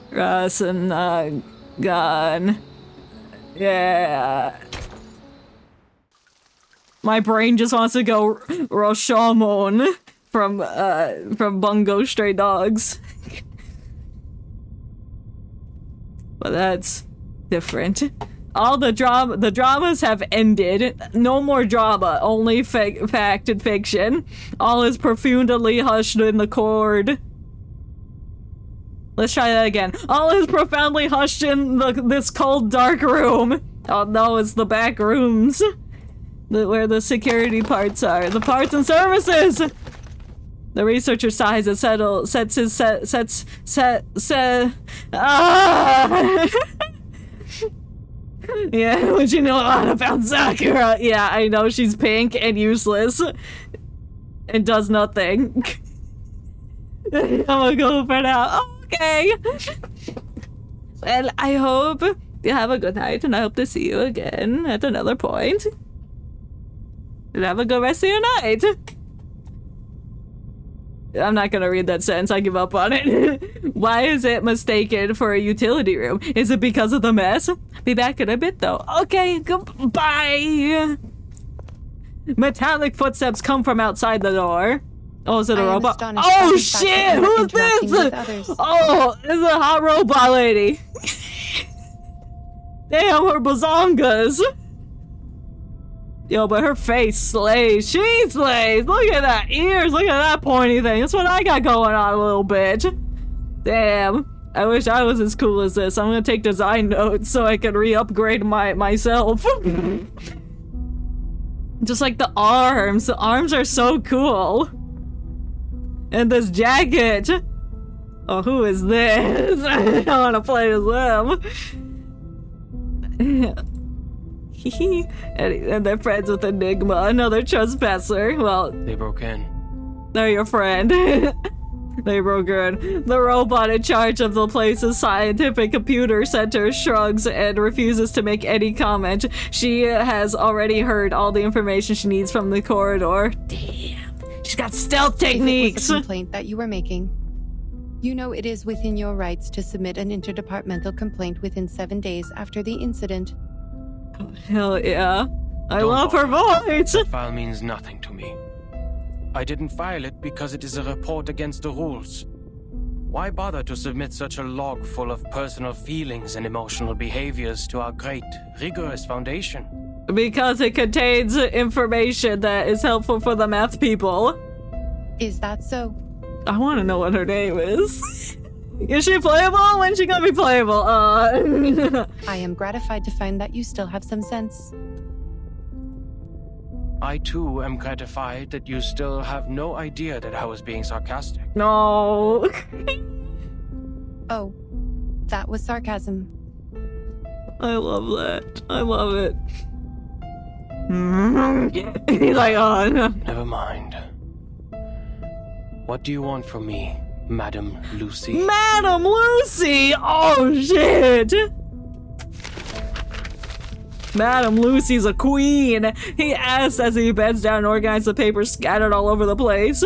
Rasengan. Yeah. My brain just wants to go Rashomon from Bungo Stray Dogs. But that's different. All the dramas have ended. No more drama, only fact and fiction. All is profoundly hushed in the cord. Let's try that again. All is profoundly hushed in this cold, dark room. Oh no, it's the back rooms. Where the security parts are. The parts and services! The researcher sighs and Yeah, would you know a lot about Sakura? Yeah, I know she's pink and useless. And does nothing. I'm gonna go for now. Okay! Well, I hope you have a good night, and I hope to see you again at another point. And have a good rest of your night. I'm not gonna read that sentence, I give up on it. Why is it mistaken for a utility room? Is it because of the mess? Be back in a bit though. Okay, goodbye. Metallic footsteps come from outside the door. Oh, is it a robot? Oh shit! Who is this? Oh, this is a hot robot lady. Damn, her bazongas. Yo, but her face slays. She slays. Look at that ears. Look at that pointy thing. That's what I got going on a little bit. Damn. I wish I was as cool as this. I'm gonna take design notes so I can re-upgrade myself. Just like the arms. The arms are so cool. And this jacket. Oh, who is this? I don't want to play as them. And they're friends with Enigma, another trespasser. Well, they broke in. They're your friend. They broke in. The robot in charge of the place's scientific computer center shrugs and refuses to make any comment. She has already heard all the information she needs from the corridor. Damn. She's got stealth techniques. If it was a complaint that you were making, you know it is within your rights to submit an interdepartmental complaint within 7 days after the incident. Hell yeah. I love her voice! That file means nothing to me. I didn't file it because it is a report against the rules. Why bother to submit such a log full of personal feelings and emotional behaviors to our great, rigorous foundation? Because it contains information that is helpful for the math people. Is that so? I want to know what her name is. Is she playable? When's she gonna be playable? I am gratified to find that you still have some sense. I too am gratified that you still have no idea that I was being sarcastic. No. Oh, that was sarcasm. I love that. I love it. He's like, oh no. Never mind. What do you want from me, Madam Lucy? Madam Lucy! Oh shit! Madam Lucy's a queen! He asks as he bends down and organizes the papers scattered all over the place.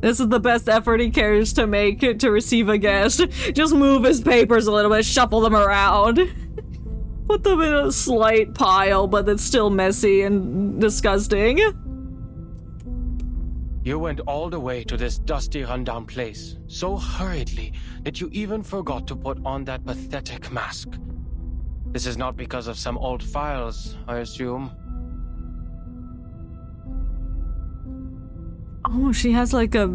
This is the best effort he cares to make to receive a guest. Just move his papers a little bit, shuffle them around. Put them in a slight pile, but it's still messy and disgusting. You went all the way to this dusty, rundown place so hurriedly that you even forgot to put on that pathetic mask. This is not because of some old files, I assume. Oh, she has like a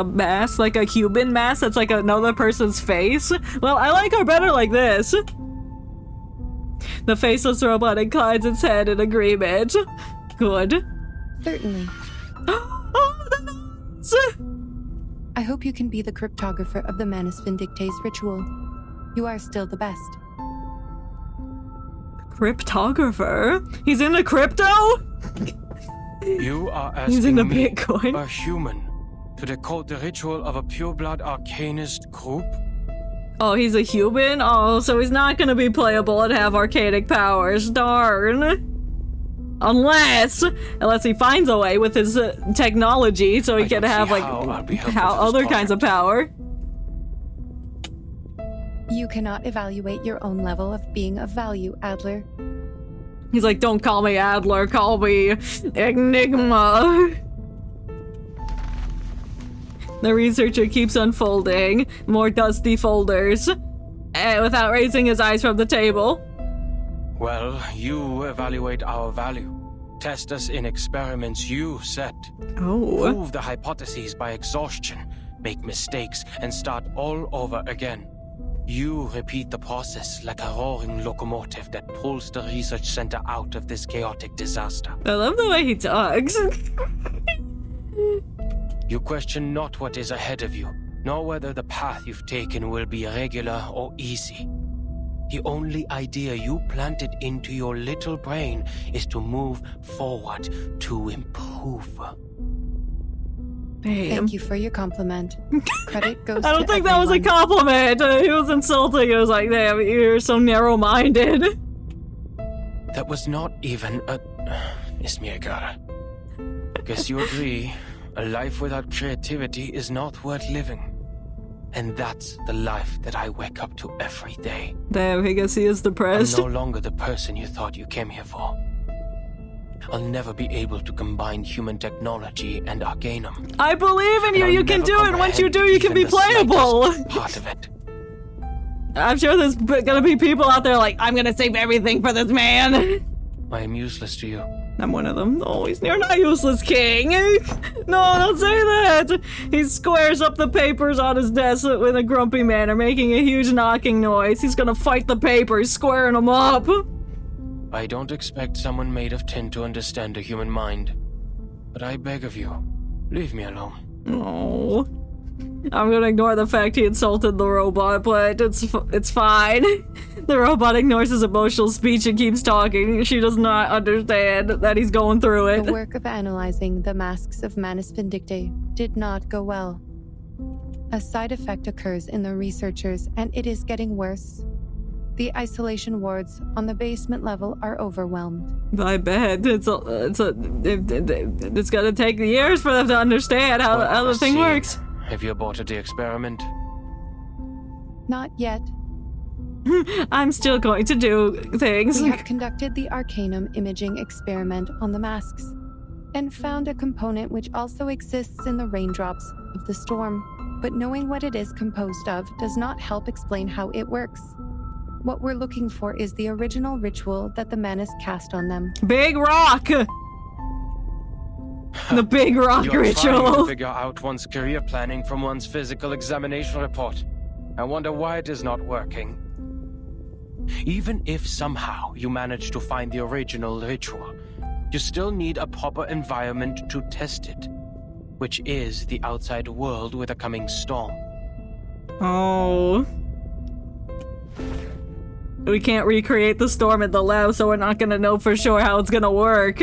mask, like a human mask that's like another person's face? Well, I like her better like this. The faceless robot inclines its head in agreement. Good. Certainly. Oh, the nose! I hope you can be the cryptographer of the Manus Vindictae's ritual. You are still the best. Cryptographer? He's into crypto? You are He's into asking me, Bitcoin. a human, to decode the ritual of a pureblood arcanist group? Oh, he's a human? Oh, so he's not gonna be playable and have arcanic powers. Darn. Unless he finds a way with his technology so he can have like other kinds of power. You cannot evaluate your own level of being of value, Adler. He's like, don't call me Adler, call me Enigma. The researcher keeps unfolding more dusty folders without raising his eyes from the table. Well, you evaluate our value. Test us in experiments you set. Oh. Prove the hypotheses by exhaustion. Make mistakes and start all over again. You repeat the process like a roaring locomotive that pulls the research center out of this chaotic disaster. I love the way he talks. You question not what is ahead of you, nor whether the path you've taken will be regular or easy. The only idea you planted into your little brain is to move forward, to improve. Damn. Thank you for your compliment. Credit goes to I don't think that was a compliment. He was insulting. He was like, damn, you're so narrow-minded. That was not even a... Ismirgar. Guess you agree. A life without creativity is not worth living. And that's the life that I wake up to every day. Damn, I guess he is depressed. I'm no longer the person you thought you came here for. I'll never be able to combine human technology and Arcanum. I believe in you. You can do it. Once you do, you can be playable. Part of it. I'm sure there's gonna be people out there like, I'm gonna save everything for this man. I am useless to you. I'm one of them. Oh, you're not useless, King. No, don't say that. He squares up the papers on his desk with a grumpy manner, making a huge knocking noise. He's gonna fight the papers, squaring them up. I don't expect someone made of tin to understand a human mind. But I beg of you, leave me alone. Oh. I'm gonna ignore the fact he insulted the robot, but it's fine. The robot ignores his emotional speech and keeps talking. She does not understand that he's going through it. The work of analyzing the masks of Manus Vindictae did not go well. A side effect occurs in the researchers, and it is getting worse. The isolation wards on the basement level are overwhelmed. I bet it's gonna take years for them to understand how the thing works. Have you aborted the experiment? Not yet. I'm still going to do things. We have conducted the Arcanum imaging experiment on the masks and found a component which also exists in the raindrops of the storm. But knowing what it is composed of does not help explain how it works. What we're looking for is the original ritual that the Manus cast on them. Big rock! The big rock You're ritual. trying to figure out one's career planning from one's physical examination report. I wonder why it is not working. Even if somehow you manage to find the original ritual, you still need a proper environment to test it, which is the outside world with a coming storm. Oh. We can't recreate the storm at the lab, so we're not gonna know for sure how it's gonna work.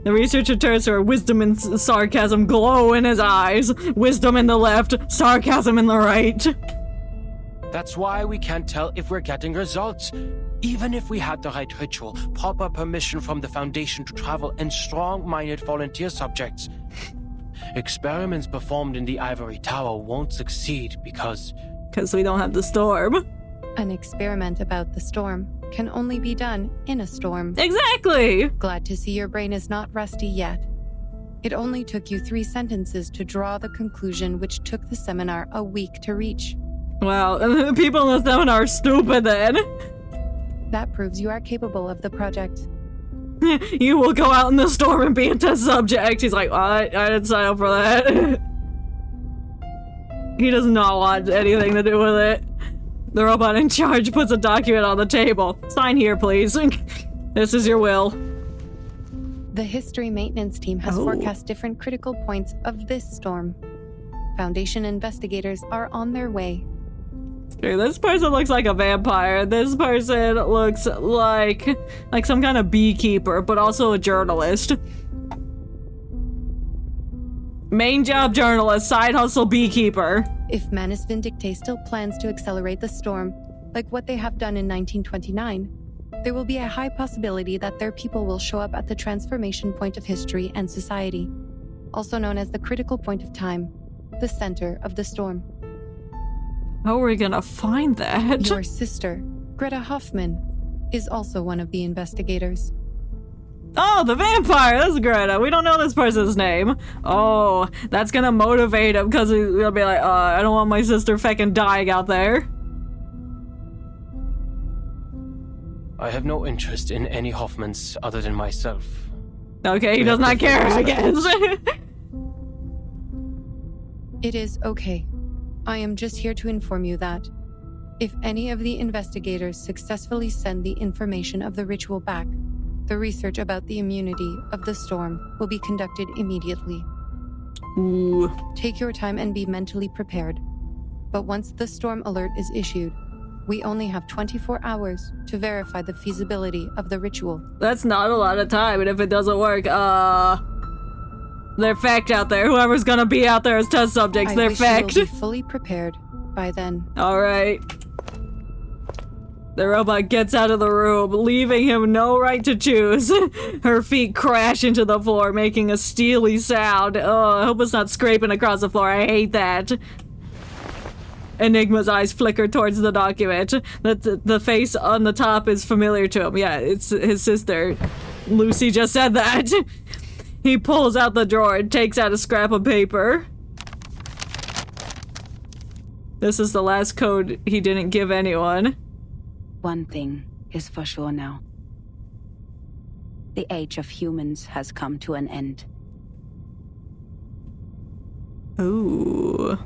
The researcher turns to her, wisdom and sarcasm glow in his eyes. Wisdom in the left, sarcasm in the right. That's why we can't tell if we're getting results. Even if we had the right ritual, proper permission from the Foundation to travel, and strong-minded volunteer subjects, experiments performed in the Ivory Tower won't succeed because we don't have the storm. An experiment about the storm can only be done in a storm. Exactly! Glad to see your brain is not rusty yet. It only took you 3 sentences to draw the conclusion which took the seminar a week to reach. Wow, the people in the seminar are stupid then. That proves you are capable of the project. You will go out in the storm and be a test subject. He's like, what? I didn't sign up for that. He does not want anything to do with it. The robot in charge puts a document on the table. Sign here, please. This is your will. The history maintenance team has forecast different critical points of this storm. Foundation investigators are on their way. Dude, this person looks like a vampire. This person looks like some kind of beekeeper, but also a journalist. Main job journalist, side hustle beekeeper. If Manus Vindicte still plans to accelerate the storm, like what they have done in 1929, there will be a high possibility that their people will show up at the transformation point of history and society, also known as the critical point of time, the center of the storm. How are we gonna find that? Your sister, Greta Hoffman, is also one of the investigators. Oh, the vampire! That's Greta. We don't know this person's name. Oh, that's gonna motivate him because he'll be like, I don't want my sister feckin' dying out there. I have no interest in any Hoffmans other than myself. Okay, he does not care, I guess. It is okay. I am just here to inform you that if any of the investigators successfully send the information of the ritual back, the research about the immunity of the storm will be conducted immediately. Ooh. Take your time and be mentally prepared. But once the storm alert is issued, we only have 24 hours to verify the feasibility of the ritual. That's not a lot of time, and if it doesn't work, they're fecked out there. Whoever's gonna be out there as test subjects, they're fecked. I wish you will be fully prepared by then. Alright. The robot gets out of the room, leaving him no right to choose. Her feet crash into the floor, making a steely sound. Oh, I hope it's not scraping across the floor. I hate that. Enigma's eyes flicker towards the document. The face on the top is familiar to him. Yeah, it's his sister. Lucy just said that. He pulls out the drawer and takes out a scrap of paper. This is the last code he didn't give anyone. One thing is for sure now. The age of humans has come to an end. Ooh.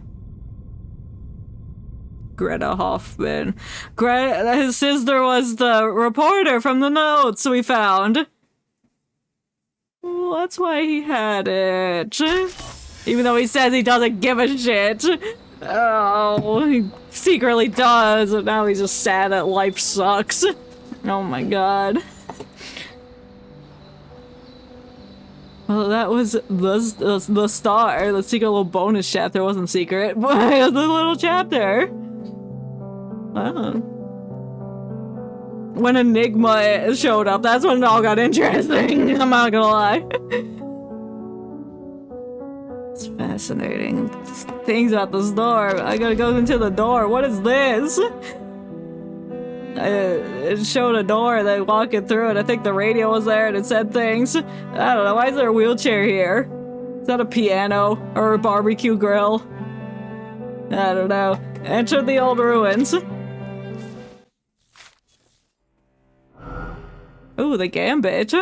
Greta Hoffman. His sister was the reporter from the notes we found. Well, that's why he had it. Even though he says he doesn't give a shit. Oh, he secretly does, and now he's just sad that life sucks. Oh my god. Well, that was the star. The secret little bonus chapter wasn't secret, but it was a little chapter. Wow. When Enigma showed up, that's when it all got interesting. I'm not gonna lie. It's fascinating. Things about the storm. I gotta go into the door. What is this? It showed a door, they walking through it. I think the radio was there and it said things. I don't know. Why is there a wheelchair here? Is that a piano or a barbecue grill? I don't know. Enter the old ruins. Ooh, the gambit.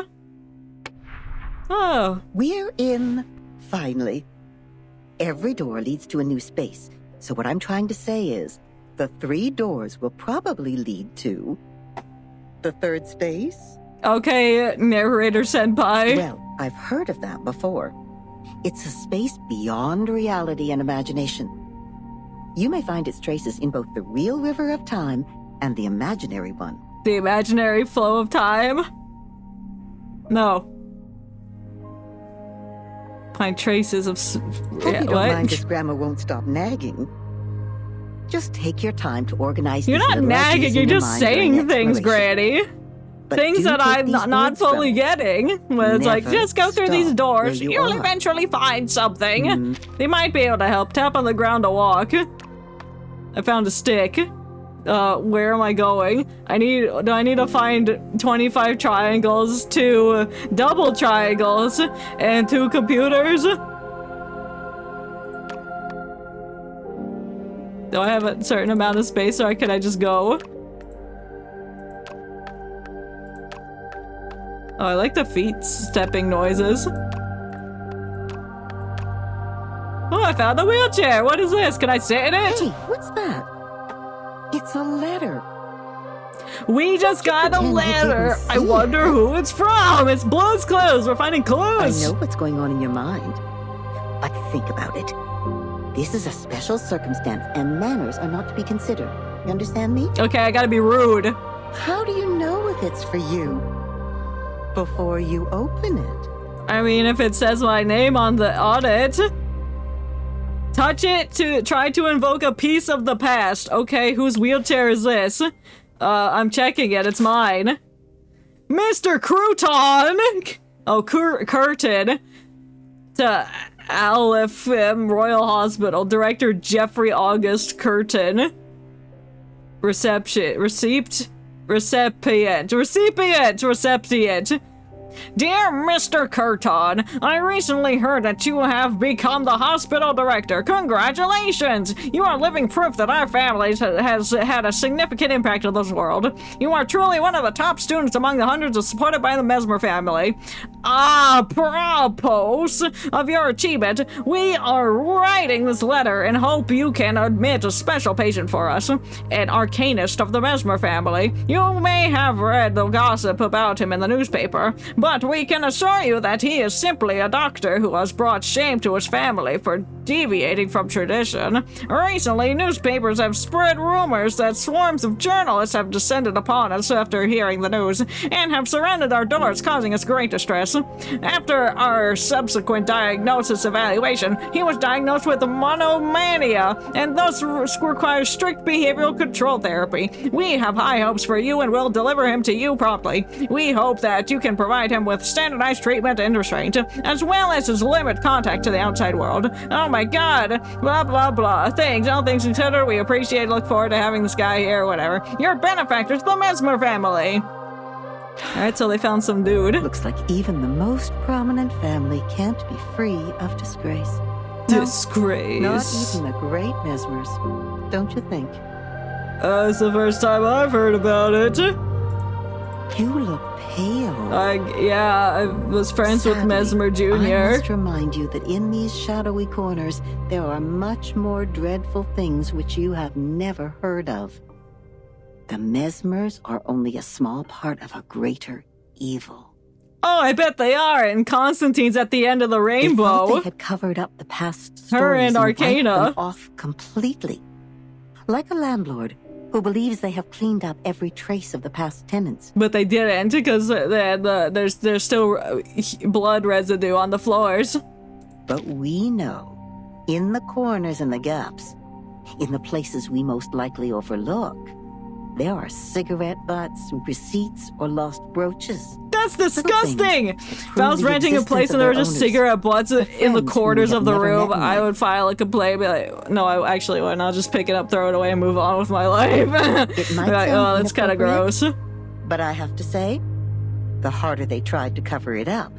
Oh. We're in, finally. Every door leads to a new space. So what I'm trying to say is, the 3 doors will probably lead to the 3rd space. Okay, narrator senpai. Well, I've heard of that before. It's a space beyond reality and imagination. You may find its traces in both the real river of time and the imaginary one. The imaginary flow of time? No. Find traces of Hope you don't mind this grandma won't stop nagging. Just take your time to organize You're these not little ideas nagging, in you're your just mind during saying things, exploration. Granny. But Things do that take I'm these not words fully from me. getting. Where it's like, Never just go through these stop doors, where you you'll are. eventually find something. They might be able to help. Tap on the ground to walk. I found a stick. Where am I going? Do I need to find 25 triangles, 2 double triangles, and 2 computers? Do I have a certain amount of space or can I just go? Oh, I like the feet stepping noises. Oh, I found a wheelchair! What is this? Can I sit in it? Hey, what's that? It's a letter. We just got a pretend you letter! didn't I see wonder it. who it's from! It's Blue's Clues! We're finding I clues! know what's going on in your mind, but think about it. This is a special circumstance, and manners are not to be considered. You understand me? Okay, I gotta be rude. How do you know if it's for you before you open it? I mean, if it says my name on it. Touch it to try to invoke a piece of the past. Okay, whose wheelchair is this? I'm checking it. It's mine. Mr. Crouton! Oh, Curtin. To LFM Royal Hospital. Director Jeffrey August Curtin. Recipient. Dear Mr. Curtin, I recently heard that you have become the hospital director. Congratulations! You are living proof that our family has had a significant impact on this world. You are truly one of the top students among the hundreds supported by the Mesmer family. Apropos of your achievement, we are writing this letter and hope you can admit a special patient for us, an arcanist of the Mesmer family. You may have read the gossip about him in the newspaper, but we can assure you that he is simply a doctor who has brought shame to his family for deviating from tradition. Recently, newspapers have spread rumors that swarms of journalists have descended upon us after hearing the news and have surrounded our doors, causing us great distress. After our subsequent diagnosis evaluation, he was diagnosed with monomania and thus requires strict behavioral control therapy. We have high hopes for you and will deliver him to you promptly. We hope that you can provide him with standardized treatment and restraint, as well as his limit contact to the outside world. Oh my god, blah blah blah. Thanks, all things considered, we appreciate and look forward to having this guy here, whatever. Your benefactors, the Mesmer family. Alright, so they found some dude. Looks like even the most prominent family can't be free of disgrace. No, Disgrace. not even the great Mesmers, don't you think? It's the first time I've heard about it. You look pale. I was friends with Sadly, Mesmer Jr. I must remind you that in these shadowy corners, there are much more dreadful things which you have never heard of. The Mesmers are only a small part of a greater evil. Oh, I bet they are, and Constantine's at the end of the They rainbow. thought they had covered up the past stories Her and wiped Arcana. them off completely. Like a landlord who believes they have cleaned up every trace of the past tenants. But they didn't, because there's still blood residue on the floors. But we know, in the corners and the gaps, in the places we most likely overlook, there are cigarette butts, receipts, or lost brooches. That's disgusting! If I was the renting a existence place of and there were their just owners, cigarette butts in the friends whom corners we of have the never room, met in I life. would file a complaint, be like, no, I actually wouldn't. I'll just pick it up, throw it away, and move on with my life. It might Be like, sound oh, that's kind of gross. But I have to say, the harder they tried to cover it up,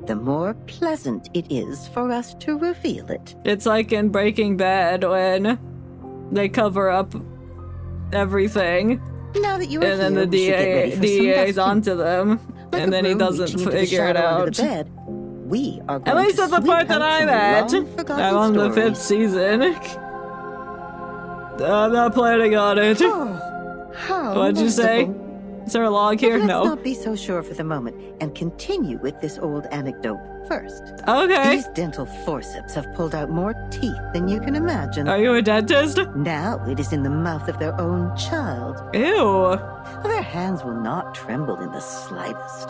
the more pleasant it is for us to reveal it. It's like in Breaking Bad when they cover up everything, Now that you are and then here, the we should get ready for some DA's dusting. onto them, Like and a then he broom doesn't reaching into the figure it shadow under out. the bed, we are At going least to at the sweep part that out I'm some at. long-forgotten I'm on the 5th stories. season. I'm not planning on it. Oh, how What'd you say? merciful. Is there a log here? Let's No. not be so sure for the moment and continue with this old anecdote first. Okay. These dental forceps have pulled out more teeth than you can imagine. Are you a dentist? Now it is in the mouth of their own child. Ew. Their hands will not tremble in the slightest.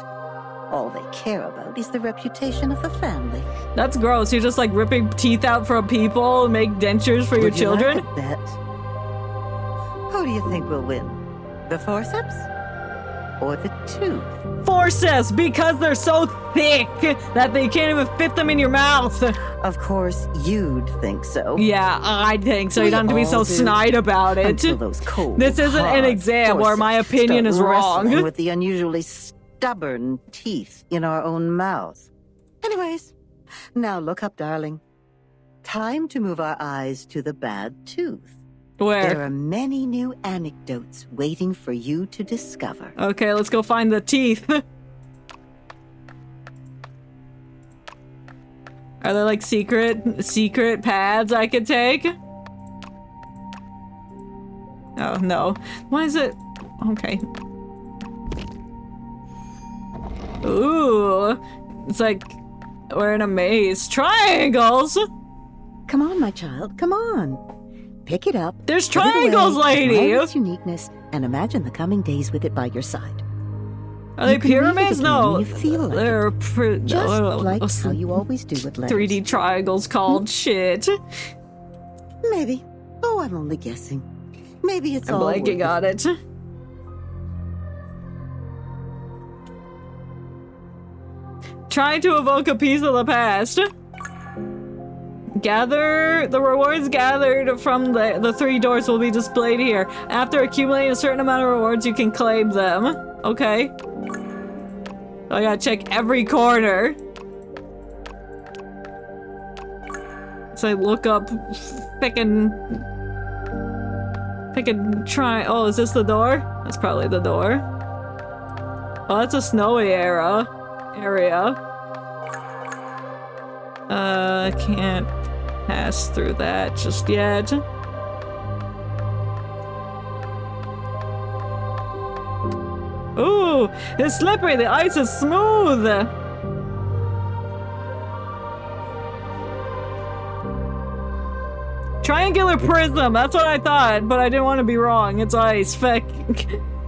All they care about is the reputation of the family. That's gross. You're just like ripping teeth out from people and make dentures for your Would you children? like a bet? Who do you think will win? The forceps? Or the tooth? Forceps, because they're so thick that they can't even fit them in your mouth. Of course, you'd think so. Yeah, I think so. You We don't have to be so all do. snide about it. Until those cold, This isn't an hard exam where my forceps opinion start is wrong. wrestling with the unusually stubborn teeth in our own mouth. Anyways, now look up, darling. Time to move our eyes to the bad tooth. There Where? are many new anecdotes waiting for you to discover. Okay, let's go find the teeth. Are there like secret paths I could take? Oh, no. Why is it? Okay. Ooh. It's like we're in a maze. Triangles! Come on, my child, come on. Pick it up. There's put it triangles, away, lady! admire its uniqueness, and imagine the coming days with it by your side. Are they You can read it pyramids? again No. when you feel like They're Just no, like what's how the you always do with letters. 3D triangles called shit. Maybe. Oh, I'm only guessing. Maybe it's I'm all blanking worth on it. Trying to evoke a piece of the past. Gather the rewards gathered from the 3 doors will be displayed here. After accumulating a certain amount of rewards, you can claim them. Okay. I gotta check every corner. So I look up picking try. Oh, is this the door? That's probably the door. Oh, that's a snowy area. I can't pass through that just yet. Ooh, it's slippery. The ice is smooth. Triangular prism. That's what I thought, but I didn't want to be wrong. It's ice. Feck.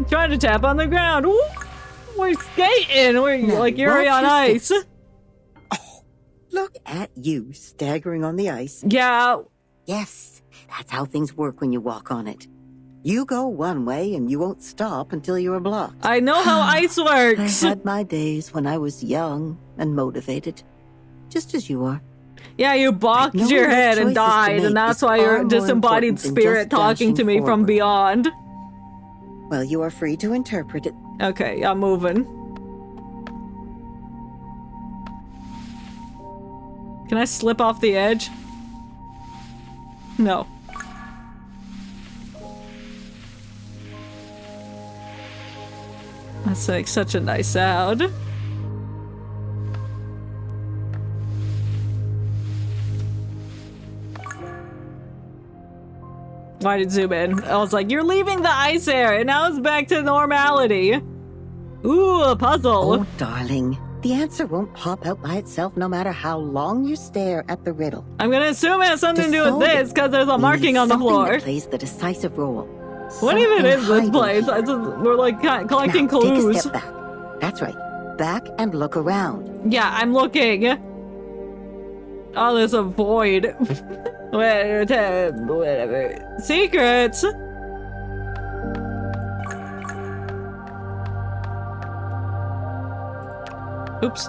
Trying to tap on the ground. Woo! We're skating. We're Now, like Yuri watch on your ice. steps. Look at you, staggering on the ice. Yeah. Yes, that's how things work when you walk on it. You go one way and you won't stop until you are blocked. I know how ice works. I had my days when I was young and motivated, just as you are. Yeah, you bonked Knowing your what head and choices to died, make and that's is why you're far a more disembodied important than spirit just talking to dashing me from forward. beyond. Well, you are free to interpret it. Okay, I'm moving. Can I slip off the edge? No. That's like such a nice sound. Why did it zoom in? I was like, you're leaving the ice area, and now it's back to normality. Ooh, a puzzle. Oh, darling, the answer won't pop out by itself no matter how long you stare at the riddle. I'm gonna assume it has something to do with solve it, this, because there's a we marking need on the something floor. that plays the decisive role. What even Something is this hiding place? here. We're like collecting Now, clues. Take a step back. That's right. Back and look around. Yeah, I'm looking. Oh, there's a void. Whatever. Secrets. Oops.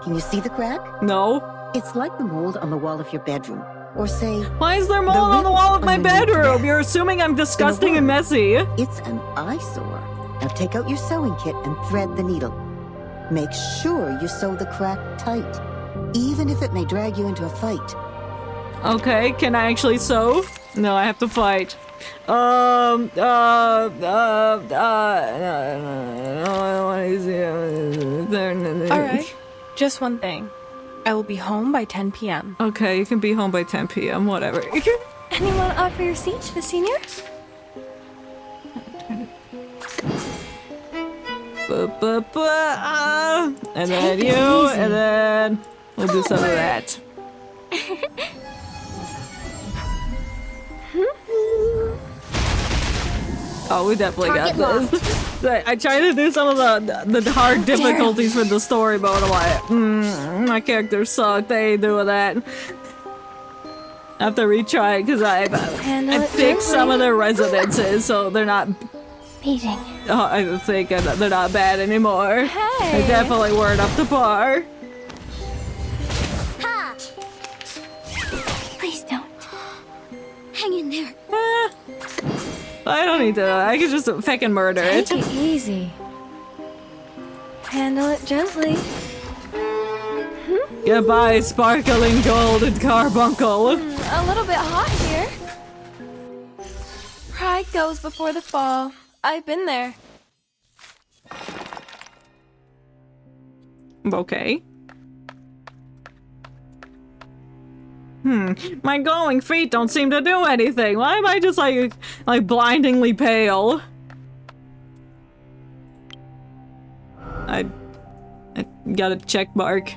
Can you see the crack? No. It's like the mold on the wall of your bedroom. Or say, Why is there mold on the wall of my underneath the bedroom? desk. You're assuming I'm disgusting and messy. it's an eyesore. Now take out your sewing kit and thread the needle. Make sure you sew the crack tight, even if it may drag you into a fight. Okay, can I actually sew? No, I have to fight. I want to see. Alright, just one thing. I will be home by 10 p.m. Okay, you can be home by 10 p.m. Whatever. Anyone offer your seat to the seniors? And then you, and then we'll do some of that. Oh, we definitely got this. I tried to do some of the hard difficulties for the story mode. I'm like, my characters suck. They ain't doing that. I have to retry it because I fixed some of their resonances, so they're not beating. I think they're not bad anymore. Hey. They definitely weren't up to par. Ha! Please don't. Hang in there. I don't need to. I can just feckin' murder it. Take it easy. Handle it gently. Goodbye, sparkling gold and carbuncle. A little bit hot here. Pride goes before the fall. I've been there. Okay. My glowing feet don't seem to do anything. Why am I just like blindingly pale? I got a check mark.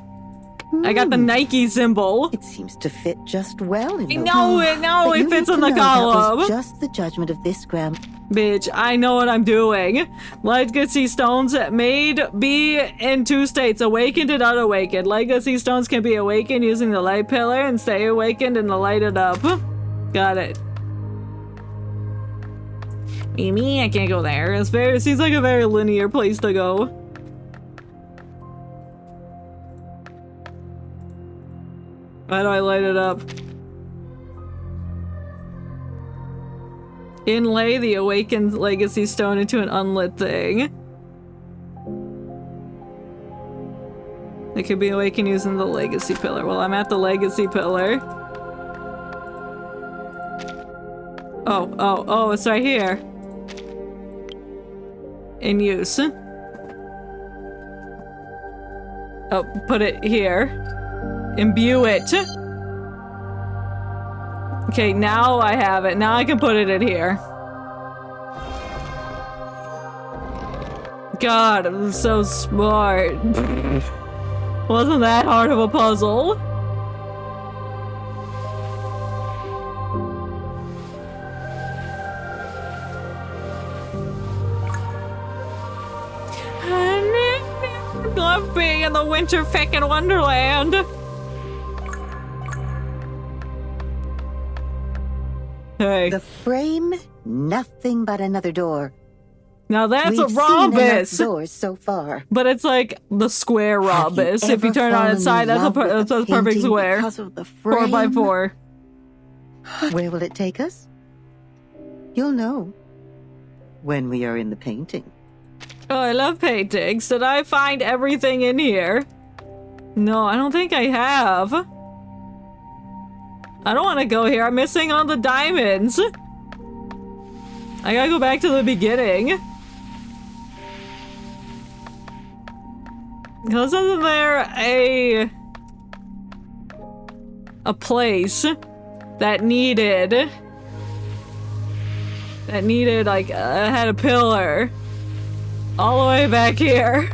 I got the Nike symbol. It seems to fit just well in the No, it fits in the column. That was just the judgment of this grand. Bitch, I know what I'm doing. Legacy stones may be in two states, awakened and unawakened. Legacy stones can be awakened using the light pillar and stay awakened and light it up. Got it. Mimi, I can't go there. It seems like a very linear place to go. How do I light it up? Inlay the awakened legacy stone into an unlit thing. It could be awakened using the legacy pillar. Well, I'm at the legacy pillar. Oh, it's right here. In use. Oh, put it here. Imbue it. Okay, now I have it. Now I can put it in here. God, I'm so smart. Wasn't that hard of a puzzle? I love being in the winter feckin' wonderland. Hey. The frame, nothing but another door. Now that's We've a rhombus. Seen enough doors so far. But it's like the square rhombus. If you turn it on its side, that's a perfect square. Because of the frame. 4x4. Where will it take us? You'll know when we are in the painting. Oh, I love paintings. Did I find everything in here? No, I don't think I have. I don't want to go here. I'm missing all the diamonds. I gotta go back to the beginning. Because isn't there a place that needed like had a pillar all the way back here?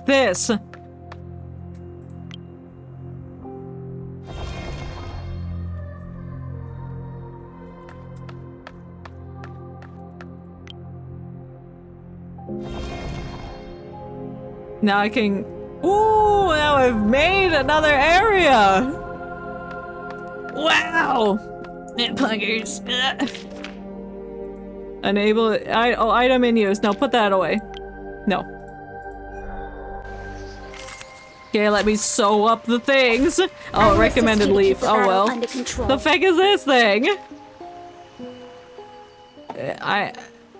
This. Now I can... Ooh, now I've made another area! Wow! Pluggers. Enable... item in use. No, put that away. No. Okay, let me sew up the things. Oh, recommended leaf. Oh well. The feck is this thing?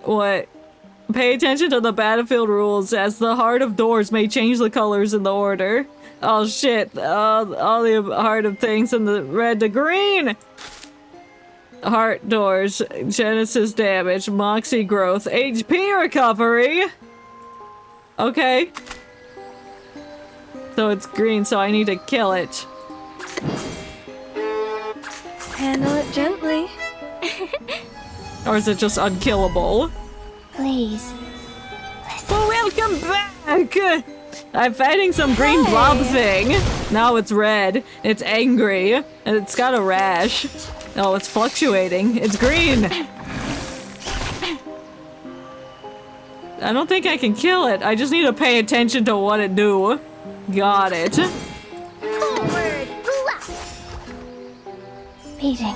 What? Pay attention to the battlefield rules, as the heart of doors may change the colors in the order. Oh shit, all the heart of things in the red to green! Heart doors, Genesis damage, Moxie growth, HP recovery! Okay. So it's green, so I need to kill it. Handle it gently. Or is it just unkillable? Please. Well, welcome back! I'm fighting some green blob thing. Now it's red. It's angry. And it's got a rash. Oh, it's fluctuating. It's green! I don't think I can kill it. I just need to pay attention to what it do. Got it. Forward. Beating.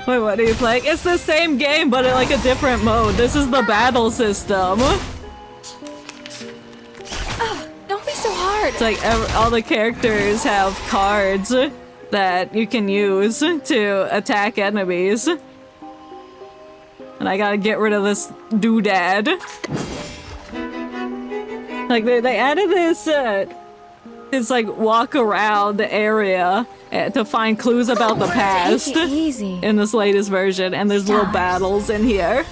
Wait, what are you playing? It's the same game, but in like a different mode. This is the battle system. Don't be so hard. It's like all the characters have cards that you can use to attack enemies. And I gotta get rid of this doodad. Like they added this like walk around the area to find clues about the past Take it easy. in this latest version, and there's little battles in here.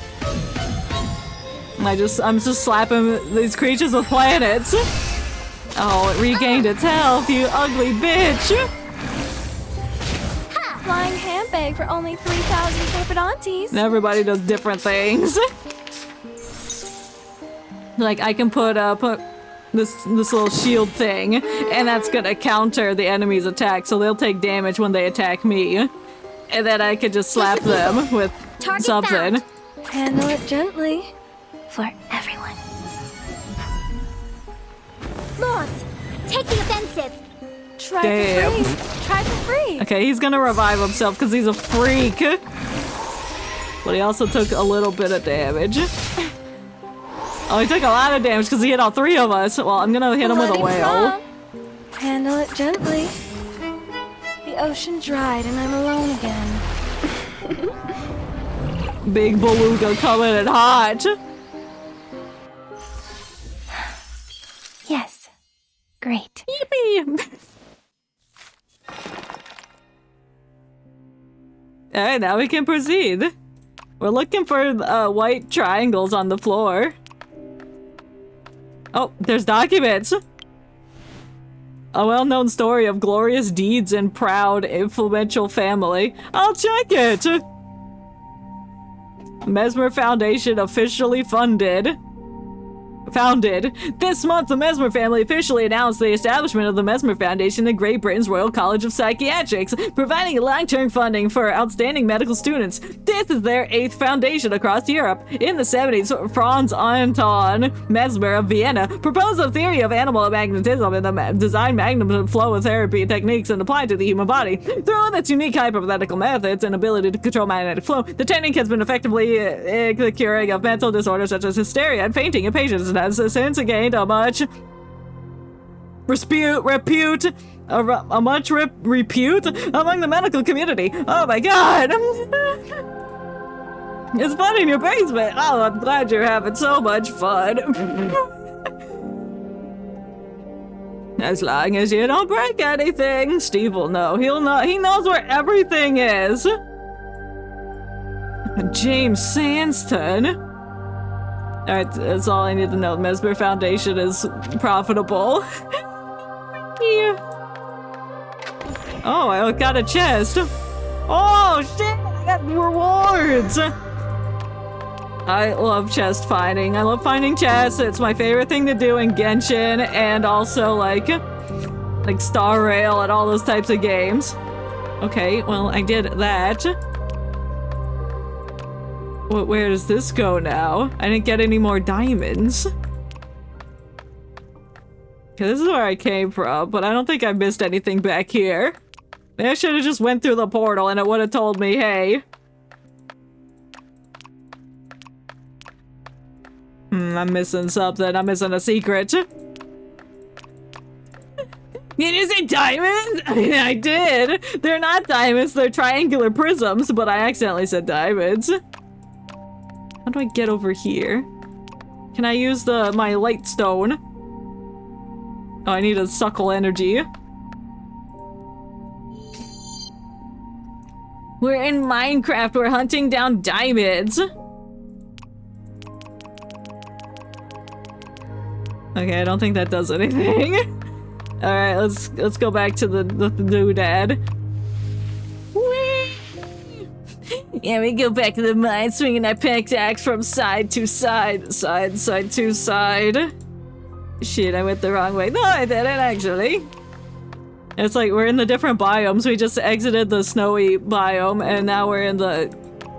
And I'm just slapping these creatures with planets. Oh, it regained its health, you ugly bitch! Flying handbag for only 3,000 Corporantes. And everybody does different things. Like I can put this little shield thing, and that's gonna counter the enemy's attack, so they'll take damage when they attack me. And then I could just slap them with something. Handle it gently. For everyone. Lost. Take the offensive. Try Damn. for free. Try for free. Okay, he's gonna revive himself because he's a freak. But he also took a little bit of damage. Oh, he took a lot of damage because he hit all three of us. Well, I'm gonna hit him with a whale. Handle it gently. The ocean dried and I'm alone again. Big beluga coming in hot. Yes. Great. Yippee! Alright, now we can proceed. We're looking for white triangles on the floor. Oh, there's documents! A well-known story of glorious deeds and proud, influential family. I'll check it! Mesmer Foundation officially founded. This month, the Mesmer family officially announced the establishment of the Mesmer Foundation in Great Britain's Royal College of Psychiatrics, providing long-term funding for outstanding medical students. This is their 8th foundation across Europe. In the 70s, Franz Anton Mesmer of Vienna proposed a theory of animal magnetism and designed magnetism flow therapy techniques and applied to the human body. Through its unique hypothetical methods and ability to control magnetic flow, the technique has been effectively the curing of mental disorders such as hysteria and fainting in patients, and has since gained a much repute among the medical community. Oh my god! It's fun in your basement. Oh, I'm glad you're having so much fun. As long as you don't break anything, Steve will know. He'll know. He knows where everything is. James Sanston. Alright, that's all I need to know. Mesmer Foundation is profitable. Yeah. Oh, I got a chest. Oh, shit! I got rewards! I love chest finding. I love finding chests. It's my favorite thing to do in Genshin, and also, like Star Rail and all those types of games. Okay, well, I did that. Where does this go now? I didn't get any more diamonds. Okay, this is where I came from, but I don't think I missed anything back here. Maybe I should have just went through the portal and it would have told me, hey. I'm missing something. I'm missing a secret. Did you say diamonds? I did. They're not diamonds. They're triangular prisms, but I accidentally said diamonds. How do I get over here? Can I use my light stone? Oh, I need a suckle energy. We're in Minecraft. We're hunting down diamonds. Okay, I don't think that does anything. All right, let's go back to the doodad. Yeah, we go back to the mine, swinging our pickaxe from side to side. Side to side. Shit, I went the wrong way. No, I didn't, actually. It's like we're in the different biomes. We just exited the snowy biome, and now we're in the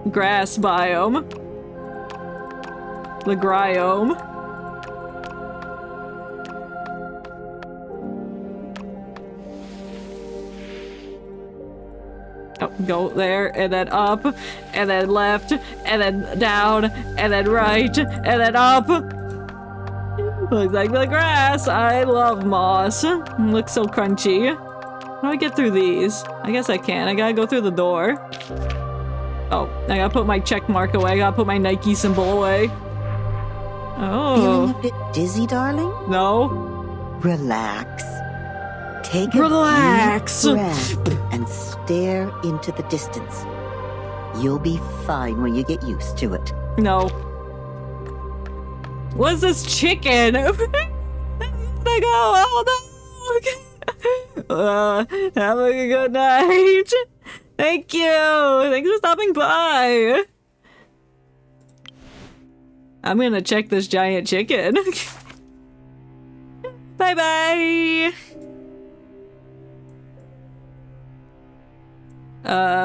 grass biome. The Gryome. Oh, go there, and then up, and then left, and then down, and then right, and then up. Looks like the grass. I love moss. Looks so crunchy. How do I get through these? I guess I can. I gotta go through the door. Oh, I gotta put my check mark away. I gotta put my Nike symbol away. Oh. Feeling a bit dizzy, darling? No. Relax. Take a Relax. deep breath and stare into the distance. You'll be fine when you get used to it. No. What's this chicken? Have a good night. Thank you. Thanks for stopping by. I'm gonna check this giant chicken. Bye-bye.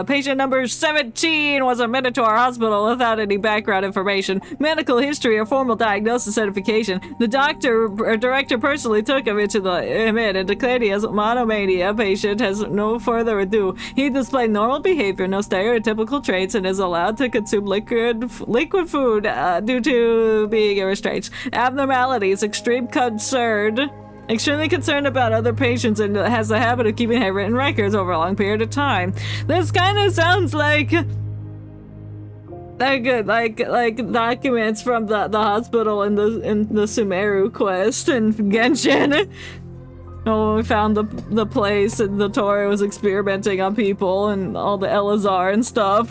Patient number 17 was admitted to our hospital without any background information, medical history, or formal diagnosis certification. The director personally took him in and declared he has monomania. Patient has no further ado. He displayed normal behavior, no stereotypical traits, and is allowed to consume liquid food due to being in restraints. Abnormalities, extremely concerned about other patients and has a habit of keeping handwritten records over a long period of time. This kind of sounds like documents from the hospital in the Sumeru quest in Genshin. Oh, we found the place and the Tori was experimenting on people and all the Elazar and stuff.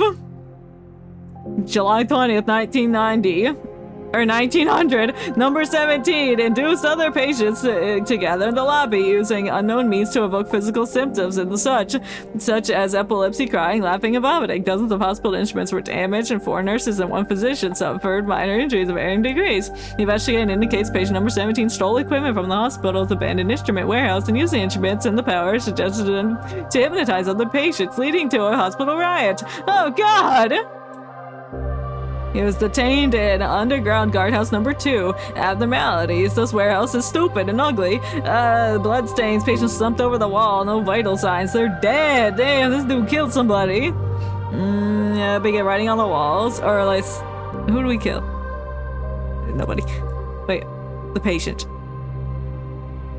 July 20th, 1990. Or 1900, number 17 induced other patients to gather in the lobby using unknown means to evoke physical symptoms and such as epilepsy, crying, laughing, and vomiting. Dozens of hospital instruments were damaged, and 4 nurses and 1 physician suffered minor injuries of varying degrees. The investigation indicates patient number 17 stole equipment from the hospital's abandoned instrument warehouse and used the instruments and the power suggested them to hypnotize other patients, leading to a hospital riot. Oh God! He was detained in underground guardhouse number 2. Abnormalities. This warehouse is stupid and ugly. Blood stains. Patients slumped over the wall. No vital signs. They're dead. Damn, this dude killed somebody. Yeah, begin writing on the walls. Or like, who do we kill? Nobody. Wait, the patient.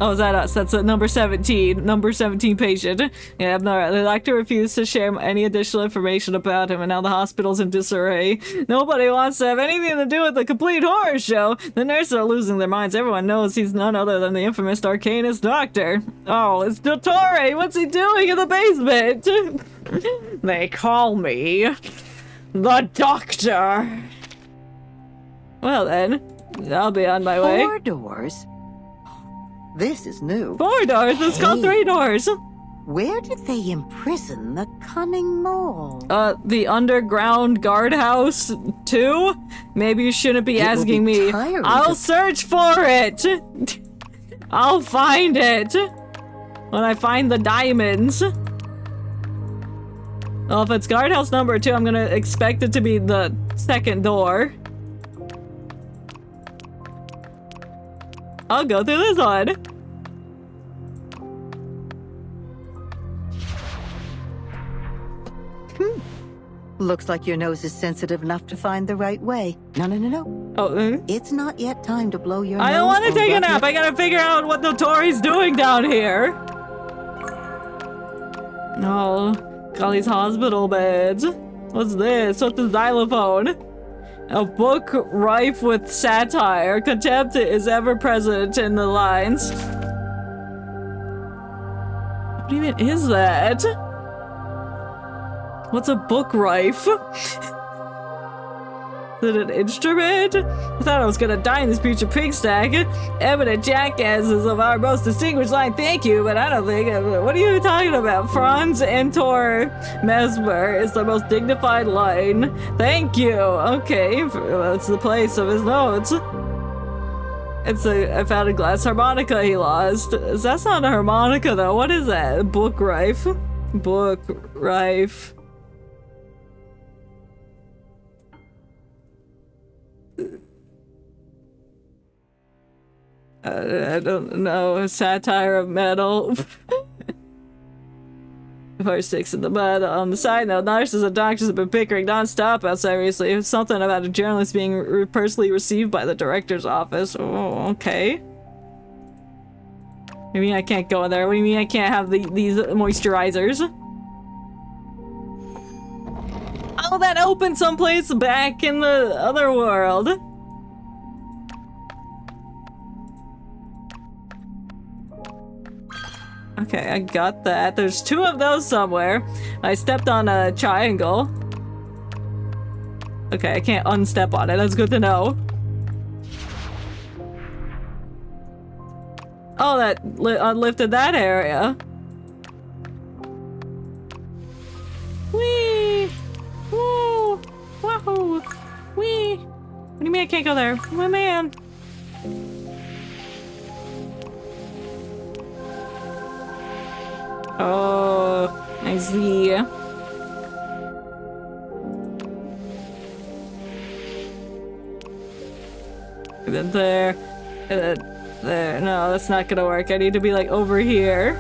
Oh, is that us? That's number 17. Number 17 patient. Yeah, the doctor refused to share any additional information about him, and now the hospital's in disarray. Nobody wants to have anything to do with the complete horror show. The nurses are losing their minds. Everyone knows he's none other than the infamous Arcanist doctor. Oh, it's Dottore! What's he doing in the basement? They call me the doctor. Well then, I'll be on my way. 4 doors? This is new. 4 doors? Let's call 3 doors. Where did they imprison the cunning mole? The underground guardhouse 2? Maybe you shouldn't be asking me. I'll search for it! I'll find it! When I find the diamonds. Well, if it's guardhouse number 2, I'm gonna expect it to be the 2nd door. I'll go through this one. Looks like your nose is sensitive enough to find the right way. No. Oh, It's not yet time to blow your nose. I don't want to take a nap. I gotta figure out what the Tori's doing down here. Oh, all these hospital beds. What's this? What's the xylophone? A book rife with satire. Contempt is ever present in the lines. What even is that? What's a book rife? Is it an instrument? I thought I was gonna die in this future pig stack. Eminent jackasses of our most distinguished line, thank you, but I don't think. What are you talking about? Franz Entor Mesmer is the most dignified line. Thank you. Okay, that's the place of his notes. I found a glass harmonica he lost. That's not a harmonica though. What is that? Book rife? Book rife. I don't know. A satire of metal. 4-6 in the mud. On the side note, nurses and doctors have been pickering non-stop outside recently. It's something about a journalist being personally received by the director's office. Oh, okay. What do you mean I can't go in there? What do you mean I can't have these moisturizers? Oh, that opened someplace back in the other world. Okay, I got that. There's 2 of those somewhere. I stepped on a triangle. Okay, I can't unstep on it. That's good to know. Oh, that unlifted that area. Whee! Woo! Wahoo! Whee! What do you mean I can't go there? My man! Oh, I see. And then there. And then there. No, that's not gonna work. I need to be like over here.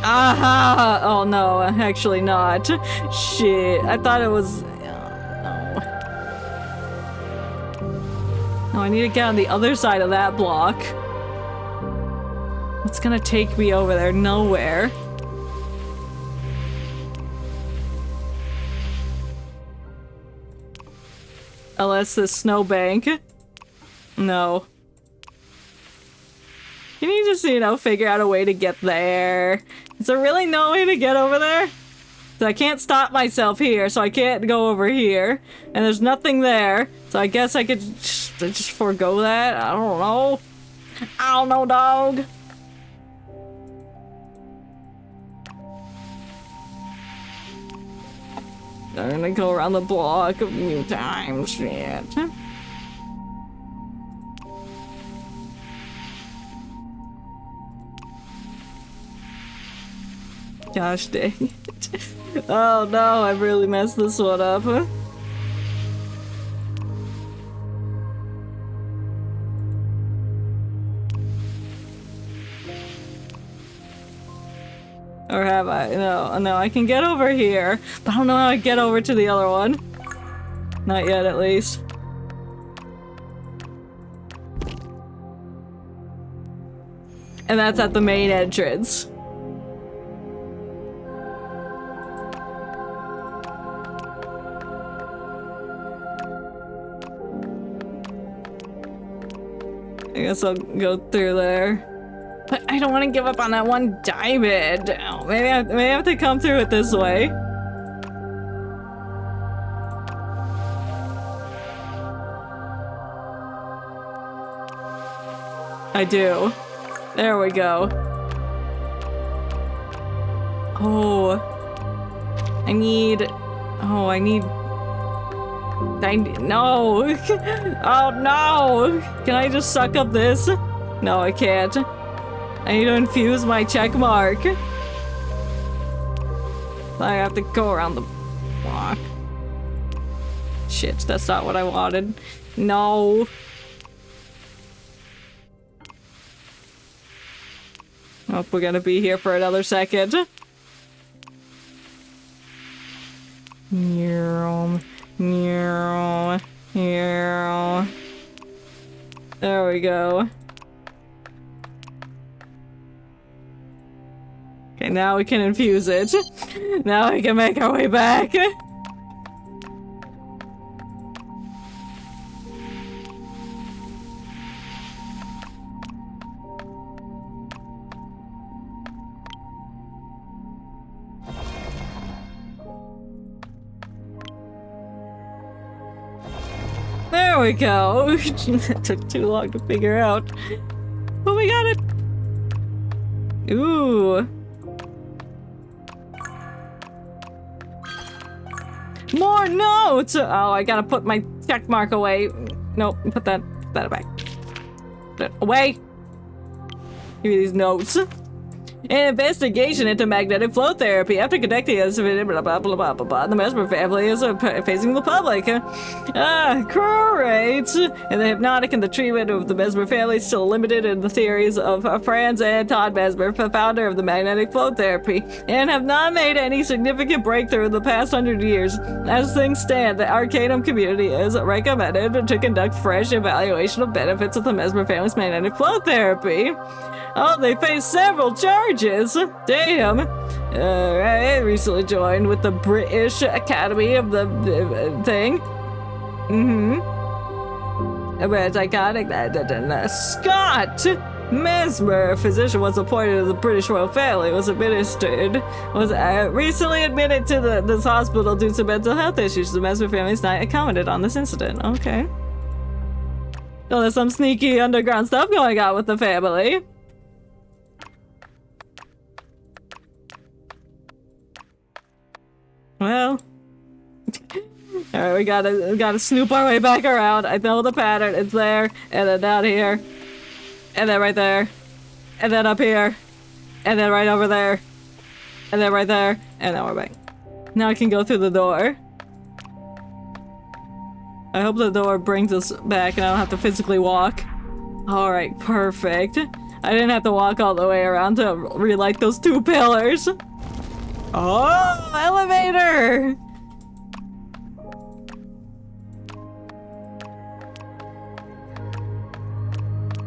Aha! Oh no, actually not. Shit, I thought it was... no. No, I need to get on the other side of that block. What's gonna take me over there? Nowhere. Unless the snowbank. No. Can you just, you know, figure out a way to get there? Is there really no way to get over there? So I can't stop myself here, so I can't go over here. And there's nothing there, so I guess I could just forego that? I don't know. I don't know, dog. I'm gonna go around the block a few times, shit. Gosh dang it. Oh no, I've really messed this one up. Or have I? No, I can get over here, but I don't know how I get over to the other one. Not yet, at least. And that's at the main entrance. I guess I'll go through there. But I don't want to give up on that one diamond. Oh, maybe I have to come through it this way. I do. There we go. Oh. I need... No! Oh no! Can I just suck up this? No, I can't. I need to infuse my check mark. I have to go around the block. Shit, that's not what I wanted. No. Oh, we're gonna be here for another second. There we go. Okay, now we can infuse it. Now we can make our way back. There we go. It took too long to figure out. But we got it. Ooh. More notes! Oh, I gotta put my check mark away. Nope, put that back. Put that away. Give me these notes. An investigation into magnetic flow therapy. After conducting us, blah blah blah blah blah blah. The Mesmer family is facing the public. Great. And the hypnotic and the treatment of the Mesmer family is still limited in the theories of Franz and Todd Mesmer, founder of the magnetic flow therapy, and have not made any significant breakthrough in the past 100 years. As things stand, the Arcanum community is recommended to conduct fresh evaluation of benefits of the Mesmer family's magnetic flow therapy. Oh, they face several charges. Damn. I recently joined with the British Academy of the thing. But iconic. Scott Mesmer, a physician once appointed to the British royal family, was recently admitted to this hospital due to mental health issues. The Mesmer family is not commented on this incident. Okay. So there's some sneaky underground stuff going on with the family. Well, all right, we gotta snoop our way back around. I know the pattern. It's there, and then down here, and then right there, and then up here, and then right over there, and then right there, and then we're back. Now I can go through the door. I hope the door brings us back and I don't have to physically walk. All right, perfect. I didn't have to walk all the way around to relight those 2 pillars. Oh, elevator!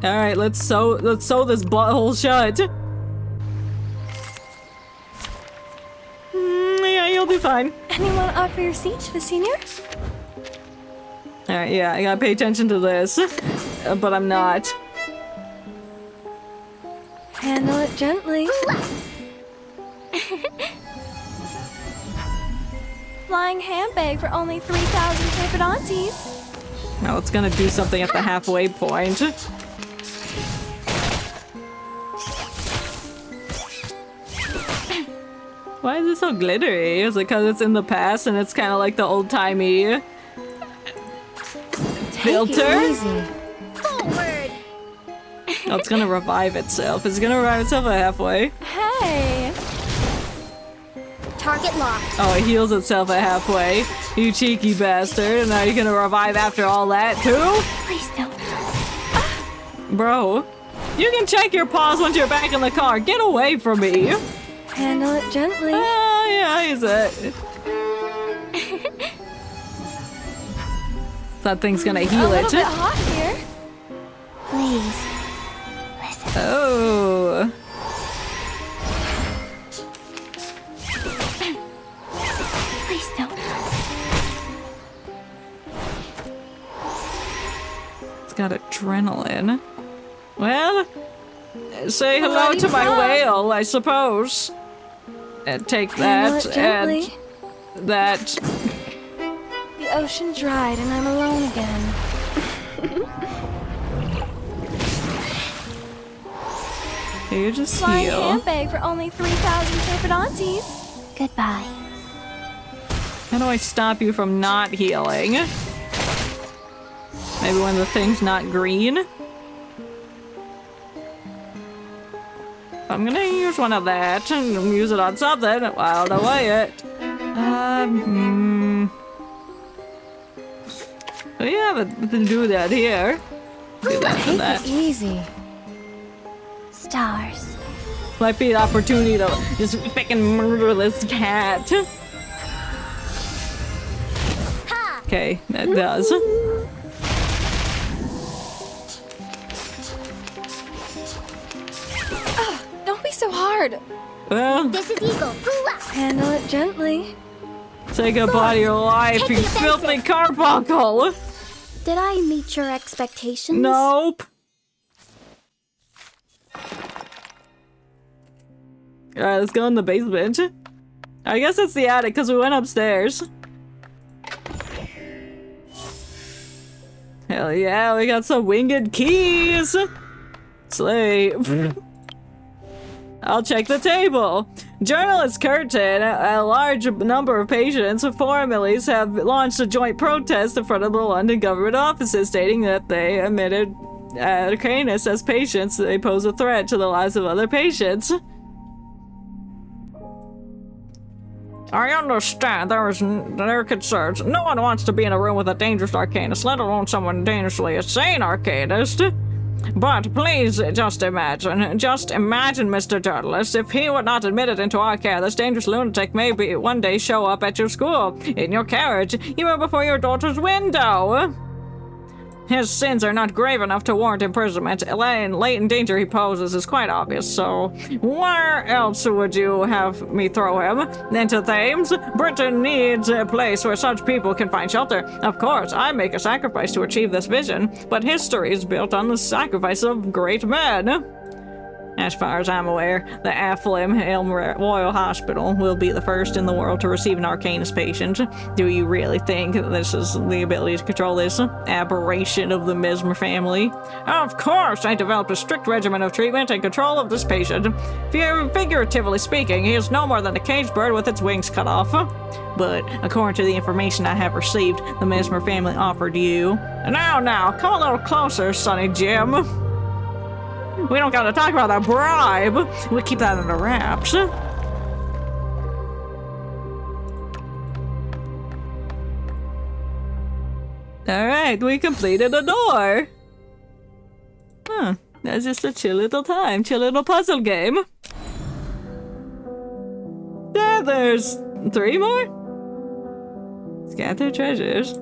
All right, let's sew this butthole shut. Yeah, you'll do fine. Anyone offer your seat to the senior? All right, yeah, I gotta pay attention to this, but I'm not. Handle it gently. Flying handbag for only 3,000 Tripodontes. Now it's gonna do something at the halfway point. Why is it so glittery? Is it because it's in the past and it's kind of like the old-timey filter? Forward. Oh, it's gonna revive itself. It's gonna revive itself at halfway. Hey! Target locked. Oh, it heals itself at halfway. You cheeky bastard. And now you're gonna revive after all that, too? Please don't. Bro, you can check your paws once you're back in the car. Get away from me. Handle it gently. Oh, yeah, he's it. That thing's gonna heal A it. little bit hot here. Please. Listen. Oh. Please don't. It's got adrenaline. Well, say hello to my whale, I suppose. And take that, and that. The ocean dried and I'm alone again. You just Flying heal. handbag for only 3,000 Tripodontes. Goodbye. How do I stop you from not healing? Maybe when the thing's not green? I'm gonna use one of that and use it on something while I delay it. We haven't do that here. Do that and that. Easy. Stars. Might be an opportunity to just freaking murder this cat. Okay, that does. Don't be so hard. Well, This is Eagle. Handle it gently. say goodbye to your life, Take you the filthy offensive. carbuncle! Did I meet your expectations? Nope. Alright, let's go in the basement. I guess it's the attic because we went upstairs. Hell yeah, we got some winged keys! Slave. I'll check the table. Journalist Curtin, a large number of patients with families have launched a joint protest in front of the London government offices, stating that they admitted Arcanus as patients. They pose a threat to the lives of other patients. I understand there are concerns. No one wants to be in a room with a dangerous Arcanist, let alone someone dangerously insane Arcanist. But please just imagine, Mr. Journalist, if he were not admitted into our care, this dangerous lunatic may one day show up at your school, in your carriage, even before your daughter's window. His sins are not grave enough to warrant imprisonment, and latent danger he poses is quite obvious, so where else would you have me throw him? Into Thames? Britain needs a place where such people can find shelter. Of course, I make a sacrifice to achieve this vision, but history is built on the sacrifice of great men. As far as I'm aware, the Afflim Royal Hospital will be the first in the world to receive an Arcanist patient. Do you really think this is the ability to control this aberration of the Mesmer family? Of course, I developed a strict regimen of treatment and control of this patient. Figuratively speaking, he is no more than a caged bird with its wings cut off. But according to the information I have received, the Mesmer family offered you. Now, come a little closer, Sonny Jim. We don't gotta talk about that bribe. We'll keep that under wraps. Alright, we completed a door. Huh, that's just a chill little time, chill little puzzle game. Yeah, there's 3 more? Scatter treasures.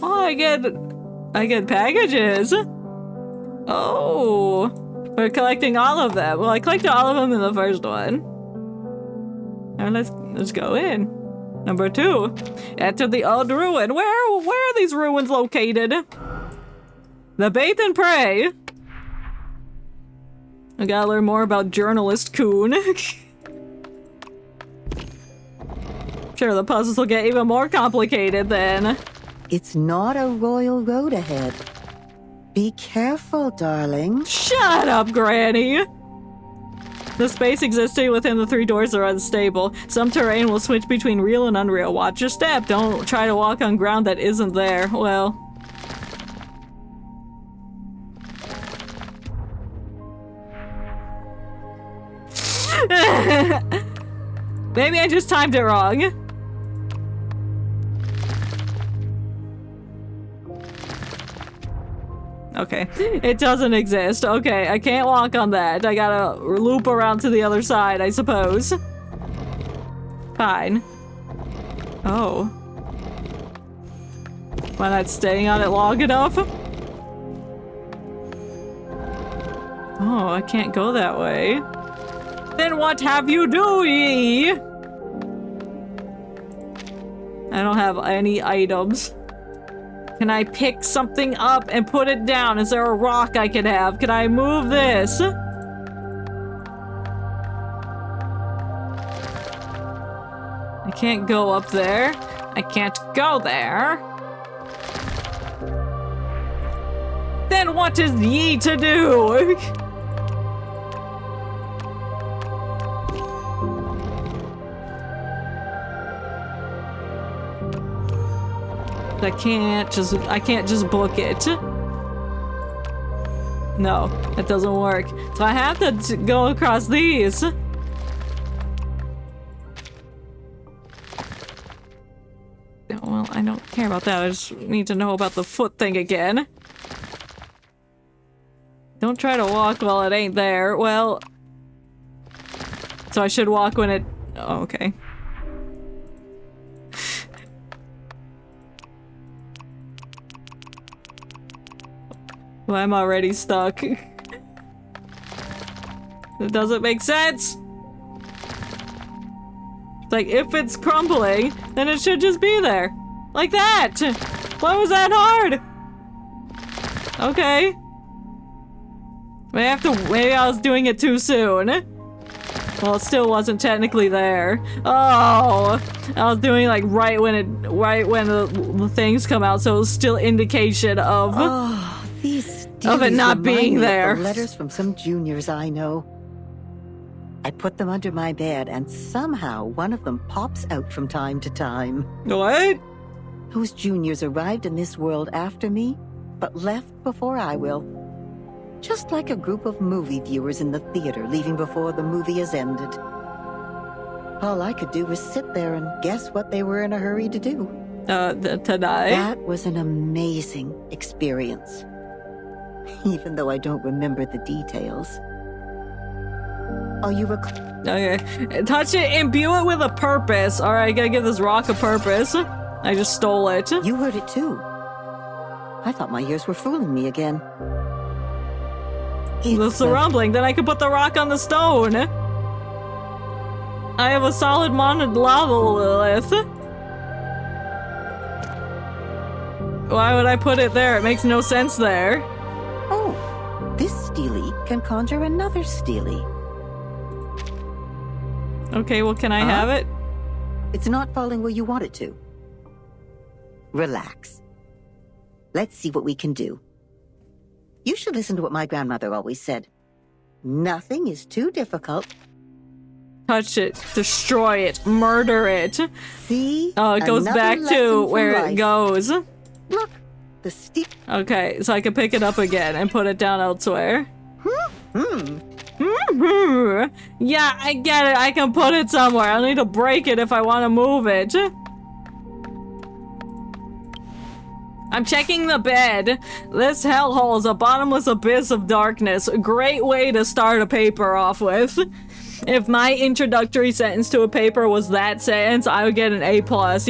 Oh, I get packages. Oh, we're collecting all of them. Well, I collected all of them in the first one. And let's go in. Number 2, enter the old ruin. Where are these ruins located? The Bathe and Pray. I gotta learn more about journalist Coon. Sure, the puzzles will get even more complicated then. It's not a royal road ahead. Be careful, darling. Shut up, Granny! The space existing within the 3 doors are unstable. Some terrain will switch between real and unreal. Watch your step. Don't try to walk on ground that isn't there. Well... Maybe I just timed it wrong. Okay, it doesn't exist. Okay, I can't walk on that. I gotta loop around to the other side, I suppose. Fine. Oh. Am I not staying on it long enough? Oh, I can't go that way. Then what have you do ye? I don't have any items. Can I pick something up and put it down? Is there a rock I can have? Can I move this? I can't go up there. I can't go there. Then what is ye to do? I can't just book it. No, it doesn't work. So I have to go across these. Well, I don't care about that. I just need to know about the foot thing again. Don't try to walk while it ain't there. Well... So I should walk when it... Oh, okay. Well, I'm already stuck. It doesn't make sense! It's like, if it's crumbling, then it should just be there. Like that! Why was that hard? Okay. Maybe I was doing it too soon. Well, it still wasn't technically there. Oh, I was doing like right when the things come out, so it was still indication of These of it not remind being me there. of the letters from some juniors I know. I put them under my bed, and somehow one of them pops out from time to time. What? Those juniors arrived in this world after me, but left before I will. Just like a group of movie viewers in the theater leaving before the movie has ended. All I could do was sit there and guess what they were in a hurry to do. Tonight? That was an amazing experience. Even though I don't remember the details. Oh, you Okay. Touch it, imbue it with a purpose. Alright, gotta give this rock a purpose. I just stole it. You heard it too. I thought my ears were fooling me again. It's the rumbling. Then I could put the rock on the stone. I have a solid monolith. Why would I put it there? It makes no sense there. Oh, this Steely can conjure another Steely. Okay, well, can I have it? It's not falling where you want it to. Relax. Let's see what we can do. You should listen to what my grandmother always said. Nothing is too difficult. Touch it, destroy it, murder it. See? Oh, it goes Another back lesson to from where life. it goes. Look, the Steely. Okay, so I can pick it up again and put it down elsewhere. Yeah, I get it. I can put it somewhere. I'll need to break it if I want to move it. I'm checking the bed. This hellhole is a bottomless abyss of darkness. A great way to start a paper off with. If my introductory sentence to a paper was that sentence, I would get an A+. You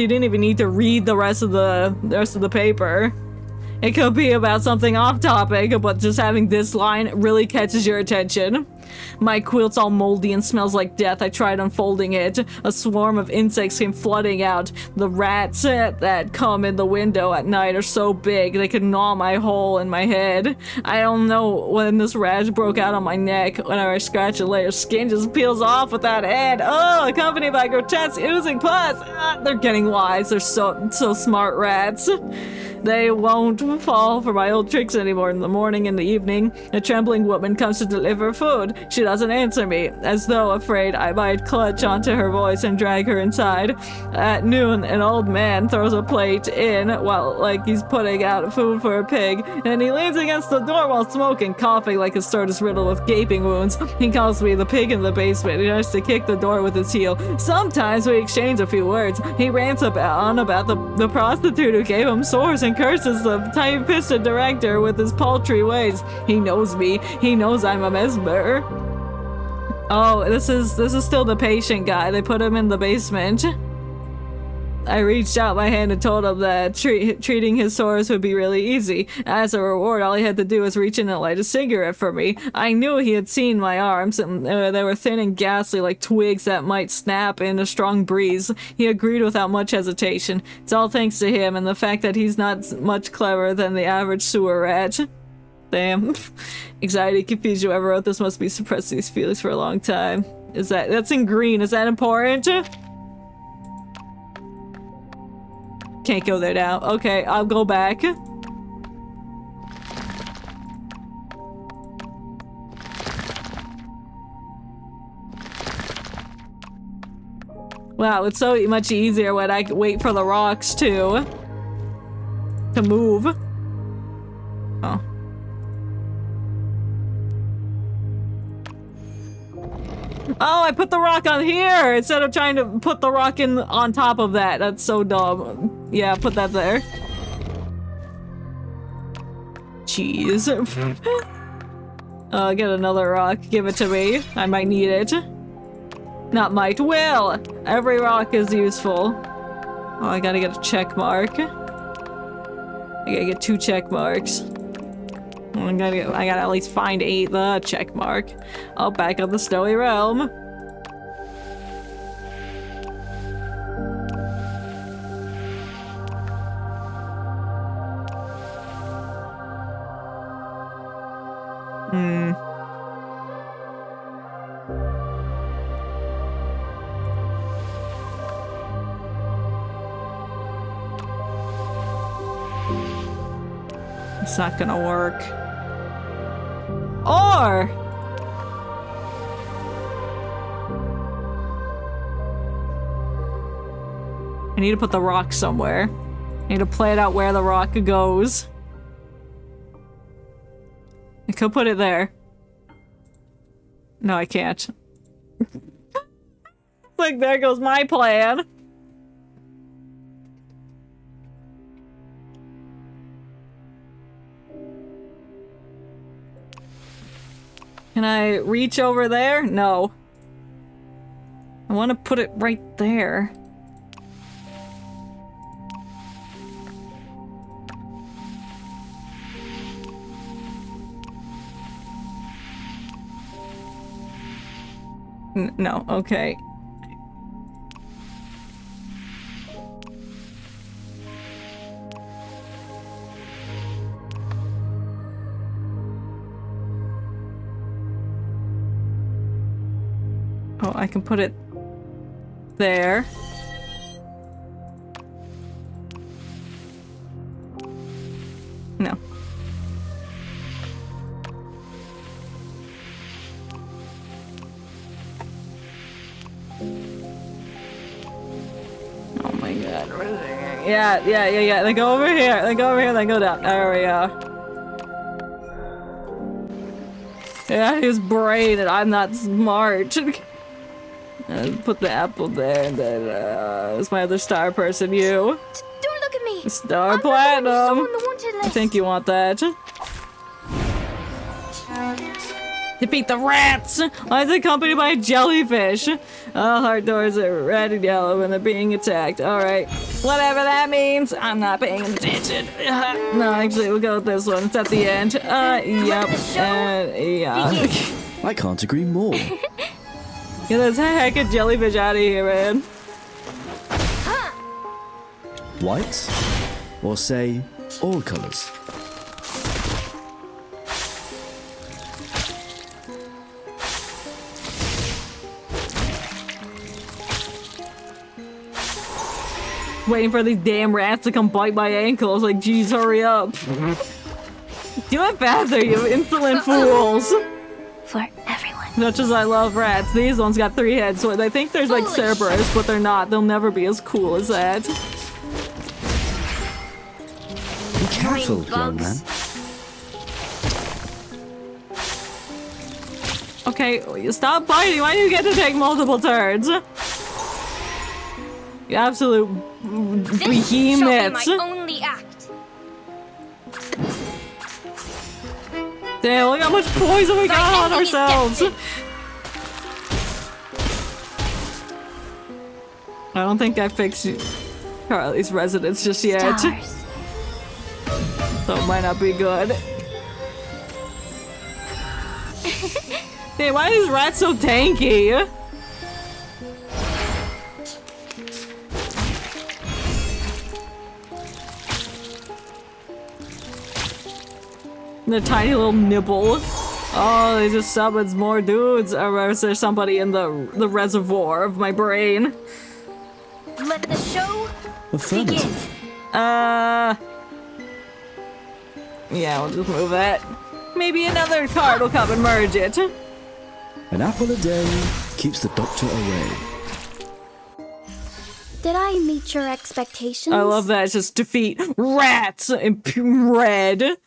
didn't even need to read the rest of the paper. It could be about something off topic, but just having this line really catches your attention. My quilt's all moldy and smells like death. I tried unfolding it. A swarm of insects came flooding out. The rats that come in the window at night are so big they could gnaw my hole in my head. I don't know when this rash broke out on my neck. Whenever I scratch a layer, skin just peels off without end. Oh, accompanied by grotesque oozing pus. They're getting wise. They're so smart rats. They won't fall for my old tricks anymore. In the morning and the evening, a trembling woman comes to deliver food. She doesn't answer me, as though afraid I might clutch onto her voice and drag her inside. At noon, an old man throws a plate in while like he's putting out food for a pig, and he leans against the door while smoking, coughing like his throat is riddled with gaping wounds. He calls me the pig in the basement. He tries to kick the door with his heel. Sometimes we exchange a few words. He rants on about the prostitute who gave him sores and curses the tight-fisted director with his paltry ways. He knows me. He knows I'm a mesmer. Oh, this is still the patient guy. They put him in the basement. I reached out my hand and told him that treating his sores would be really easy. As a reward, all he had to do was reach in and light a cigarette for me. I knew he had seen my arms, and they were thin and ghastly like twigs that might snap in a strong breeze. He agreed without much hesitation. It's all thanks to him and the fact that he's not much cleverer than the average sewer rat. Damn. Anxiety, confusion, whoever wrote this must be suppressing these feelings for a long time. That's in green. Is that important? Can't go there now. Okay, I'll go back. Wow, it's so much easier when I wait for the rocks to move. Oh. Oh, I put the rock on here instead of trying to put the rock on top of that. That's so dumb. Yeah, put that there. Jeez. Get another rock. Give it to me. I might need it. Not might. Will! Every rock is useful. Oh, I gotta get a check mark. I gotta get 2 check marks. I gotta at least find the check mark. Oh, back up the snowy realm. It's not gonna work. Or I need to put the rock somewhere. I need to plan out where the rock goes. I could put it there. No, I can't. Like, there goes my plan. Can I reach over there? No. I want to put it right there. No, okay. Oh, I can put it there. No. Oh my god. Yeah. They go over here. They go over here, they go down. There we go. Yeah, his brain, and I'm not smart. Put the apple there, and then, it's my other star person, you. Don't look at me! Star Platinum! I think you want that. Defeat the rats! Why is it accompanied by a jellyfish? All heart doors are red and yellow when they're being attacked. Alright. Whatever that means. I'm not paying attention. No, actually, we'll go with this one. It's at the end. Yep. Yeah. I can't agree more. Get this heckin' jellyfish out of here, man. White? Or say, all colours? Waiting for these damn rats to come bite my ankles. Like, geez, hurry up. Do it faster, you insolent fools. For everyone. Much as I love rats, these ones got 3 heads, so I think there's like Cerberus, but they're not. They'll never be as cool as that. Be careful, young man. Okay, stop biting. Why do you get to take multiple turns? You absolute behemoths. My only act. Damn, look how much poison we got on ourselves. I don't think I fixed Charlie's residence just yet. Stars. So it might not be good. Damn, why are these rats so tanky? The tiny little nibble. Oh, they just summons more dudes. Or is there somebody in the reservoir of my brain? Let the show Affirmative. begin. Yeah, we'll just move that. Maybe another card will come and merge it. An apple a day keeps the doctor away. Did I meet your expectations? I love that. It's just defeat rats in red.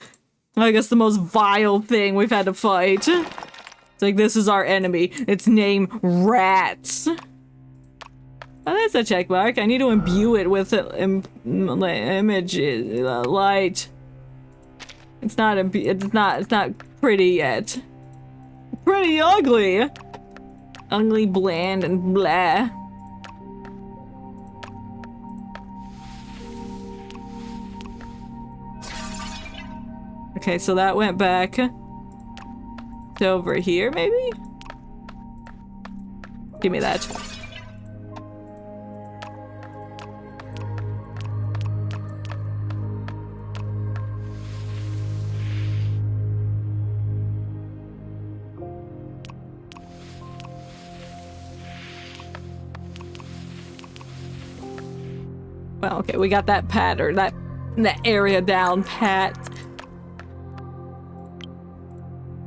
I guess the most vile thing we've had to fight. It's like, this is our enemy. Its name, rats. Oh, that's a check mark. I need to imbue it with image light. It's not pretty yet. Pretty ugly. Ugly, bland, and blah. Okay, so that went back to over here, maybe? Give me that. Well, okay, we got that pattern, that area down pat.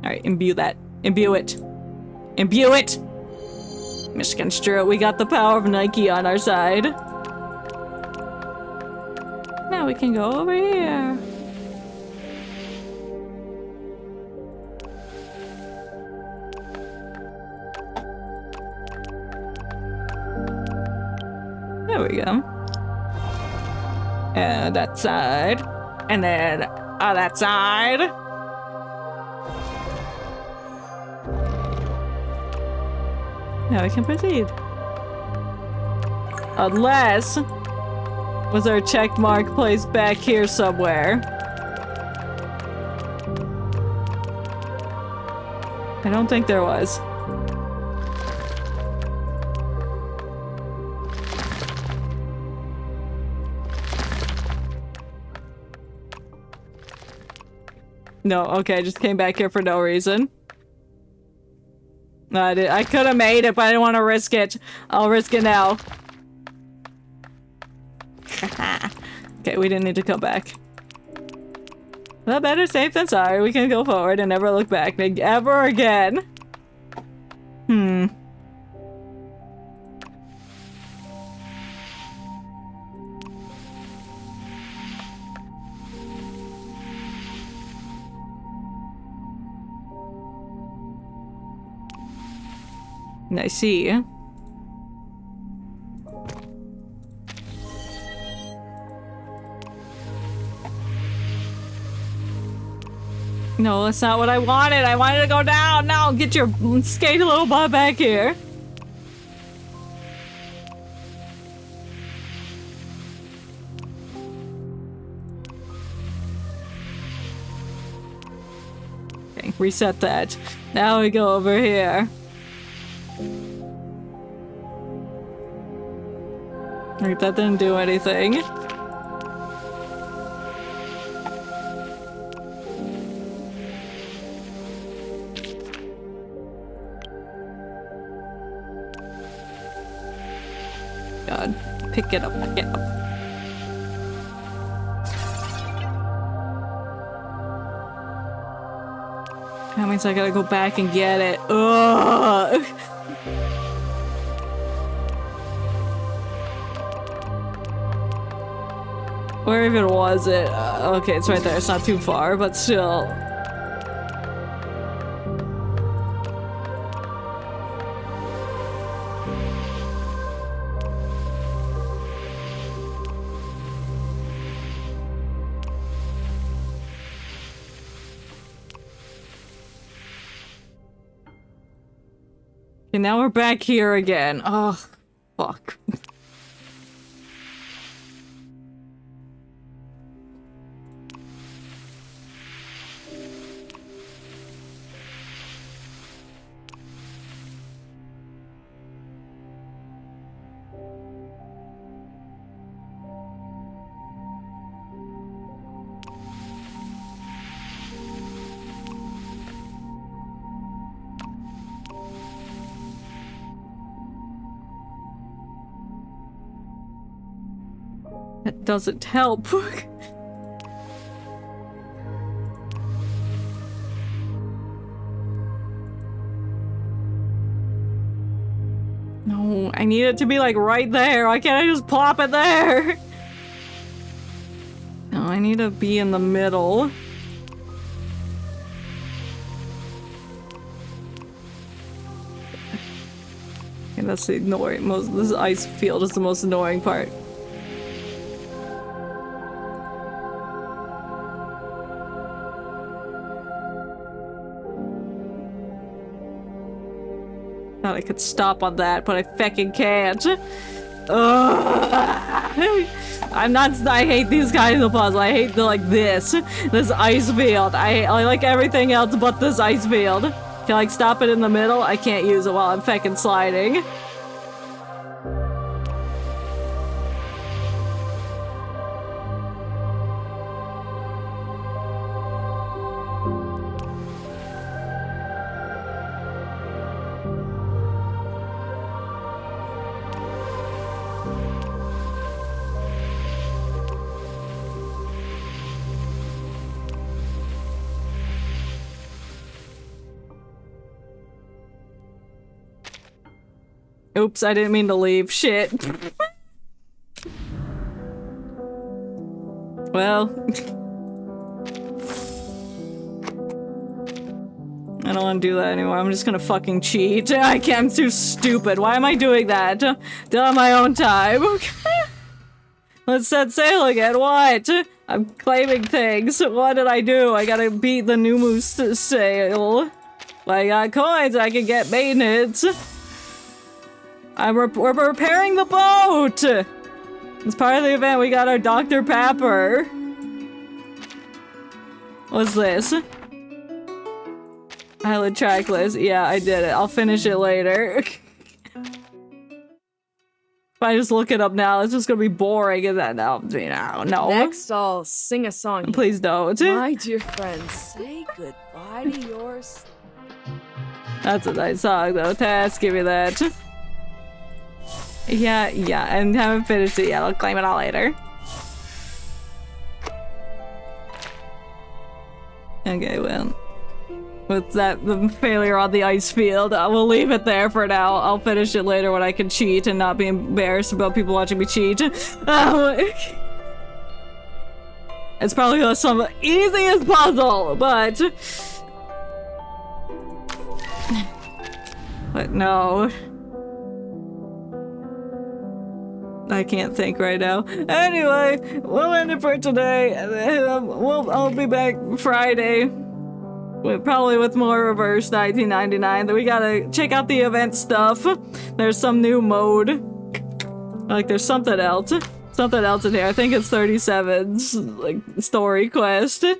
Alright, imbue that. Imbue it. Imbue it! Misconstrue it. We got the power of Nike on our side. Now we can go over here. There we go. And that side. And then that side. Now we can proceed. Unless... was there a check mark placed back here somewhere? I don't think there was. No, okay, I just came back here for no reason. I could have made it, but I didn't want to risk it. I'll risk it now. Okay, we didn't need to come back. Well, better safe than sorry. We can go forward and never look back ever again. I see. No, that's not what I wanted. I wanted to go down. No, get your skate little butt back here. Okay, reset that. Now we go over here. Right, that didn't do anything. God, pick it up, pick it up. That means I gotta go back and get it. Ugh! Where even was it? Okay, it's right there. It's not too far, but still. And now we're back here again. Oh, fuck. That doesn't help. No, I need it to be like right there. Why can't I just plop it there? No, I need to be in the middle. And that's the annoying most. This ice field is the most annoying part. Thought I could stop on that, but I fucking can't. Ugh. I hate these kinds of puzzles. I hate this ice field. I like everything else but this ice field. Can I like stop it in the middle? I can't use it while I'm fucking sliding. Oops, I didn't mean to leave. Shit. Well. I don't want to do that anymore. I'm just gonna fucking cheat. I can't. I'm too stupid. Why am I doing that? Do it on my own time. Let's set sail again. What? I'm claiming things. What did I do? I gotta beat the new moose sail. I got coins. I can get maintenance. We're repairing the boat. As part of the event, we got our Dr. Pepper. What's this? Island track list. Yeah, I did it. I'll finish it later. If I just look it up now, it's just gonna be boring. Is that no? No. Next, I'll sing a song. Please don't. My dear friends, say goodbye to yours. That's a nice song, though. Tess, give me that. Yeah, and haven't finished it yet. I'll claim it all later. Okay, well. With that, the failure on the ice field, I will leave it there for now. I'll finish it later when I can cheat and not be embarrassed about people watching me cheat. It's probably some easiest puzzle, but... But no. I can't think right now. Anyway, we'll end it for today. I'll be back Friday. Probably with more reverse 1999. Then we gotta check out the event stuff. There's some new mode. Like there's something else. Something else in here. I think it's 37's like story quest. And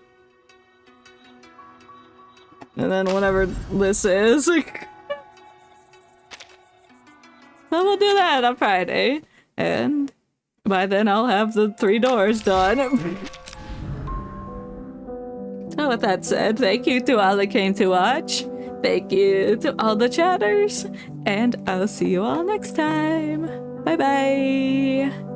then whatever this is. So we'll do that on Friday. And by then I'll have the 3 doors done. So with that said, thank you to all that came to watch. Thank you to all the chatters. And I'll see you all next time. Bye bye.